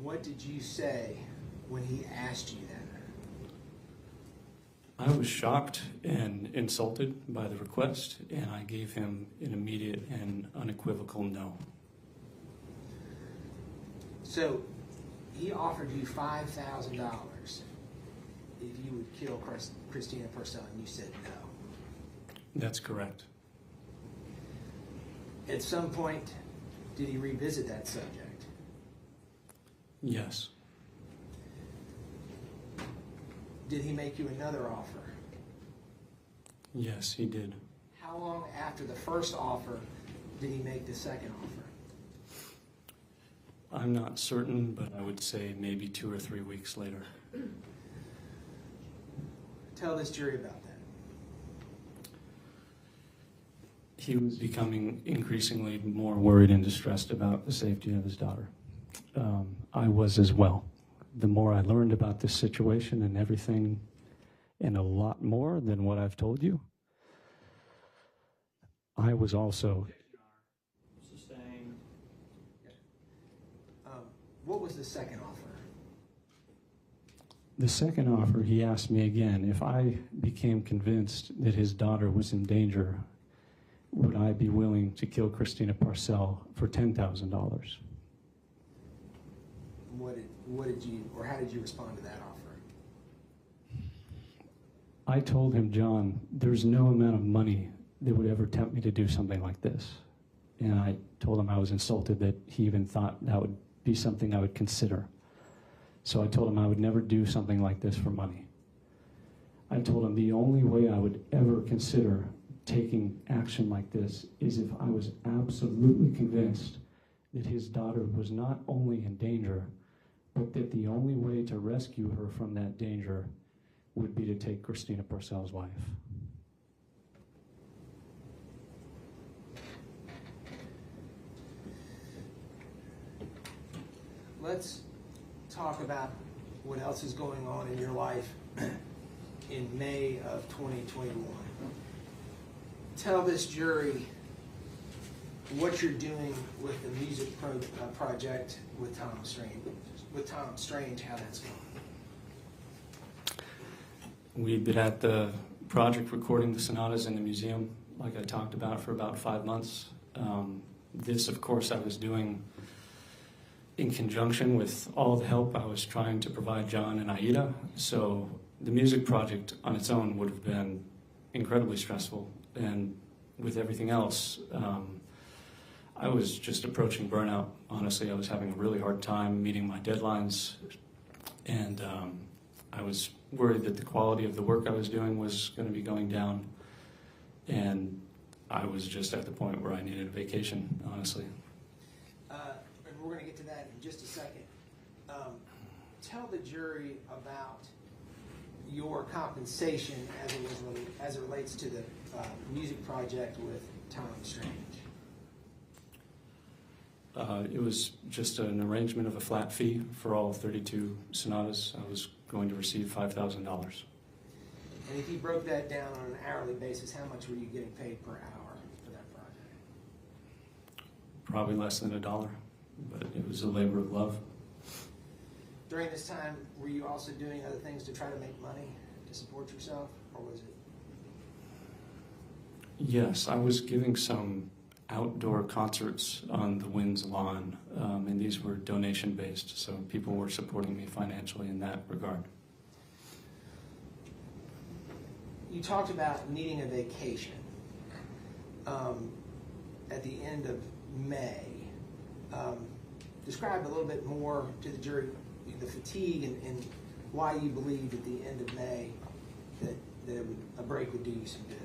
What did you say when he asked you that? I was shocked and insulted by the request, and I gave him an immediate and unequivocal no. So he offered you $5,000 if you would kill Christina Parcell, and you said no. That's correct. At some point, did he revisit that subject? Yes. Did he make you another offer? Yes, he did. How long after the first offer did he make the second offer? I'm not certain, but I would say maybe 2 or 3 weeks later. Tell this jury about that. He was becoming increasingly more worried and distressed about the safety of his daughter. I was as well. The more I learned about this situation and everything, and a lot more than what I've told you, I was also. Sustained. What was the second offer? The second offer, he asked me again, if I became convinced that his daughter was in danger, would I be willing to kill Christina Parcell for $10,000? What did you, or how did you respond to that offer? I told him, John, there's no amount of money that would ever tempt me to do something like this. And I told him I was insulted that he even thought that would be something I would consider. So I told him I would never do something like this for money. I told him the only way I would ever consider taking action like this is if I was absolutely convinced that his daughter was not only in danger, but that the only way to rescue her from that danger would be to take Christina Parcell's life. Let's talk about what else is going on in your life in May of 2021. Tell this jury what you're doing with the music project with Tom Strange, how that's going. We'd been at the project recording the sonatas in the museum, like I talked about, for about 5 months. This, of course, I was doing in conjunction with all the help I was trying to provide John and Aida. So the music project on its own would have been incredibly stressful. And with everything else, I was just approaching burnout. Honestly, I was having a really hard time meeting my deadlines. And I was worried that the quality of the work I was doing was going to be going down. And I was just at the point where I needed a vacation, honestly. And we're going to get to that in just a second. Tell the jury about your compensation as it relates to the music project with Tom Strange. It was just an arrangement of a flat fee for all 32 sonatas. I was going to receive $5,000. And if you broke that down on an hourly basis, how much were you getting paid per hour for that project? Probably less than $1, but it was a labor of love. During this time, were you also doing other things to try to make money to support yourself, or was it? Yes, I was giving some outdoor concerts on the Wynn's lawn, and these were donation-based, so people were supporting me financially in that regard. You talked about needing a vacation at the end of May. Describe a little bit more to the jury the fatigue and why you believed at the end of May that a break would do you some good.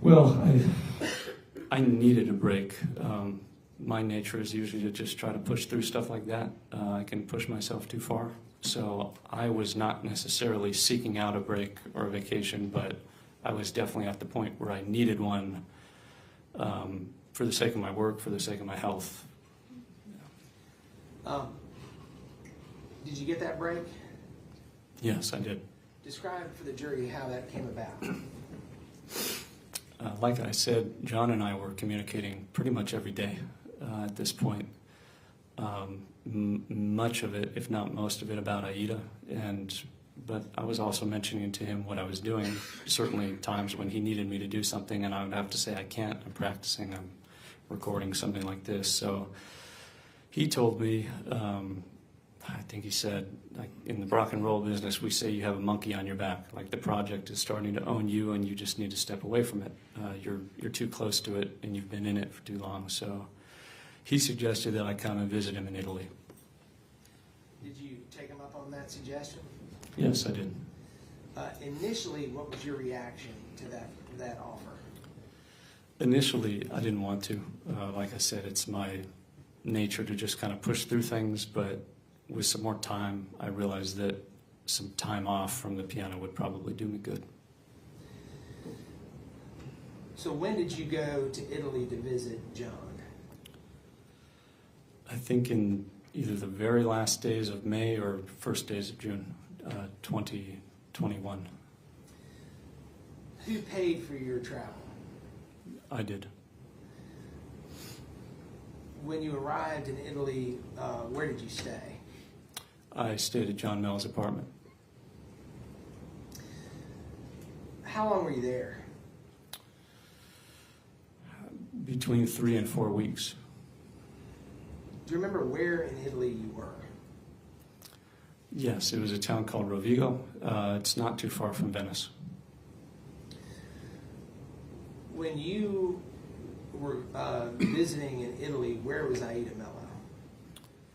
Well, I needed a break. My nature is usually to just try to push through stuff like that. I can push myself too far. So I was not necessarily seeking out a break or a vacation, but I was definitely at the point where I needed one for the sake of my work, for the sake of my health. Did you get that break? Yes, I did. Describe for the jury how that came about. Like I said, John and I were communicating pretty much every day at this point. Much of it, if not most of it, about Aida. But I was also mentioning to him what I was doing. Certainly times when he needed me to do something and I would have to say, I can't, I'm practicing, I'm recording something like this. So he told me, I think he said, like in the rock and roll business, we say you have a monkey on your back. Like the project is starting to own you, and you just need to step away from it. You're too close to it, and you've been in it for too long. So he suggested that I come and visit him in Italy. Did you take him up on that suggestion? Yes, I did. Initially, what was your reaction to that offer? Initially, I didn't want to. Like I said, it's my nature to just kind of push through things, but with some more time, I realized that some time off from the piano would probably do me good. So when did you go to Italy to visit John? I think in either the very last days of May or first days of June, 2021. Who paid for your travel? I did. When you arrived in Italy, where did you stay? I stayed at John Mello's apartment. How long were you there? Between 3 and 4 weeks. Do you remember where in Italy you were? Yes, it was a town called Rovigo. It's not too far from Venice. When you were visiting in Italy, where was Aida Mello?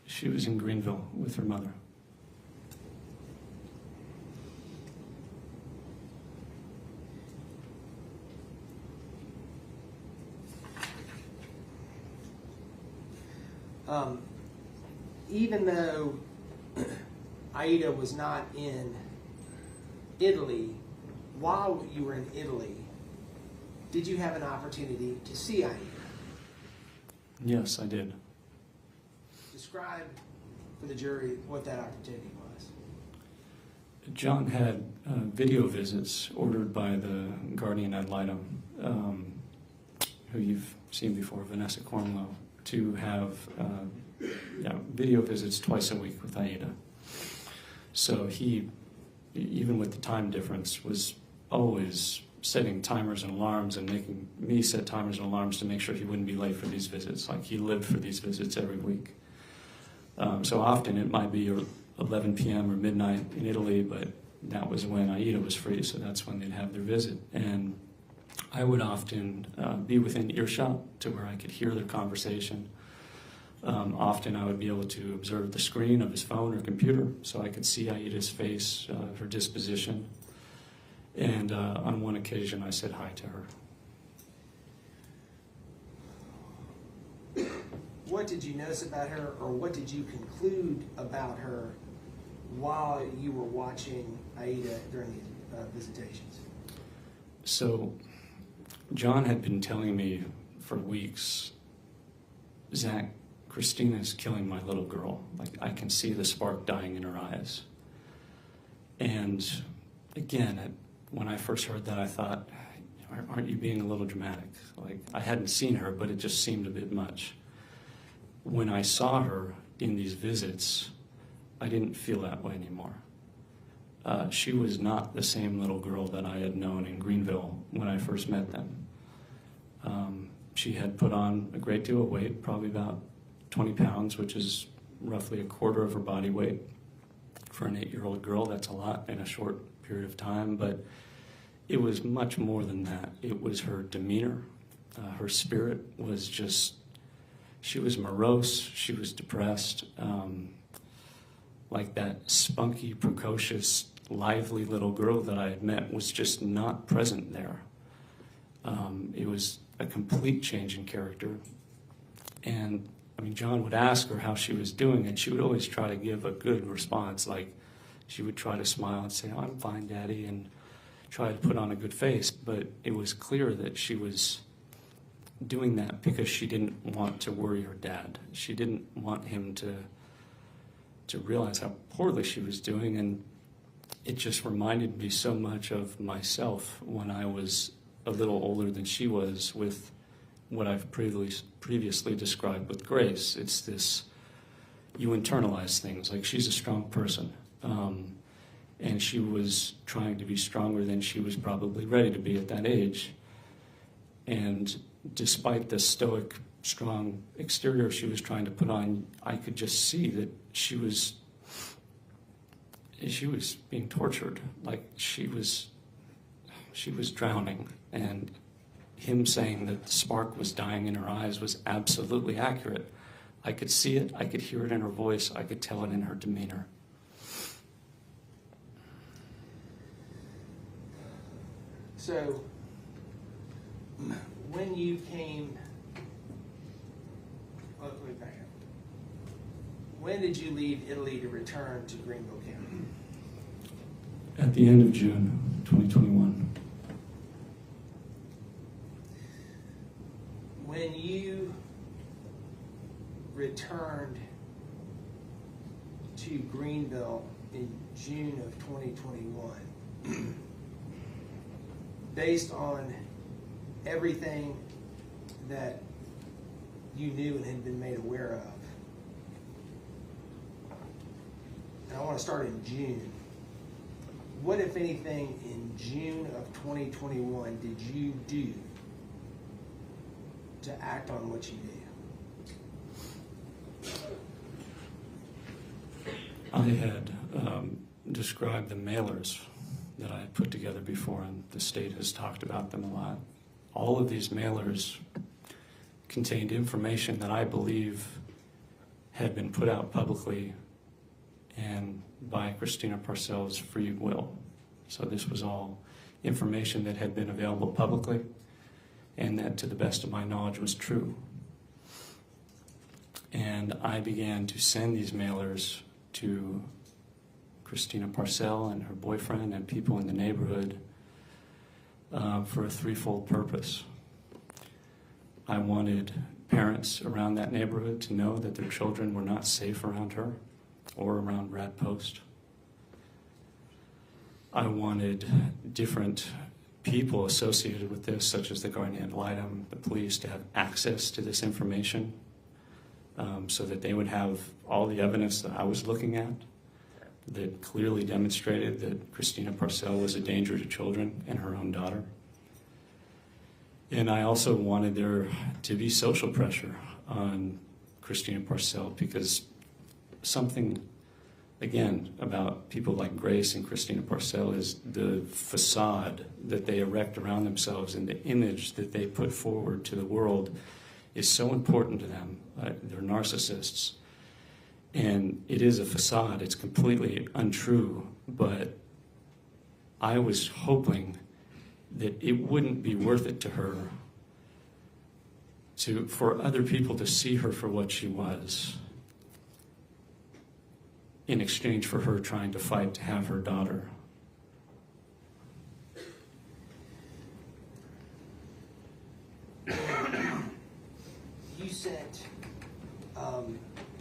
She was in Greenville with her mother. Even though Aida was not in Italy, while you were in Italy, did you have an opportunity to see Aida? Yes, I did. Describe for the jury what that opportunity was. John had video visits ordered by the guardian ad litem, who you've seen before, Vanessa Cornwell, to have video visits twice a week with Aida. So he even with the time difference, was always setting timers and alarms and making me set timers and alarms to make sure he wouldn't be late for these visits. Like, he lived for these visits every week. So often it might be 11 p.m. or midnight in Italy, but that was when Aida was free, so that's when they'd have their visit. And I would often be within earshot to where I could hear their conversation. Often I would be able to observe the screen of his phone or computer, so I could see Aida's face, her disposition. And on one occasion I said hi to her. What did you notice about her, or what did you conclude about her while you were watching Aida during these visitations? So John had been telling me for weeks, Zach, Christina's killing my little girl. Like, I can see the spark dying in her eyes. And again, when I first heard that, I thought, aren't you being a little dramatic? Like, I hadn't seen her, but it just seemed a bit much. When I saw her in these visits, I didn't feel that way anymore. She was not the same little girl that I had known in Greenville when I first met them. She had put on a great deal of weight, probably about 20 pounds, which is roughly a quarter of her body weight. For an 8-year-old girl, that's a lot in a short period of time, but it was much more than that. It was her demeanor. Her spirit was just, she was morose, she was depressed. Like, that spunky, precocious, lively little girl that I had met was just not present there. It was a complete change in character. And I mean, John would ask her how she was doing, and she would always try to give a good response. Like, she would try to smile and say, "Oh, I'm fine, Daddy," and try to put on a good face. But it was clear that she was doing that because she didn't want to worry her dad. She didn't want him to realize how poorly she was doing, and it just reminded me so much of myself when I was a little older than she was, with what I've previously described with Grace. It's this, you internalize things. Like, she's a strong person, and she was trying to be stronger than she was probably ready to be at that age. And despite the stoic, strong exterior she was trying to put on, I could just see that she was being tortured. Like, she was drowning, and him saying that the spark was dying in her eyes was absolutely accurate. I could see it, I could hear it in her voice, I could tell it in her demeanor. So, when you came, let me back up. When did you leave Italy to return to Greenville County? At the end of June 2021. When you returned to Greenville in June of 2021, based on everything that you knew and had been made aware of, and I want to start in June, what, if anything, in June of 2021 did you do to act on what you knew? I had described the mailers that I had put together before, and the state has talked about them a lot. All of these mailers contained information that I believe had been put out publicly and by Christina Parcell's free will. So this was all information that had been available publicly, and that, to the best of my knowledge, was true. And I began to send these mailers to Christina Parcell and her boyfriend and people in the neighborhood for a threefold purpose. I wanted parents around that neighborhood to know that their children were not safe around her or around Brad Post. I wanted different people associated with this, such as the guardian ad litem, the police, to have access to this information so that they would have all the evidence that I was looking at, that clearly demonstrated that Christina Parcell was a danger to children and her own daughter. And I also wanted there to be social pressure on Christina Parcell, because something, again, about people like Grace and Christina Parcell is the facade that they erect around themselves and the image that they put forward to the world is so important to them. They're narcissists. And it is a facade. It's completely untrue. But I was hoping that it wouldn't be worth it to her for other people to see her for what she was, in exchange for her trying to fight to have her daughter. You sent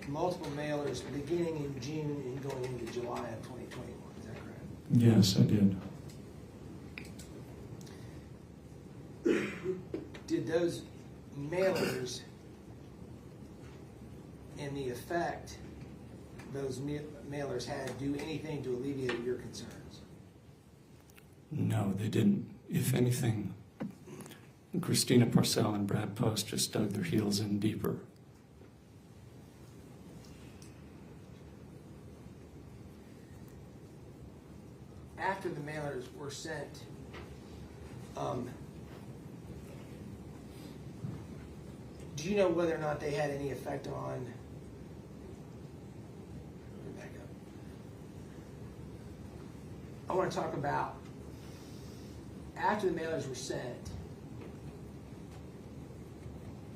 multiple mailers beginning in June and going into July of 2021, is that correct? Yes, I did. Did those mailers and the effect those mailers had do anything to alleviate your concerns? No, they didn't. If anything, Christina Parcell and Brad Post just dug their heels in deeper. After the mailers were sent, do you know whether or not they had any effect on? Let me back up. I want to talk about after the mailers were sent.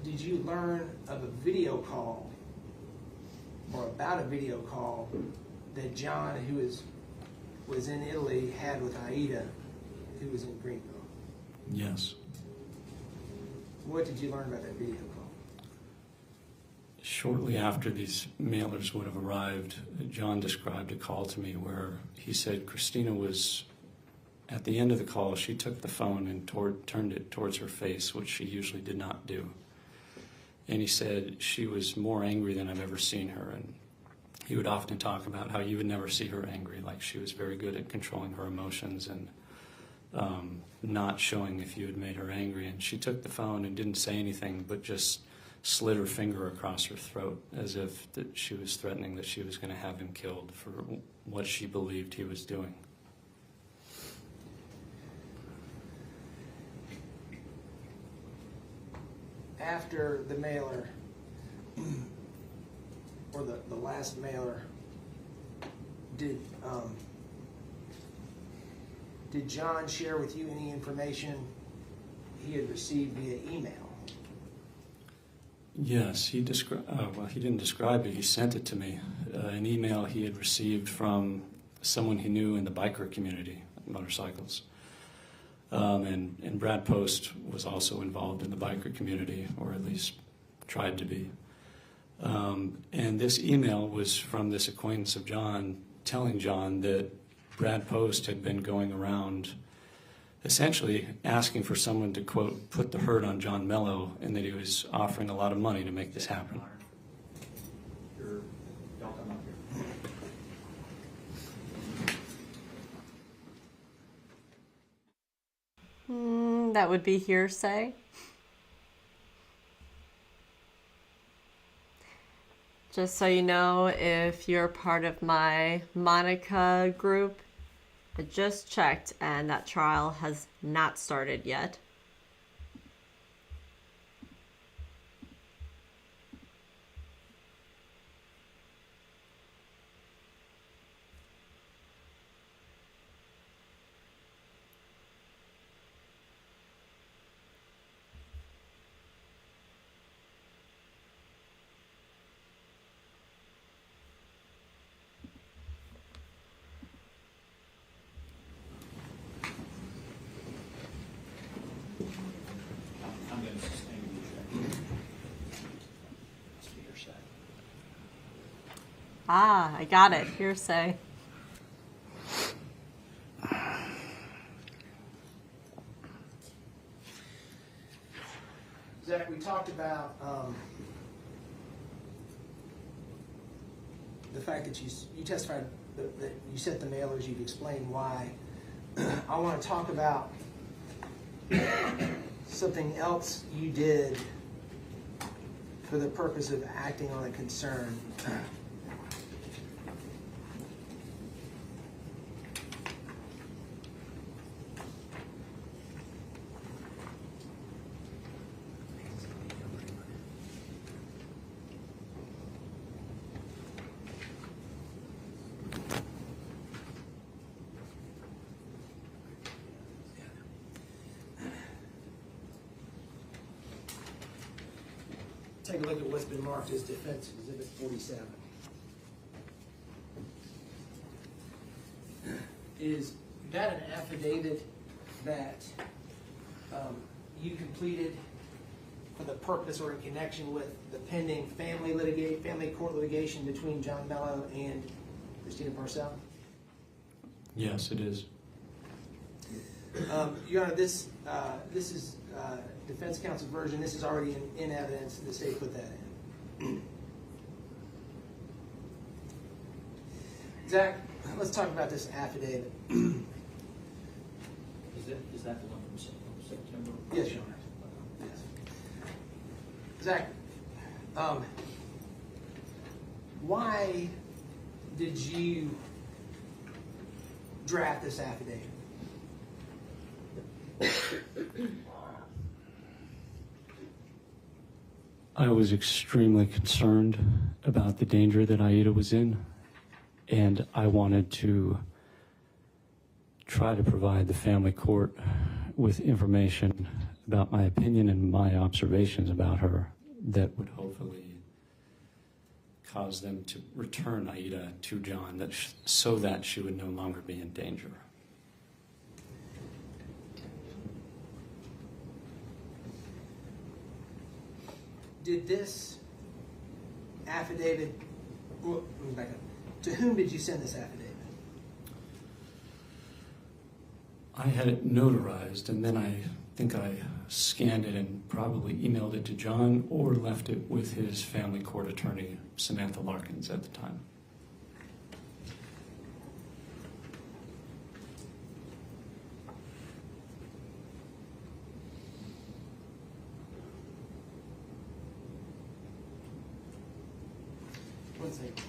Did you learn of a video call or about a video call that John, who was in Italy, had with Aida, who was in Greenville? Yes. What did you learn about that video call? Shortly after these mailers would have arrived, John described a call to me where he said Christina was, at the end of the call, she took the phone and turned it towards her face, which she usually did not do. And he said she was more angry than I've ever seen her. And he would often talk about how you would never see her angry, like she was very good at controlling her emotions and not showing if you had made her angry. And she took the phone and didn't say anything, but just slid her finger across her throat as if that she was threatening that she was going to have him killed for what she believed he was doing. After the mailer, or the last mailer, did John share with you any information he had received via email? Yes, he well, he didn't describe it. He sent it to me, an email he had received from someone he knew in the biker community, motorcycles. And Brad Post was also involved in the biker community, or at least tried to be. And this email was from this acquaintance of John, telling John that Brad Post had been going around essentially asking for someone to, quote, put the hurt on John Mello, and that he was offering a lot of money to make this happen. Y'all come up here. That would be hearsay. Just so you know, if you're part of my Monica group, I just checked and that trial has not started yet. I'm going to sustain the objection. Must be hearsay. Ah, I got it. Hearsay. Zach, we talked about the fact that you testified you sent the mailers, you've explained why. I want to talk about something else you did for the purpose of acting on a concern. Take a look at what's been marked as Defense Exhibit 47. Is that an affidavit that you completed for the purpose or in connection with the pending family court litigation between John Mello and Christina Parcell? Yes, it is. Your Honor, this is defense counsel's version. This is already in evidence. The state put that in. Zach, let's talk about this affidavit. Is that the one from September? Yes, Your Honor. Yes. Zach, why did you draft this affidavit? I was extremely concerned about the danger that Aida was in, and I wanted to try to provide the family court with information about my opinion and my observations about her that would hopefully cause them to return Aida to John so that she would no longer be in danger. Did this affidavit, well, let me back up. To whom did you send this affidavit? I had it notarized, and then I think I scanned it and probably emailed it to John or left it with his family court attorney, Samantha Larkins, at the time. One second.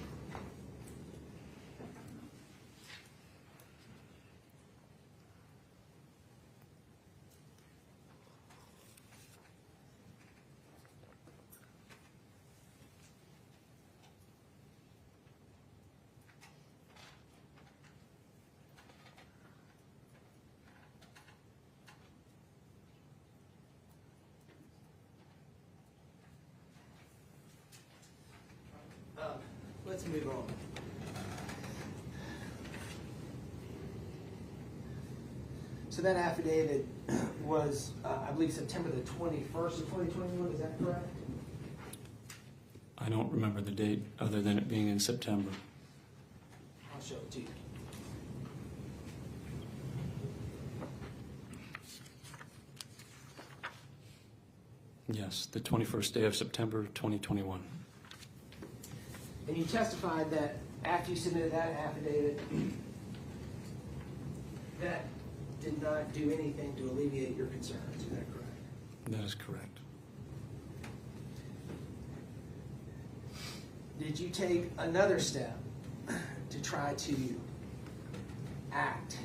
Let's move on. So that affidavit was, I believe, September the 21st of 2021, is that correct? I don't remember the date other than it being in September. I'll show it to you. Yes, the 21st day of September 2021. And you testified that after you submitted that affidavit, that did not do anything to alleviate your concerns, is that correct? That is correct. Did you take another step to try to act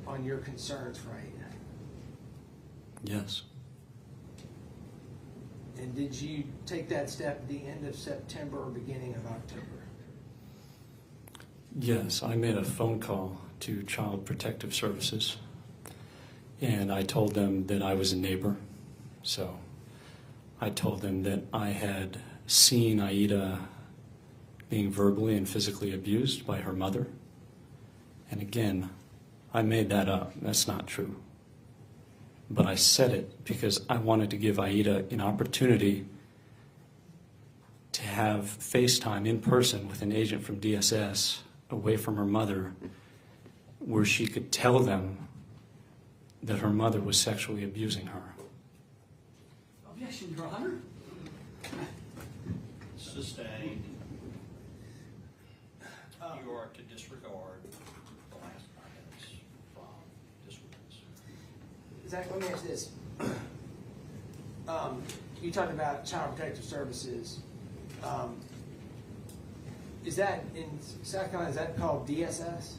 on your concerns for Aida? Yes. And did you take that step at the end of September or beginning of October? Yes, I made a phone call to Child Protective Services, and I told them that I was a neighbor. So I told them that I had seen Aida being verbally and physically abused by her mother. And again, I made that up. That's not true. But I said it because I wanted to give Aida an opportunity to have FaceTime in person with an agent from DSS away from her mother, where she could tell them that her mother was sexually abusing her. Objection, Your Honor. Sustained. You are to disregard the last 9 minutes from this witness. Zach, let me ask this. You talked about Child Protective Services. Is that in South Carolina, is that called DSS?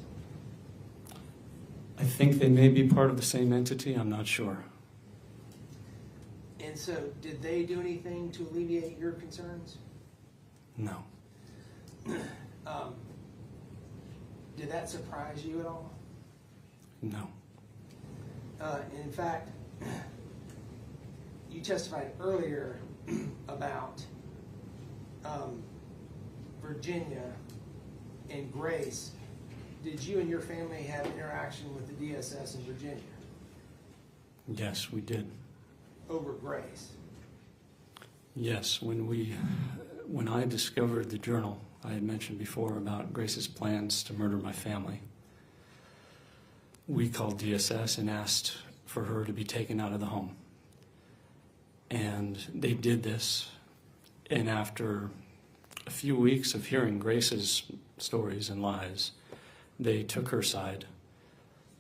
I think they may be part of the same entity. I'm not sure. And so did they do anything to alleviate your concerns? No. Did that surprise you at all? No. In fact, you testified earlier about Virginia and Grace. Did you and your family have interaction with the DSS in Virginia Yes, we did. over Grace? Yes, when I discovered the journal I had mentioned before about Grace's plans to murder my family, we called DSS and asked for her to be taken out of the home. And they did this, and after a few weeks of hearing Grace's stories and lies, they took her side.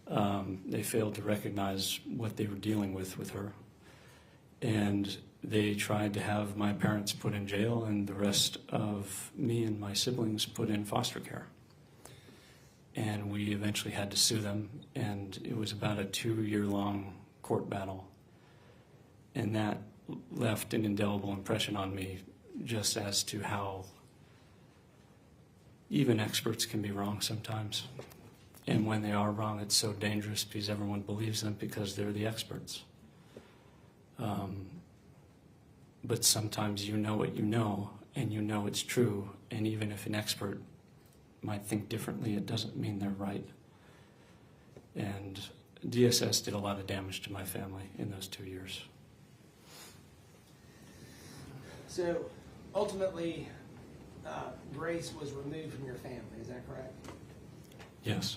They failed to recognize what they were dealing with her. And they tried to have my parents put in jail and the rest of me and my siblings put in foster care. And we eventually had to sue them, and it was about a 2-year-long court battle. And that left an indelible impression on me, just as to how even experts can be wrong sometimes. And when they are wrong, it's so dangerous because everyone believes them because they're the experts. But sometimes you know what you know, and you know it's true, and even if an expert might think differently, it doesn't mean they're right. And DSS did a lot of damage to my family in those 2 years. So ultimately, Grace was removed from your family, is that correct? Yes.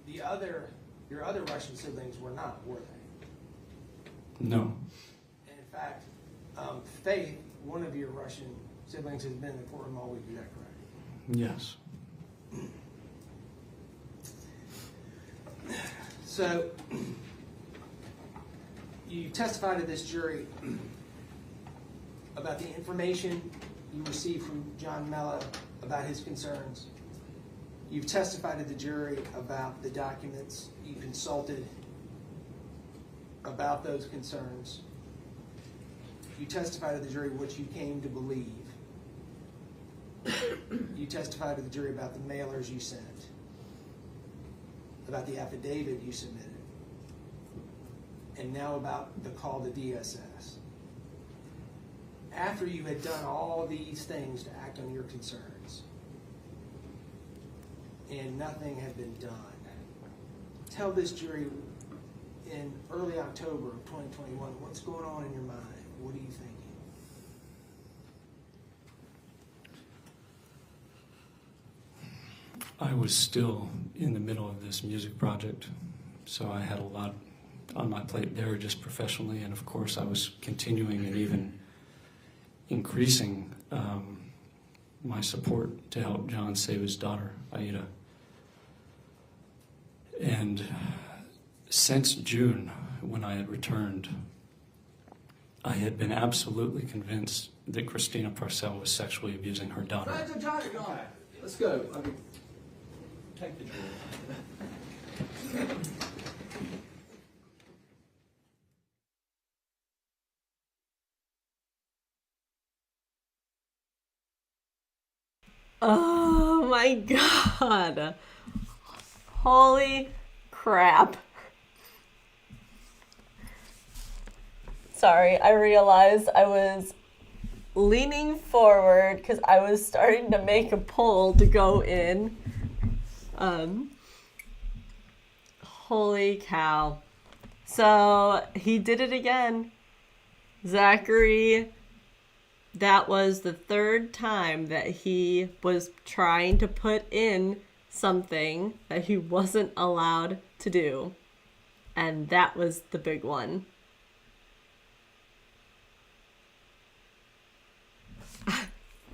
Your other Russian siblings were not, were they? No. And in fact, Faith, one of your Russian siblings, has been in the courtroom all week, is that correct? Yes. So, you testified to this jury about the information you received from John Mello about his concerns. You've testified to the jury about the documents you consulted about those concerns. You testified to the jury what you came to believe. You testified to the jury about the mailers you sent, about the affidavit you submitted, and now about the call to DSS. After you had done all these things to act on your concerns, and nothing had been done, tell this jury in early October of 2021, what's going on in your mind? What are you thinking? I was still in the middle of this music project, so I had a lot on my plate there just professionally, and of course I was continuing and even increasing my support to help John save his daughter, Aida. And since June, when I had returned, I had been absolutely convinced that Christina Parcell was sexually abusing her daughter. John, let's go. I mean, Take the jury. Oh my god. Holy crap. Sorry, I realized I was leaning forward because I was starting to make a poll to go in. Holy cow. So he did it again. Zachary, that was the third time that he was trying to put in something that he wasn't allowed to do. And that was the big one.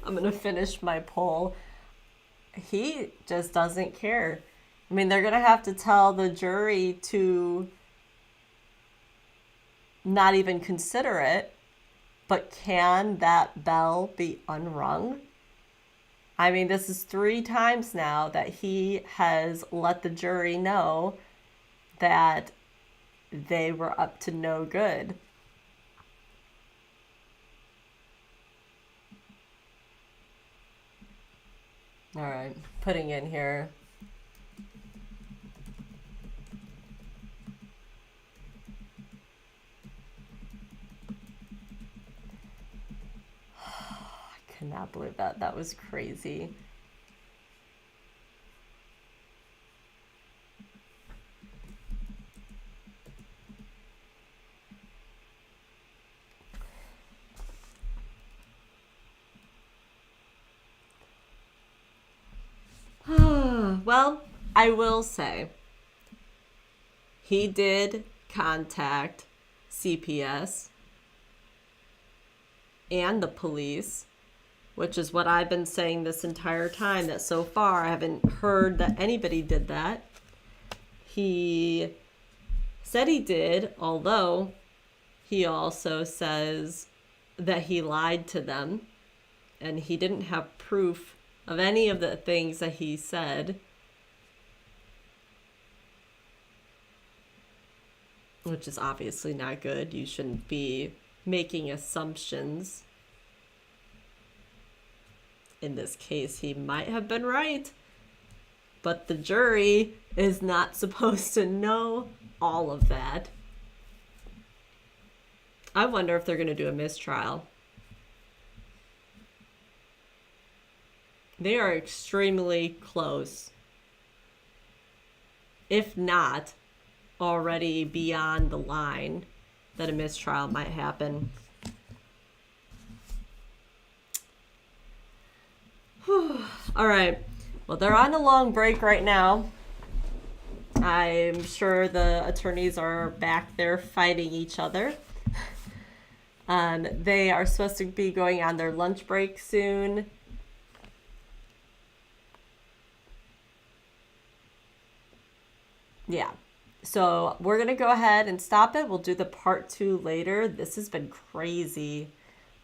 I'm gonna finish my poll. he just doesn't care. I mean, they're going to have to tell the jury to not even consider it, but can that bell be unrung? I mean, this is 3 times now that he has let the jury know that they were up to no good. All right, putting in here. I cannot believe that. That was crazy. Well, I will say he did contact CPS and the police, which is what I've been saying this entire time, that so far I haven't heard that anybody did that. He said he did, although he also says that he lied to them and he didn't have proof of any of the things that he said, which is obviously not good. You shouldn't be making assumptions. In this case, he might have been right, but the jury is not supposed to know all of that. I wonder if they're going to do a mistrial. They are extremely close, if not already beyond the line that a mistrial might happen. All right. Well, they're on a long break right now. I'm sure the attorneys are back there fighting each other. They are supposed to be going on their lunch break soon. Yeah. So we're going to go ahead and stop it. We'll do the part 2 later. This has been crazy.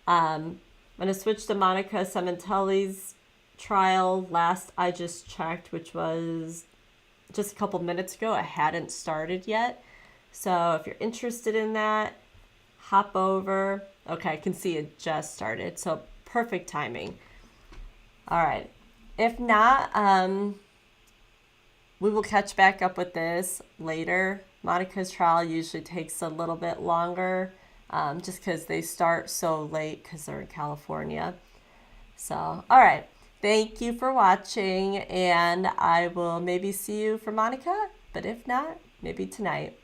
I'm going to switch to Monica Sementelli's trial. Last I just checked, which was just a couple minutes ago. It hadn't started yet. So if you're interested in that, hop over. Okay, I can see it just started. So perfect timing. All right. If not, we will catch back up with this later. Monica's trial usually takes a little bit longer, just because they start so late because they're in California. So, all right. Thank you for watching, and I will maybe see you for Monica, but if not, maybe tonight.